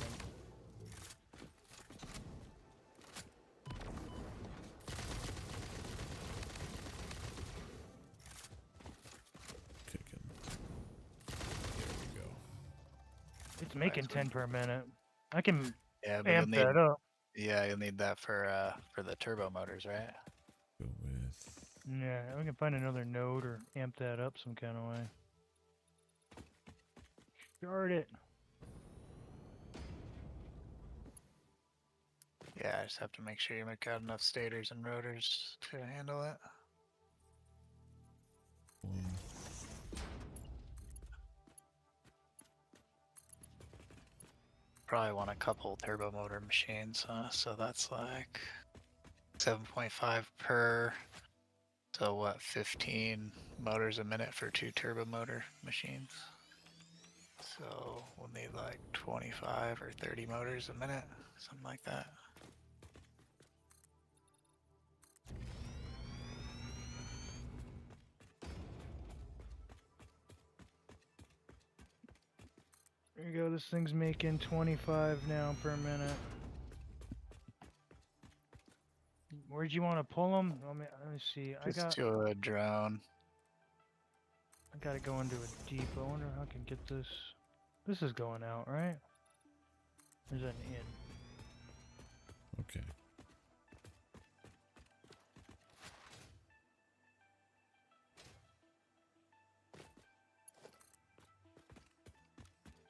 Kicking. There we go. It's making Nice. 10 per minute. I can Yeah, but amp that up. Yeah, you'll need that for the turbo motors, right? Go with. Yeah, we can find another node or amp that up some kind of way. Start it. Yeah, I just have to make sure you make out enough stators and rotors to handle it. Probably want a couple turbo motor machines, so that's like 7.5 per. So what, 15 motors a minute for 2 turbo motor machines? So we'll need like 25 or 30 motors a minute, something like that. There you go. This thing's making 25 now per minute. Where'd you want to pull them? Let me see. Just to a drone. I gotta go into a deep. I wonder how I can get this. This is going out, right? There's an in. Okay.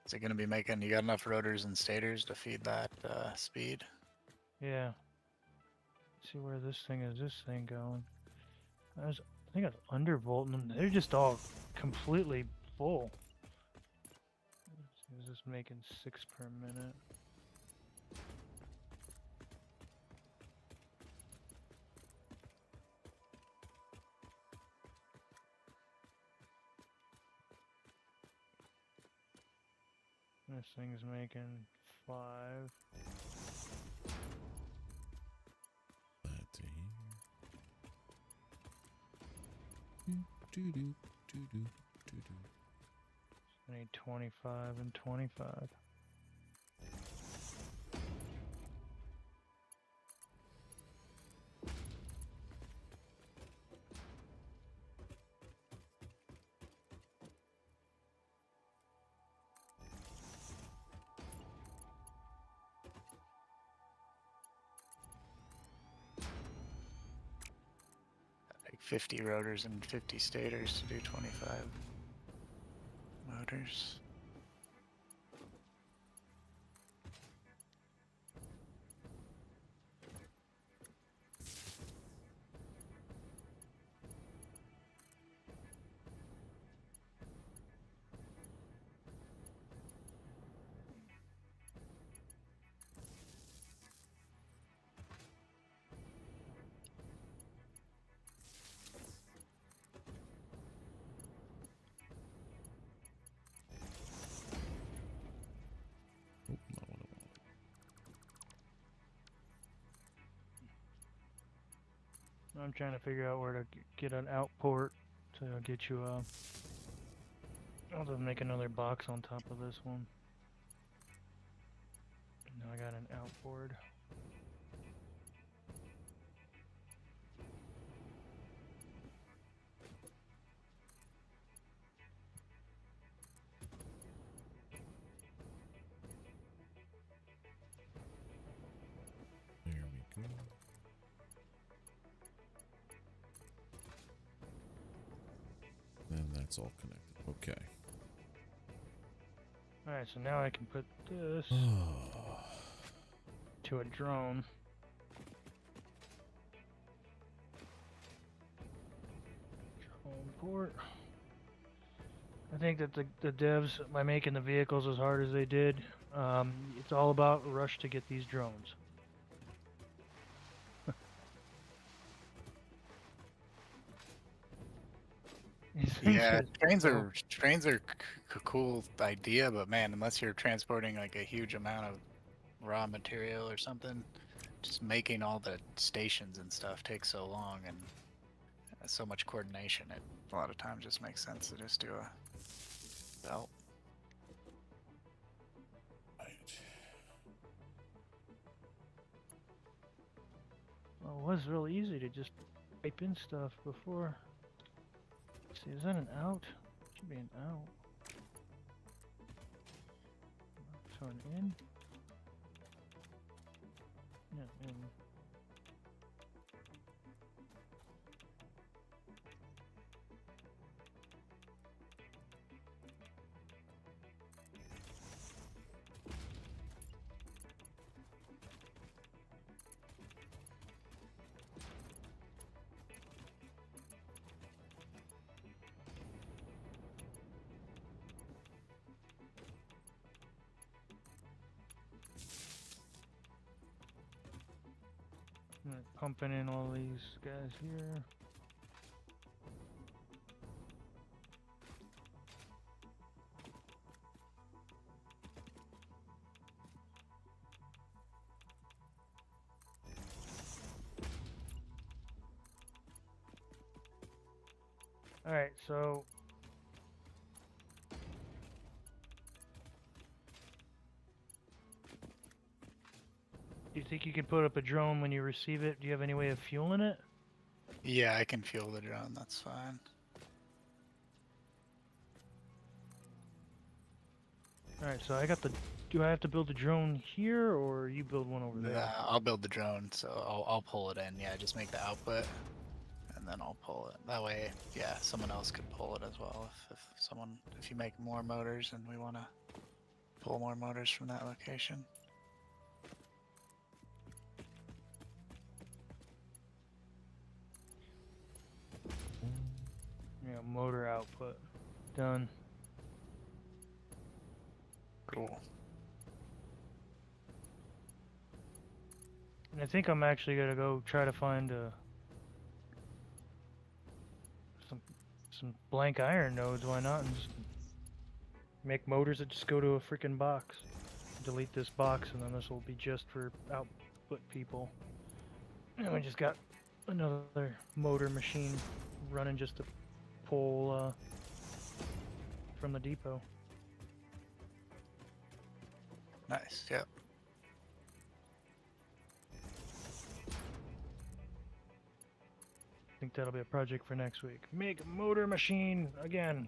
Is it going to be making, you got enough rotors and stators to feed that speed? Yeah. Let's see where this thing is. This thing going? I think I was undervolting them. They're just all completely full. Is this making 6 per minute? This thing's making 5. That to here. Do do do do do do. I need 25 and 25. Like 50 rotors and 50 stators to do 25 motors. Oh, not what I wanted. I'm trying to figure out where to get an outport to get you I'll just make another box on top of this one. Now I got an outboard. There we go. And that's all connected. Okay. Alright, so now I can put this to a drone. Drone port. I think that the devs, by making the vehicles as hard as they did, it's all about rush to get these drones. Yeah, trains are a cool idea, but man, unless you're transporting like a huge amount of raw material or something, just making all the stations and stuff takes so long and so much coordination. It a lot of times just makes sense to just do a belt. Well, it was real easy to just type in stuff before. Let's see, is that an out? Should be an out. So an in? Yeah, in. Pumping in all these guys here. All right, so do you think you can put up a drone when you receive it? Do you have any way of fueling it? Yeah, I can fuel the drone. That's fine. All right, so I got the. Do I have to build a drone here, or you build one over there? Nah, I'll build the drone, so I'll pull it in. Yeah, just make the output, and then I'll pull it. That way, yeah, someone else could pull it as well. If you make more motors and we want to pull more motors from that location. motor output. Done. Cool. And I think I'm actually gonna go try to find some blank iron nodes. Why not? And just make motors that just go to a freaking box. Delete this box, and then this will be just for output people. And we just got another motor machine running just to pull from the depot. Nice. Yep. I think that'll be a project for next week. Make a motor machine again.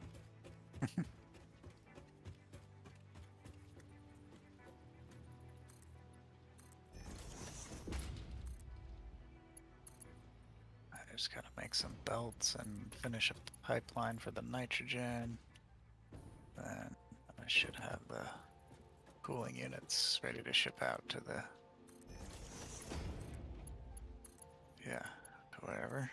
I just gotta make some belts and finish up the pipeline for the nitrogen. Then I should have the cooling units ready to ship out to the to wherever.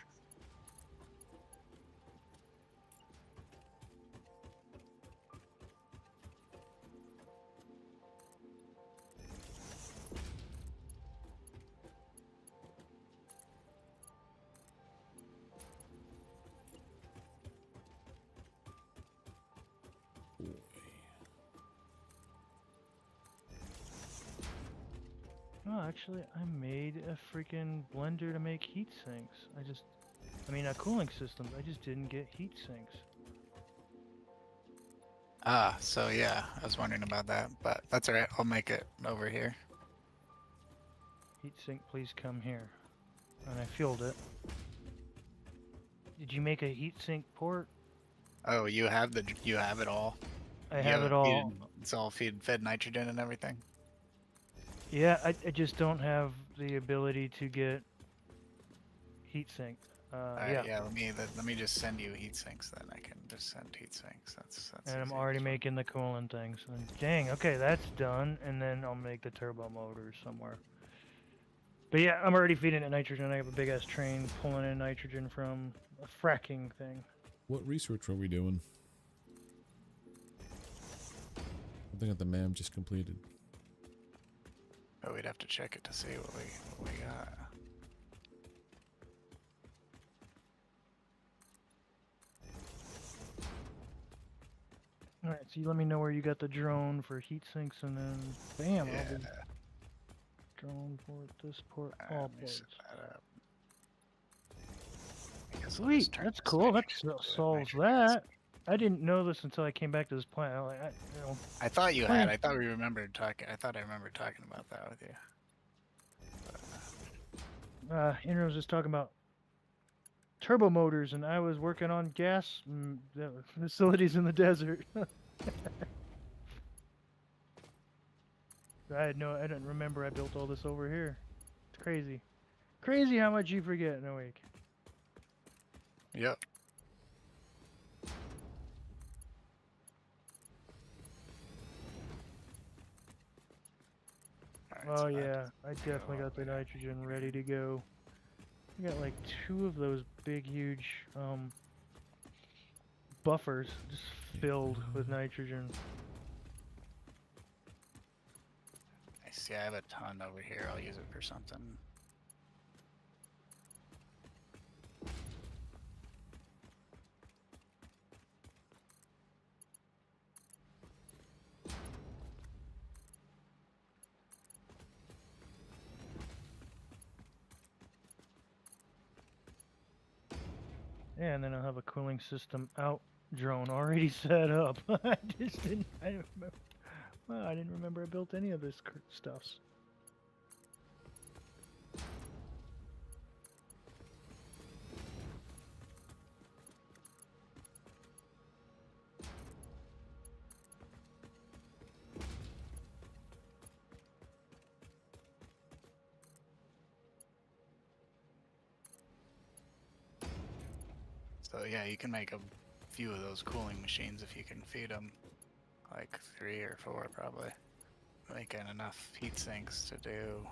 Oh, actually, I made a freaking blender to make heat sinks. I mean, cooling systems. I just didn't get heat sinks. Ah, so yeah, I was wondering about that, but that's alright, I'll make it over here. Heat sink, please come here. And I fueled it. Did you make a heat sink port? Oh, you have it all. I have it all. It's all fed nitrogen and everything. Yeah, I just don't have the ability to get heat sink. Alright, Yeah. let me just send you heat sinks then. I can just send heat sinks. That's And I'm easy. already making the cooling things. And dang, okay, that's done. And then I'll make the turbo motors somewhere. But yeah, I'm already feeding it nitrogen. I have a big ass train pulling in nitrogen from a fracking thing. What research are we doing? Something that the ma'am just completed. Oh, we'd have to check it to see what we got. Alright, so you let me know where you got the drone for heat sinks, and then bam, Yeah. I'll be drone port, this port, Alright, all let me ports. set that up. I guess I'll Sweet, just turn that's this cool. That nitrogen to a solves nitrogen that. sink. I didn't know this until I came back to this plant. I thought you Plenty- had. I thought we remembered talking. I thought I remembered talking about that with you. Andrew was just talking about turbo motors, and I was working on gas facilities in the desert. I didn't remember I built all this over here. It's crazy. Crazy how much you forget in a week. Yep. Alright, Oh so that yeah, doesn't I go definitely all got the way down nitrogen here. ready to go. I got like 2 of those big, huge buffers just filled with nitrogen. I see. I have a ton over here. I'll use it for something. Yeah, and then I'll have a cooling system out drone already set up. I just didn't. I didn't remember. Well, I didn't remember I built any of this stuffs. So yeah, you can make a few of those cooling machines if you can feed them, like 3 or 4 probably. Making enough heat sinks to do.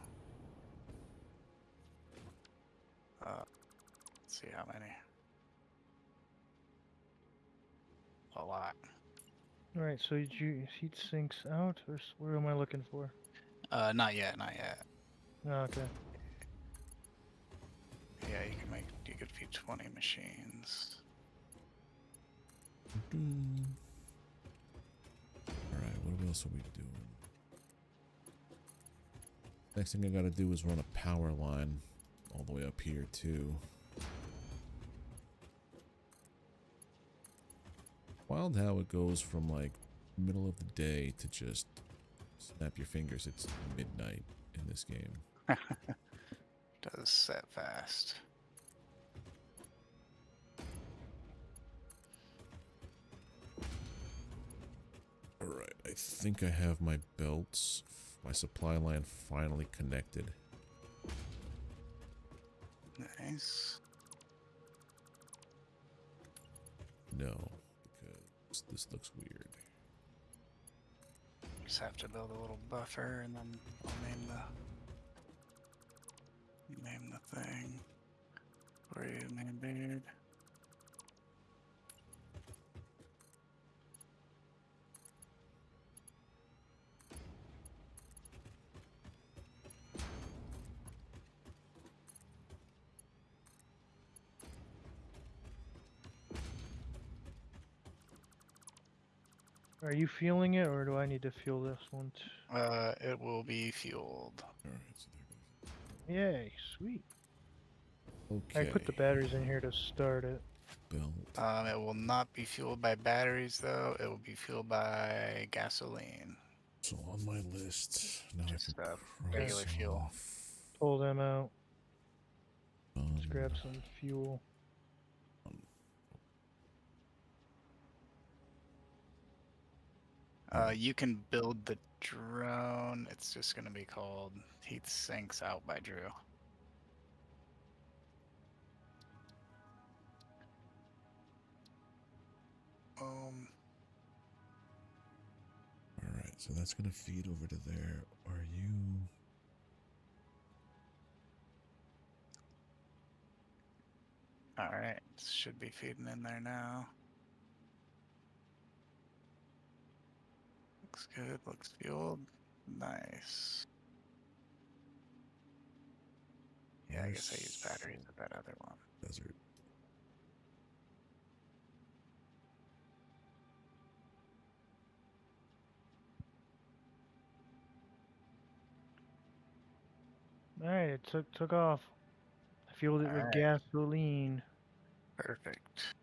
Let's see how many. a lot. All right, so did you heat sinks out, or where am I looking for? Not yet, not yet. Oh, okay. Yeah, you could feed 20 machines. Alright, what else are we doing? Next thing I gotta do is run a power line all the way up here too. Wild how it goes from like middle of the day to just snap your fingers. It's midnight in this game. Does set fast. Alright, I think I have my belts, my supply line finally connected. Nice. No, because this looks weird. Just have to build a little buffer, and then I'll name the thing for you, man, beard. Are you fueling it, or do I need to fuel this one? It will be fueled. Alright, so there goes. Yay, sweet. Okay. I put the batteries in here to start it. Belt. It will not be fueled by batteries, though. It will be fueled by gasoline. So on my list, now Just, I can regular cross fuel. off, Pull them out. Let's grab some fuel. You can build the drone. It's just going to be called Heat Sinks Out by Drew. Alright, so that's gonna feed over to there. Are you... Alright, should be feeding in there now. Looks good, looks fueled. Nice. Yeah, I guess I use batteries with that other one. Desert. Alright, it took off. I fueled it with Alright. gasoline. Perfect.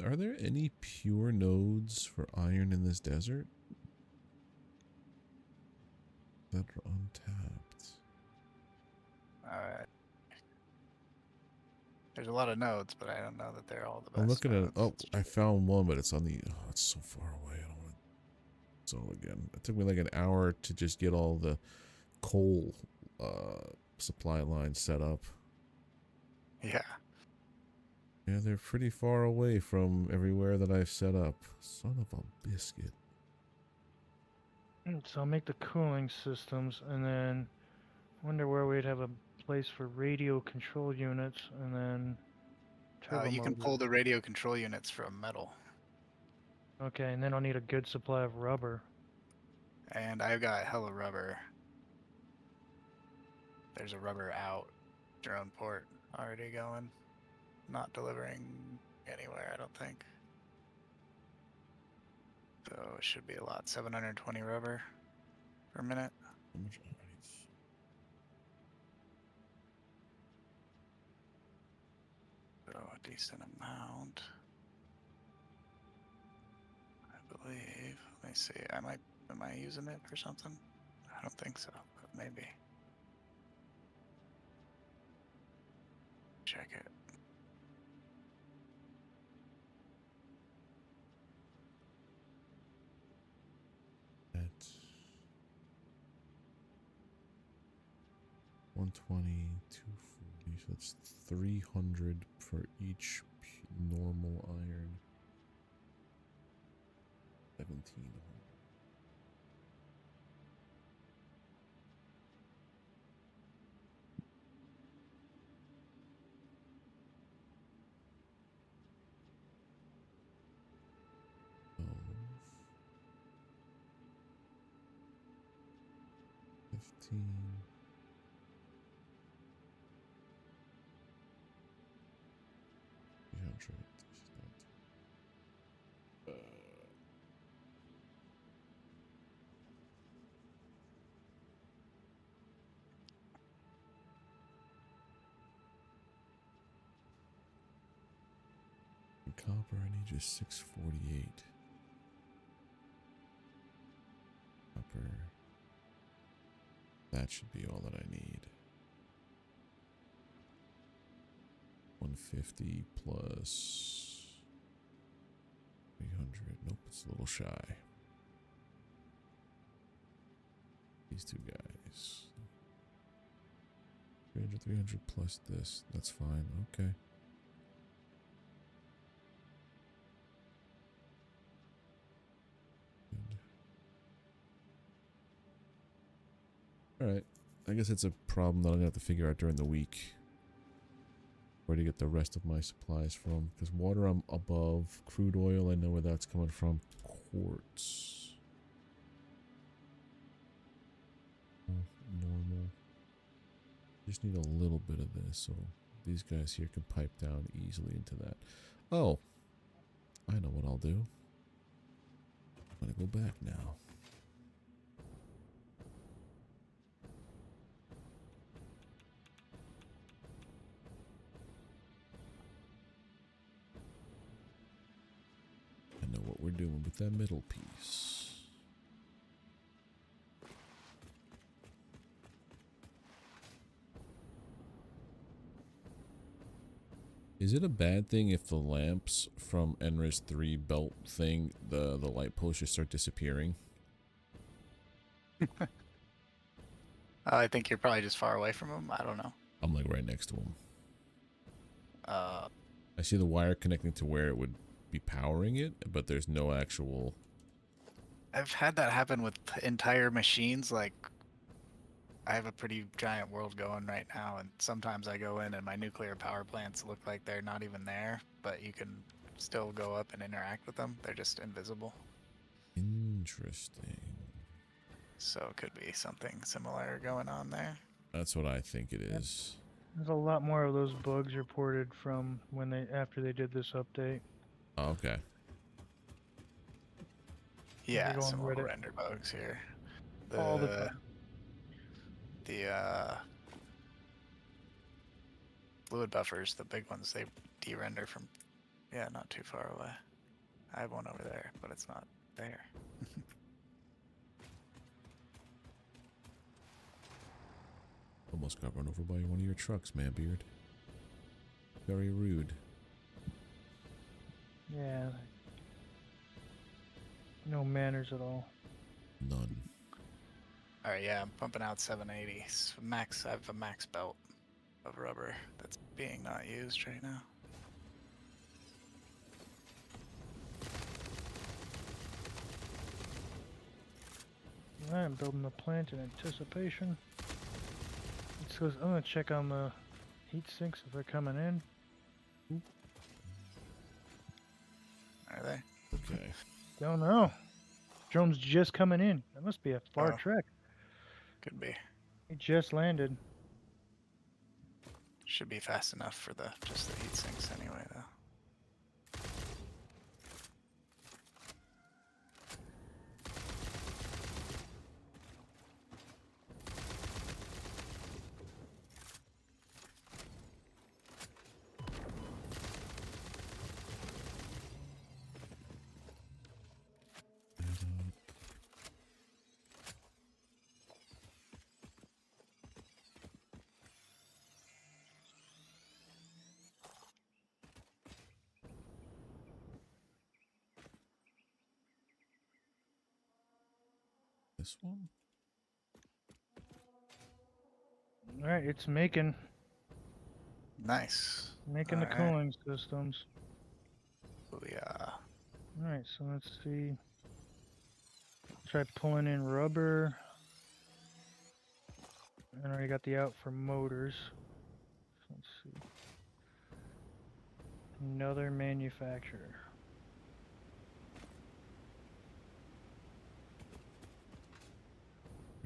Are there any pure nodes for iron in this desert? That are untapped. Alright. There's a lot of nodes, but I don't know that they're all the best. I'm looking at... nodes. Oh, I found one, but it's on the... Oh, it's so far away. I don't want to... It's all again. It took me like an hour to just get all the coal supply lines set up. Yeah. Yeah, they're pretty far away from everywhere that I've set up. Son of a biscuit. So I'll make the cooling systems, and then wonder where we'd have a place for radio control units, and then turbo You can motors. pull the radio control units from metal. Okay, and then I'll need a good supply of rubber. And I've got hella rubber. There's a rubber out drone port already going. Not delivering anywhere, I don't think. So it should be a lot. 720 rubber per minute. How much iron? So a decent amount. I believe. Let me see. Am I using it for something? I don't think so, but maybe. Check it. At 120, 240, so that's 300 for each normal iron. 1700. 16. Copper, I need just 648. Copper. That should be all that I need. 150 plus 300. Nope, it's a little shy. These two guys. 300 plus this. That's fine. Okay. Alright, I guess it's a problem that I'm going to have to figure out during the week. Where to get the rest of my supplies from. Because water I'm above. Crude oil, I know where that's coming from. Quartz. Normal. Just need a little bit of this, so these guys here can pipe down easily into that. Oh, I know what I'll do. I'm going to go back now. Know what we're doing with that middle piece. Is it a bad thing if the lamps from NRIS 3 belt thing, the light posts just start disappearing? I think you're probably just far away from them. I don't know. I'm like right next to them. Uh, I see the wire connecting to where it would be powering it, but there's no actual... I've had that happen with entire machines. Like, I have a pretty giant world going right now, and sometimes I go in and my nuclear power plants look like they're not even there, but you can still go up and interact with them. They're just invisible. Interesting. So it could be something similar going on there. That's what I think it is. There's a lot more of those bugs reported from when after they did this update. Oh, okay. Yeah, Go on some Reddit. little render bugs here. All the time. The fluid buffers, the big ones, they de-render from, not too far away. I have one over there, but it's not there. Almost got run over by one of your trucks, man, Beard. Very rude. Yeah. No manners at all. None. Alright, yeah, I'm pumping out 780. So max, I have a max belt of rubber that's being not used right now. I'm building the plant in anticipation. It says I'm gonna check on the heat sinks if they're coming in. Are they? Okay. Don't know. Drone's just coming in. That must be a far Oh. trek. Could be. It just landed. Should be fast enough for just the heat sinks anyway, though. This one? Alright, it's making Nice. the Alright. cooling systems. Booyah. Alright, so let's see. Try pulling in rubber. I already got the out for motors. Let's see. Another manufacturer.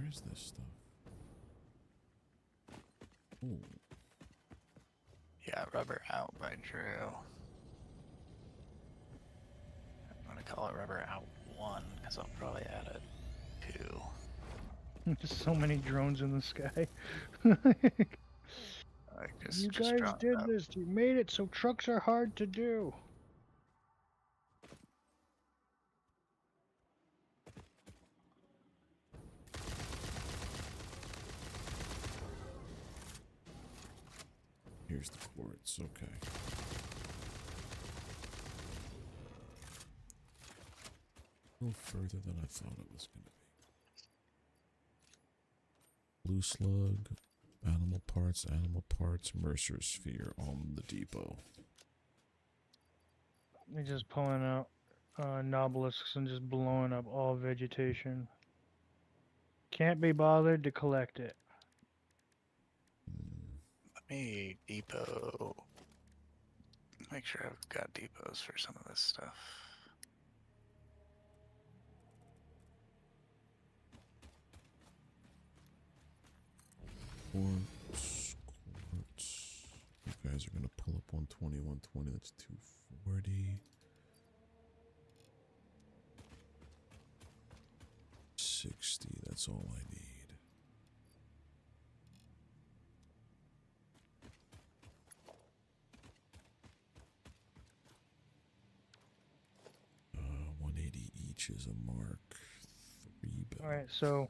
Where's this stuff? Ooh. Yeah, rubber out by Drew. I'm gonna call it rubber out 1 because I'll probably add a 2. Just so many drones in the sky. Like You just guys drop did out. this. You made it so trucks are hard to do. Here's the quartz. Okay. A little further than I thought it was going to be. Blue slug, animal parts, Mercer sphere on the depot. They're just pulling out nobelisks and just blowing up all vegetation. Can't be bothered to collect it. Let me depot. Make sure I've got depots for some of this stuff. Quartz. You guys are going to pull up 120, 120. That's 240. 60. That's all I need. Uh, 180 each is a Mark 3 bill. All right, so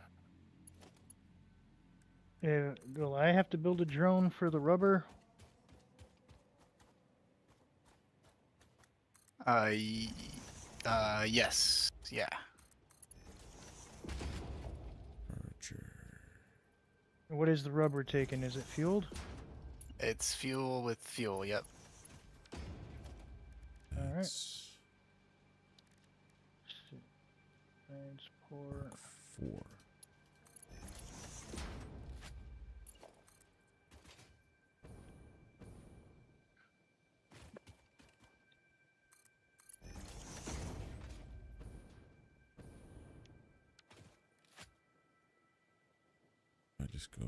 will I have to build a drone for the rubber? Yes. Yeah. Archer. What is the rubber taking? Is it fueled? It's fuel with fuel, yep. All right. That's Transport. 4. I just go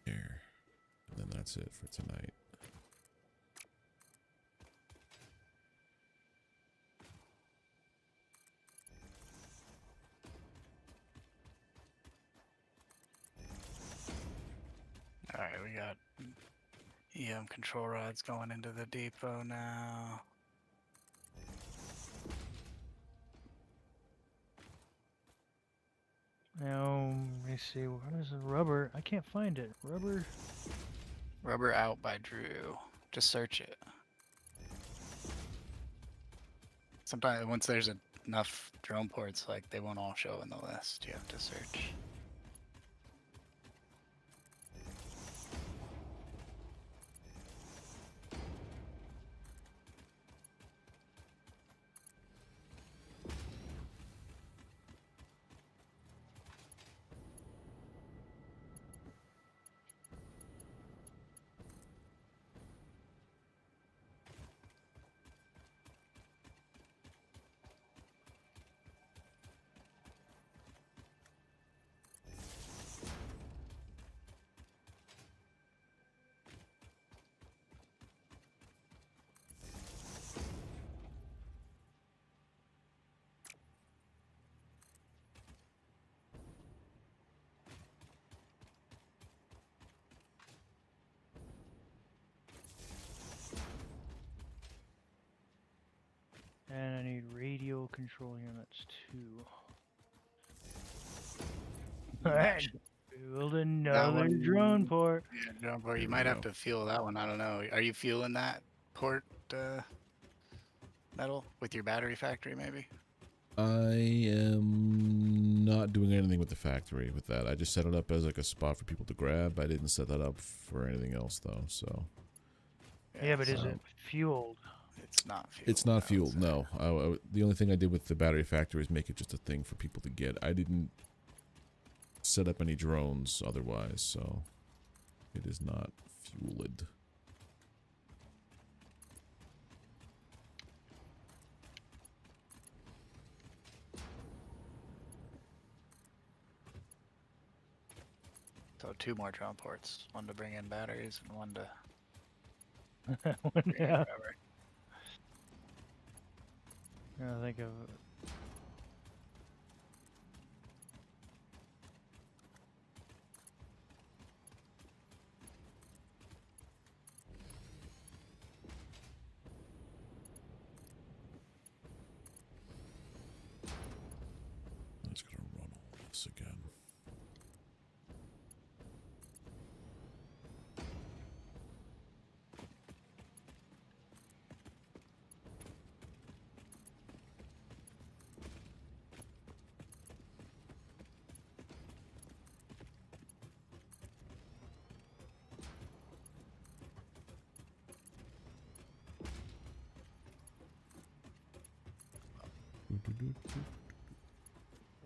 there, and then that's it for tonight. Alright, we got EM control rods going into the depot now. Now, let me see. What is the rubber? I can't find it. Rubber. Rubber out by Drew. Just search it. Sometimes once there's enough drone ports, like they won't all show in the list. You have to search. And I need radio control units too. Alright. Build another drone port. Yeah, drone port. You might have to fuel that one. I don't know. Are you fueling that port metal with your battery factory maybe? I am not doing anything with the factory with that. I just set it up as like a spot for people to grab. I didn't set that up for anything else though, so. Yeah, but is it fueled? It's not fueled. It's not I would fueled, say. no. The only thing I did with the battery factory is make it just a thing for people to get. I didn't set up any drones otherwise, so it is not fueled. So 2 more drone ports. One to bring in batteries and one to bring in Yeah. rubber. I think of I'm just gonna run all this again.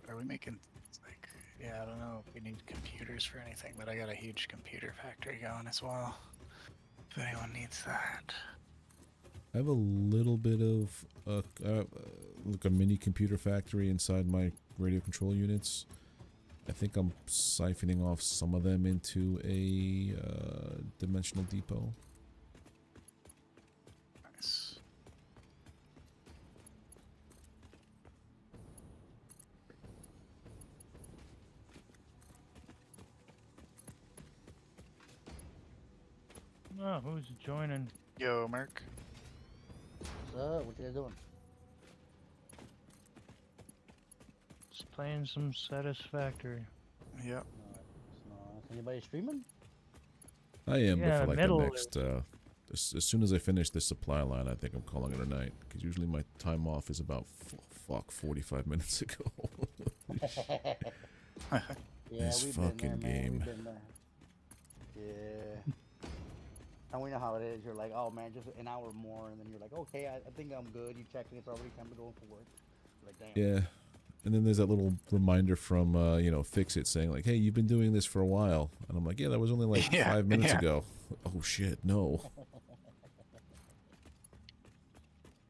Are we making like? Yeah, I don't know if we need computers for anything, but I got a huge computer factory going as well. If anyone needs that. I have a little bit of like a mini computer factory inside my radio control units. I think I'm siphoning off some of them into a dimensional depot. Nice. oh, who's joining? Yo, Merc. What's up? What you guys doing? Just playing some Satisfactory. Yep. Is anybody streaming? I am, Yeah, but for like the middle next, as soon as I finish this supply line, I think I'm calling it a night. Because usually my time off is about 45 minutes ago. Yeah, This we've fucking been there, man. game. We've been there. Yeah. And we know how it is. You're like, oh man, just an hour more, and then you're like, okay, I think I'm good. You check, and it's already time to go for work. Like, damn. Yeah. And then there's that little reminder from, FICSIT saying like, hey, you've been doing this for a while. And I'm like, yeah, that was only like Yeah, 5 minutes yeah. ago. Oh shit, no.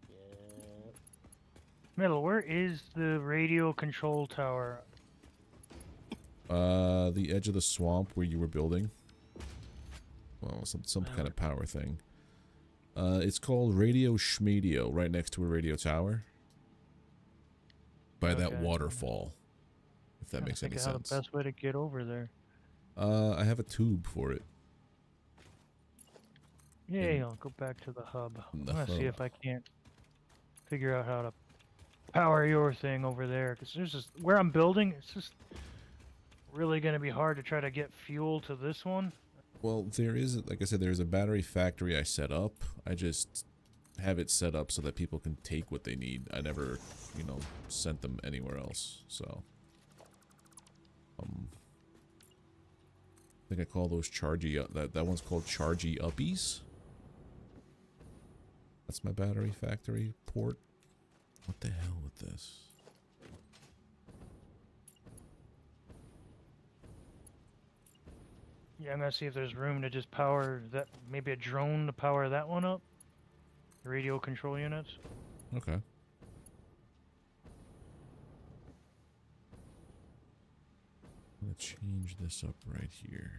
Yeah. Middle, where is the radio control tower? The edge of the swamp where you were building. Well, some kind of power thing. It's called Radio Schmedio, right next to a radio tower. By that Okay. waterfall. If that makes any Think of how sense. the best way to get over there. I have a tube for it. Yay, In- I'll go back to the hub. I'm the gonna see hub. if I can't figure out how to power your thing over there. Because there's just, where I'm building, it's just really gonna be hard to try to get fuel to this one. Well, there is, like I said, there's a battery factory I set up. I just have it set up so that people can take what they need. I never, sent them anywhere else. So, I think I call those chargy. That one's called chargy uppies. That's my battery factory port. What the hell with this? Yeah, I'm gonna see if there's room to just power that, maybe a drone to power that one up. The radio control units. Okay. I'm gonna change this up right here.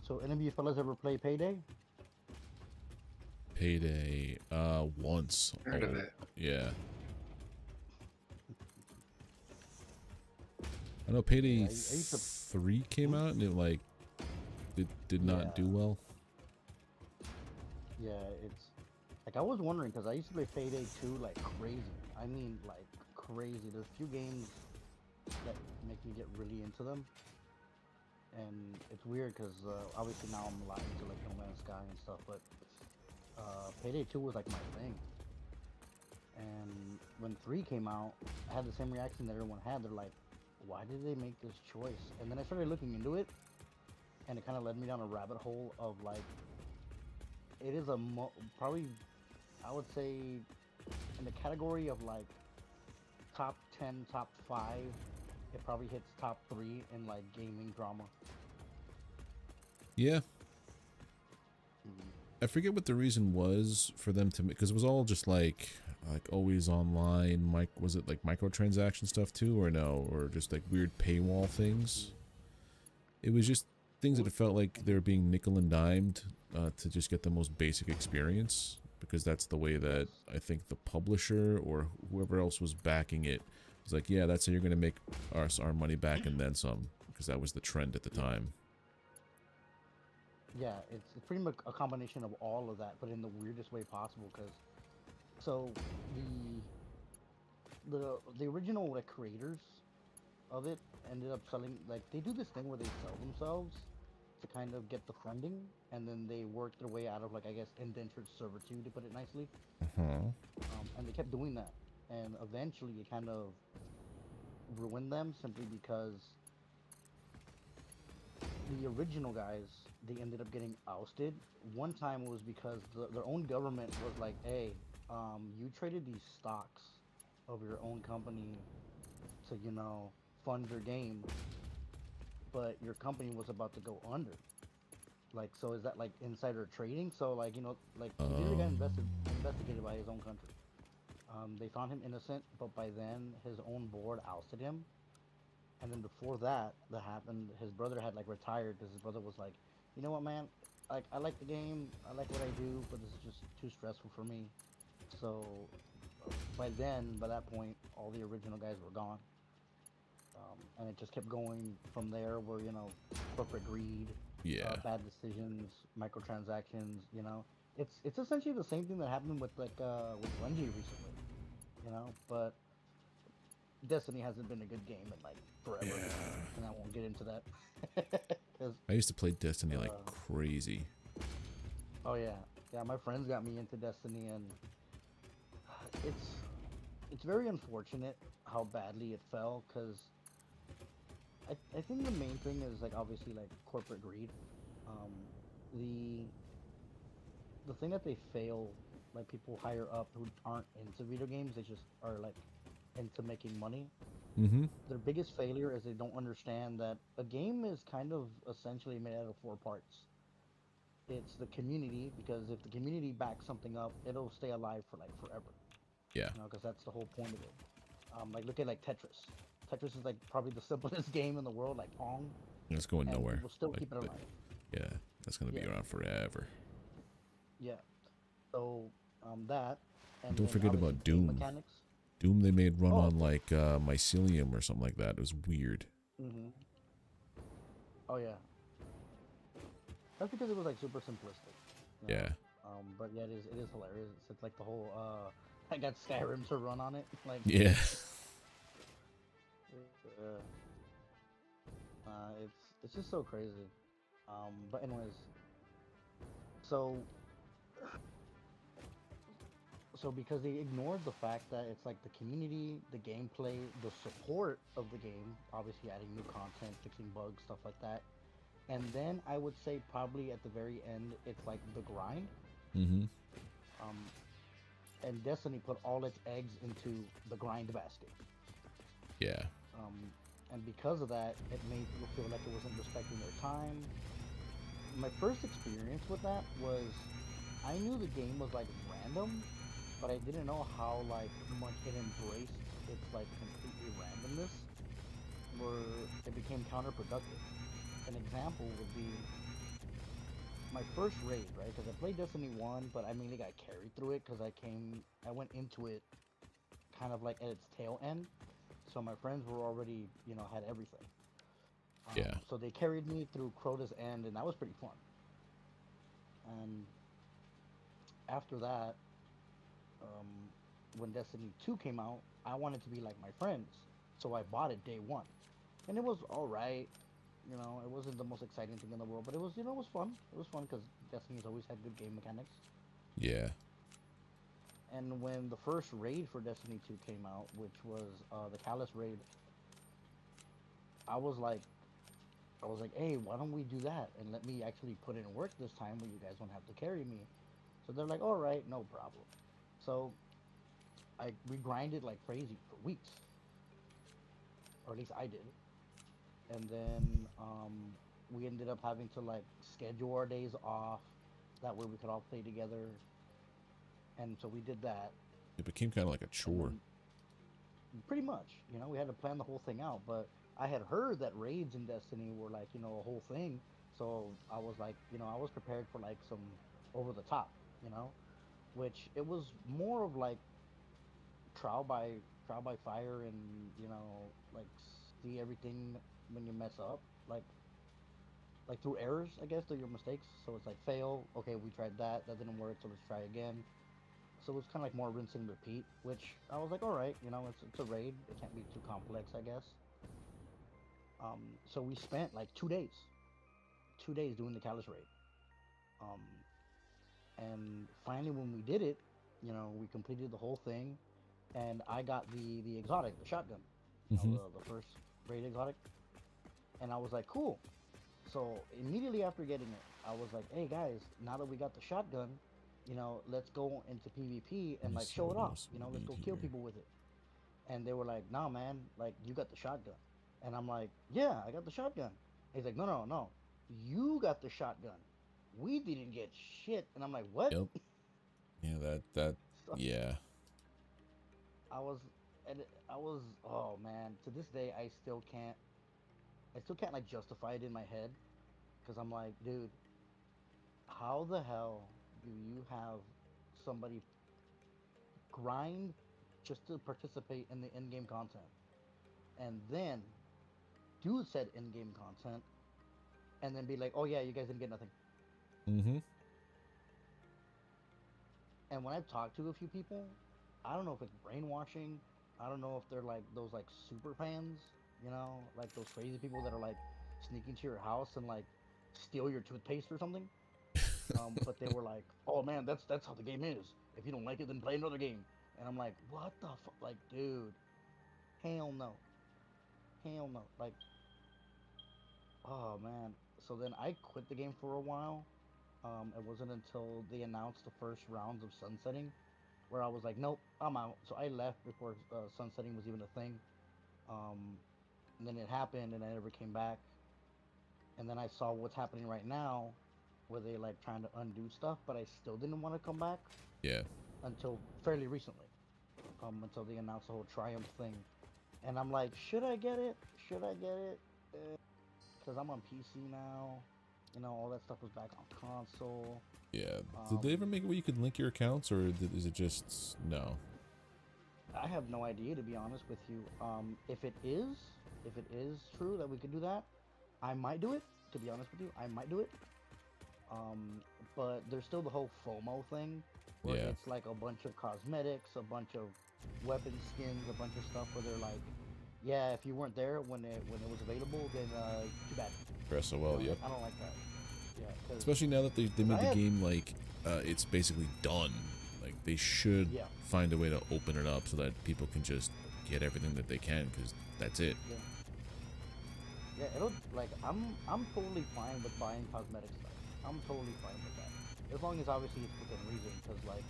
So, any of you fellas ever play Payday? Payday, once. Heard of it. Yeah. I know Payday Yeah, I used to- 3 came out and it like did not do well. Yeah, it's like I was wondering because I used to play Payday 2 like crazy. I mean, like crazy. There's few games that make me get really into them, and it's weird because obviously now I'm a lot into like No Man's Sky and stuff, but Payday 2 was like my thing. And when 3 came out, I had the same reaction that everyone had. They're like, why did they make this choice? And then I started looking into it, and it kind of led me down a rabbit hole of like, it is a probably, I would say, in the category of like top 10, top 5, it probably hits top 3 in like gaming drama. Yeah. I forget what the reason was for them to make, because it was all just like always online. Was it like microtransaction stuff too, or no, or just like weird paywall things? It was just things that it felt like they were being nickel and dimed to just get the most basic experience, because that's the way that I think the publisher or whoever else was backing it was like, yeah, that's how you're gonna make our money back and then some, because that was the trend at the time. Yeah, it's pretty much a combination of all of that, but in the weirdest way possible. Because so the original like creators of it ended up selling, like they do this thing where they sell themselves to kind of get the funding, and then they work their way out of like, I guess, indentured servitude, to put it nicely. And they kept doing that, and eventually it kind of ruined them simply because the original guys, they ended up getting ousted. One time it was because their own government was like, hey, you traded these stocks of your own company to, you know, fund your game, but your company was about to go under. Like, so is that like insider trading? So like, you know, like he literally got investigated by his own country. They found him innocent, but by then his own board ousted him. And then before that happened, his brother had like retired because his brother was like, you know what, man, like I like the game, I like what I do, but this is just too stressful for me. So by that point, all the original guys were gone. And it just kept going from there, where, you know, corporate greed, bad decisions, microtransactions, you know, it's essentially the same thing that happened with like with Bungie recently, you know, but Destiny hasn't been a good game in like forever, and I won't get into that. I used to play Destiny like crazy. Oh yeah, my friends got me into Destiny, and it's very unfortunate how badly it fell, because I think the main thing is like obviously like corporate greed. The thing that they fail, like people higher up who aren't into video games, they just are like into making money. Their biggest failure is they don't understand that a game is kind of essentially made out of 4 parts. It's the community, because if the community backs something up, it'll stay alive for like forever. Yeah. You know, because that's the whole point of it. Like look at like Tetris. Tetris is like probably the simplest game in the world, like Pong. It's going nowhere. We'll still like, keep it alive. Yeah, that's gonna be around forever. Yeah. So that. And don't forget about Doom. Mechanics. Doom they made run on like mycelium or something like that. It was weird. Oh yeah. That's because it was like super simplistic. You know? Yeah. But yeah, it is hilarious. It's like the whole I got Skyrim to run on it. Like yeah. It's just so crazy. But anyways, so because they ignored the fact that it's like the community, the gameplay, the support of the game, obviously adding new content, fixing bugs, stuff like that. And then I would say probably at the very end, it's like the grind. And Destiny put all its eggs into the grind basket. Yeah. And because of that, it made people feel like it wasn't respecting their time. My first experience with that was, I knew the game was like random, but I didn't know how like much it embraced its like completely randomness, where it became counterproductive. An example would be, my first raid, right? Because I played Destiny 1, but I mainly got carried through it because I went into it kind of like at its tail end. So my friends were already, had everything. Yeah. So they carried me through Crota's End, and that was pretty fun. And after that, um, when Destiny 2 came out, I wanted to be like my friends. So I bought it day one. And it was alright. It wasn't the most exciting thing in the world, but it was, it was fun. It was fun because Destiny's always had good game mechanics. Yeah. And when the first raid for Destiny 2 came out, which was the Callus raid, I was like, hey, why don't we do that and let me actually put in work this time where you guys don't have to carry me? So they're like, all right, no problem. So we grinded like crazy for weeks, or at least I did. And then we ended up having to like schedule our days off. That way we could all play together. And so we did that. It became kind of like a chore. Pretty much, we had to plan the whole thing out. But I had heard that raids in Destiny were like, a whole thing. So I was like, I was prepared for like some over the top, which it was more of like trial by fire, and like see everything when you mess up, like through errors, I guess, through your mistakes. So it's like fail, okay, we tried that didn't work, so let's try again. So it was kind of like more rinse and repeat, which I was like, all right, it's a raid, it can't be too complex, I guess. So we spent like 2 days doing the Callus raid. And finally when we did it, we completed the whole thing, and I got the exotic, the shotgun, the first raid exotic, and I was like, cool. So immediately after getting it, I was like, hey guys, now that we got the shotgun, let's go into PvP and like show it off. Let's go kill people with it. And they were like, nah, man, like you got the shotgun. And I'm like, yeah, I got the shotgun. He's like, no, no, no, you got the shotgun. We didn't get shit. And I'm like, what? Yep. Yeah, that So yeah. I was, and I was, oh man, to this day I still can't like justify it in my head, because I'm like, dude, how the hell do you have somebody grind just to participate in the in-game content, and then do said in-game content, and then be like, oh yeah, you guys didn't get nothing? Mm-hmm. And when I've talked to a few people, I don't know if it's brainwashing. I don't know if they're like those like super fans, like those crazy people that are like sneaking to your house and like steal your toothpaste or something. But they were like, "Oh man, that's how the game is. If you don't like it, then play another game." And I'm like, "What the fuck? Like, dude, hell no, hell no." Like, oh man. So then I quit the game for a while. It wasn't until they announced the first rounds of sunsetting where I was like, "Nope, I'm out." So I left before sunsetting was even a thing. Um, and then it happened, and I never came back. And then I saw what's happening right now, where they like trying to undo stuff, but I still didn't want to come back Yeah. until fairly recently, until they announced the whole Triumph thing. And I'm like, should I get it? Should I get it? Because I'm on PC now. All that stuff was back on console. Yeah. Did they ever make it where you could link your accounts, or is it just no? I have no idea, to be honest with you. If it is true that we could do that, I might do it. To be honest with you, I might do it. But there's still the whole FOMO thing, where Yeah. it's like a bunch of cosmetics, a bunch of weapon skins, a bunch of stuff where they're like, yeah, if you weren't there when it was available, then too bad. Press so well. Yep. I don't like that. Yeah. Especially now that they made the game like it's basically done. Like they should find a way to open it up so that people can just get everything that they can, because that's it. Yeah. Yeah, it'll like I'm totally fine with buying cosmetic stuff. I'm totally fine with that, as long as obviously it's within reason. Because like,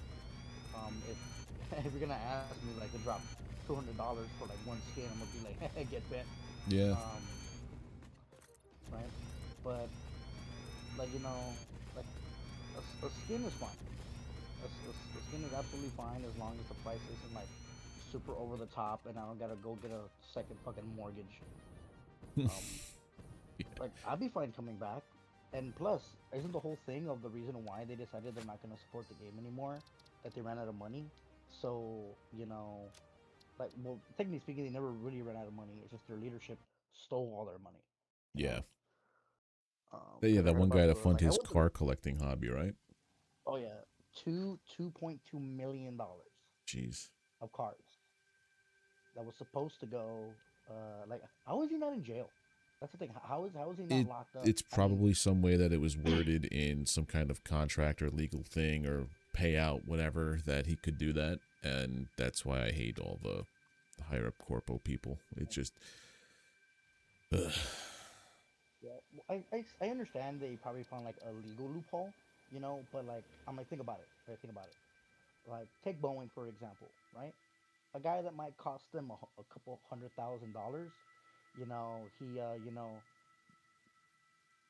if if you're gonna ask me like to drop $200 for like one skin, I'm gonna be like, hey, get bent. Yeah. Right. But like like a skin is fine. A skin is absolutely fine as long as the price isn't like super over the top, and I don't gotta go get a second fucking mortgage. Like I'd be fine coming back, And plus, isn't the whole thing of the reason why they decided they're not going to support the game anymore that they ran out of money? So, you know, like, well, technically speaking, they never really ran out of money. It's just their leadership stole all their money. You Yeah. know? Yeah, 'Cause I that heard one about guy the to fund like I his wasn't. car collecting hobby, right? Oh yeah, $2.2 million Jeez. of cars that was supposed to go. Like, how is he not in jail? That's the thing. How is he not locked up? It's I mean, probably some way that it was worded in some kind of contract or legal thing or payout, whatever, that he could do that. And that's why I hate all the higher up corpo people. It's just, ugh. yeah, I understand they probably found like a legal loophole, you know, but like I'm like think about it. Right, think about it. Like take Boeing for example, right? A guy that might cost them a couple $100,000, you know, he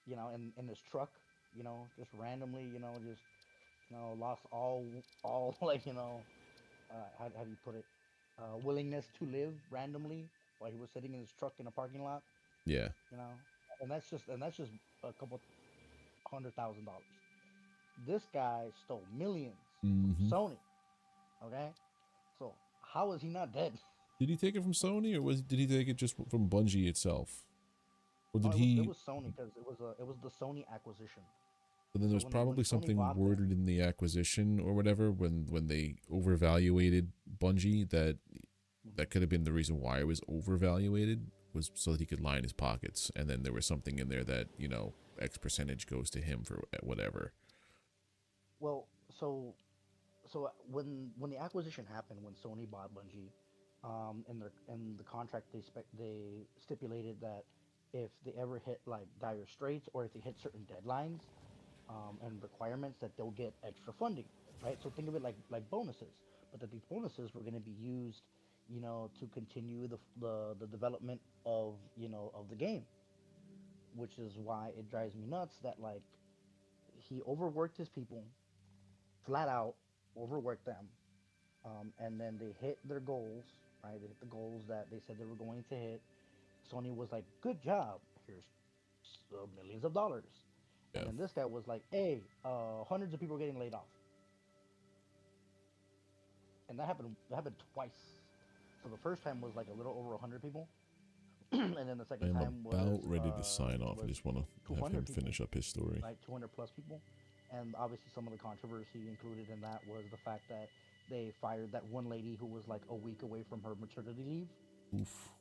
in his truck, you know, just randomly, you know, just lost all like how do you put it, willingness to live randomly while he was sitting in his truck in a parking lot, Yeah. you know, and that's just a couple $100,000. This guy stole millions from Mm-hmm. Sony. Okay, so how is he not dead? Did he take it from Sony, or did he take it just from Bungie itself? Or No, did it he? was Sony because it was the Sony acquisition. But then So there's when probably Sony something bought them, worded in the acquisition or whatever when they overvaluated Bungie that could have been the reason why it was overvaluated, was so that he could line his pockets, and then there was something in there that, you know, X percentage goes to him for whatever. well, so when the acquisition happened, when Sony bought Bungie, in the contract they stipulated that if they ever hit like dire straits or if they hit certain deadlines, and requirements, that they'll get extra funding, right? So think of it like bonuses, but that these bonuses were going to be used, you know, to continue the development of of the game, which is why it drives me nuts that like he overworked his people, flat out overworked them, and then they hit their goals, right? They hit the goals that they said they were going to hit. Sony was like, "Good job. Here's millions of dollars." Yeah. And then this guy was like, "Hey, hundreds of people are getting laid off," and that happened twice. So the first time was like a little over 100 people, and then the second I'm time about ready to sign off. I was just want to have 200 him people, finish up his story. like 200 plus people. And obviously, some of the controversy included in that was the fact that they fired that one lady who was like a week away from her maternity leave. Oof.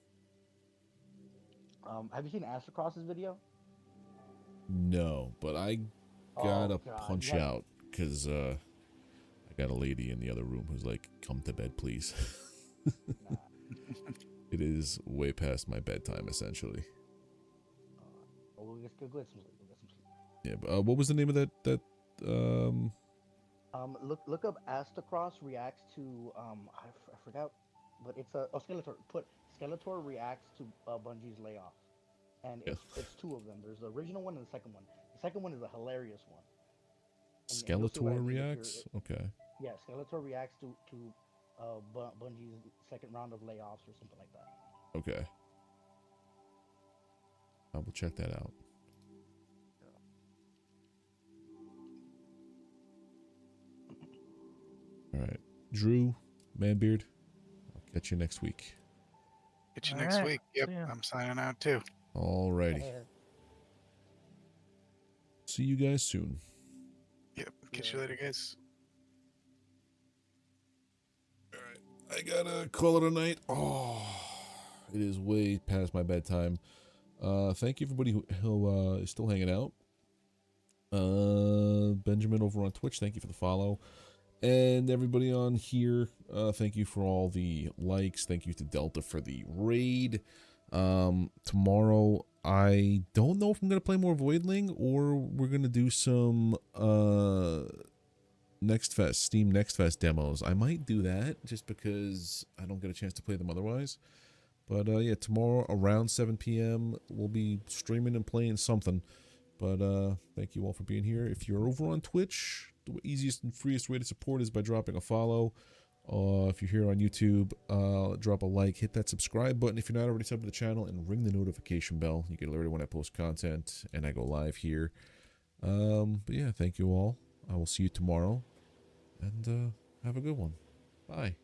Have you seen Astrocross's video? No, but I gotta punch out because I got a lady in the other room who's like, "Come to bed, please." Nah. It is way past my bedtime, essentially. Well, we'll get some sleep. We'll get some sleep. Yeah, but what was the name of that? Look up Astacross reacts to I forgot, but it's a Skeletor. Put Skeletor reacts to Bungie's layoff, and it's two of them. There's the original one and the second one. The second one is a hilarious one. And you'll see what I Skeletor mean reacts. Okay. Yeah, Skeletor reacts to Bungie's second round of layoffs or something like that. Okay. I will check that out. All right, Drew, Manbeard, I'll catch you next week. Get you next week. Yep, I'm signing out too. All righty. See you guys soon. Yep, catch you later, guys. All right, I gotta call it a night. Oh, it is way past my bedtime. Thank you everybody who is still hanging out. Benjamin over on Twitch, thank you for the follow. And everybody on here, thank you for all the likes. Thank you to Delta for the raid. Tomorrow, I don't know if I'm going to play more Voidling or we're going to do some Steam Next Fest demos. I might do that just because I don't get a chance to play them otherwise. But yeah, tomorrow around 7 p.m. we'll be streaming and playing something. But thank you all for being here. If you're over on Twitch, the easiest and freest way to support is by dropping a follow. If you're here on YouTube, drop a like, hit that subscribe button if you're not already subbed to the channel, and ring the notification bell. You get alerted when I post content and I go live here. But yeah, thank you all. I will see you tomorrow, and have a good one. Bye.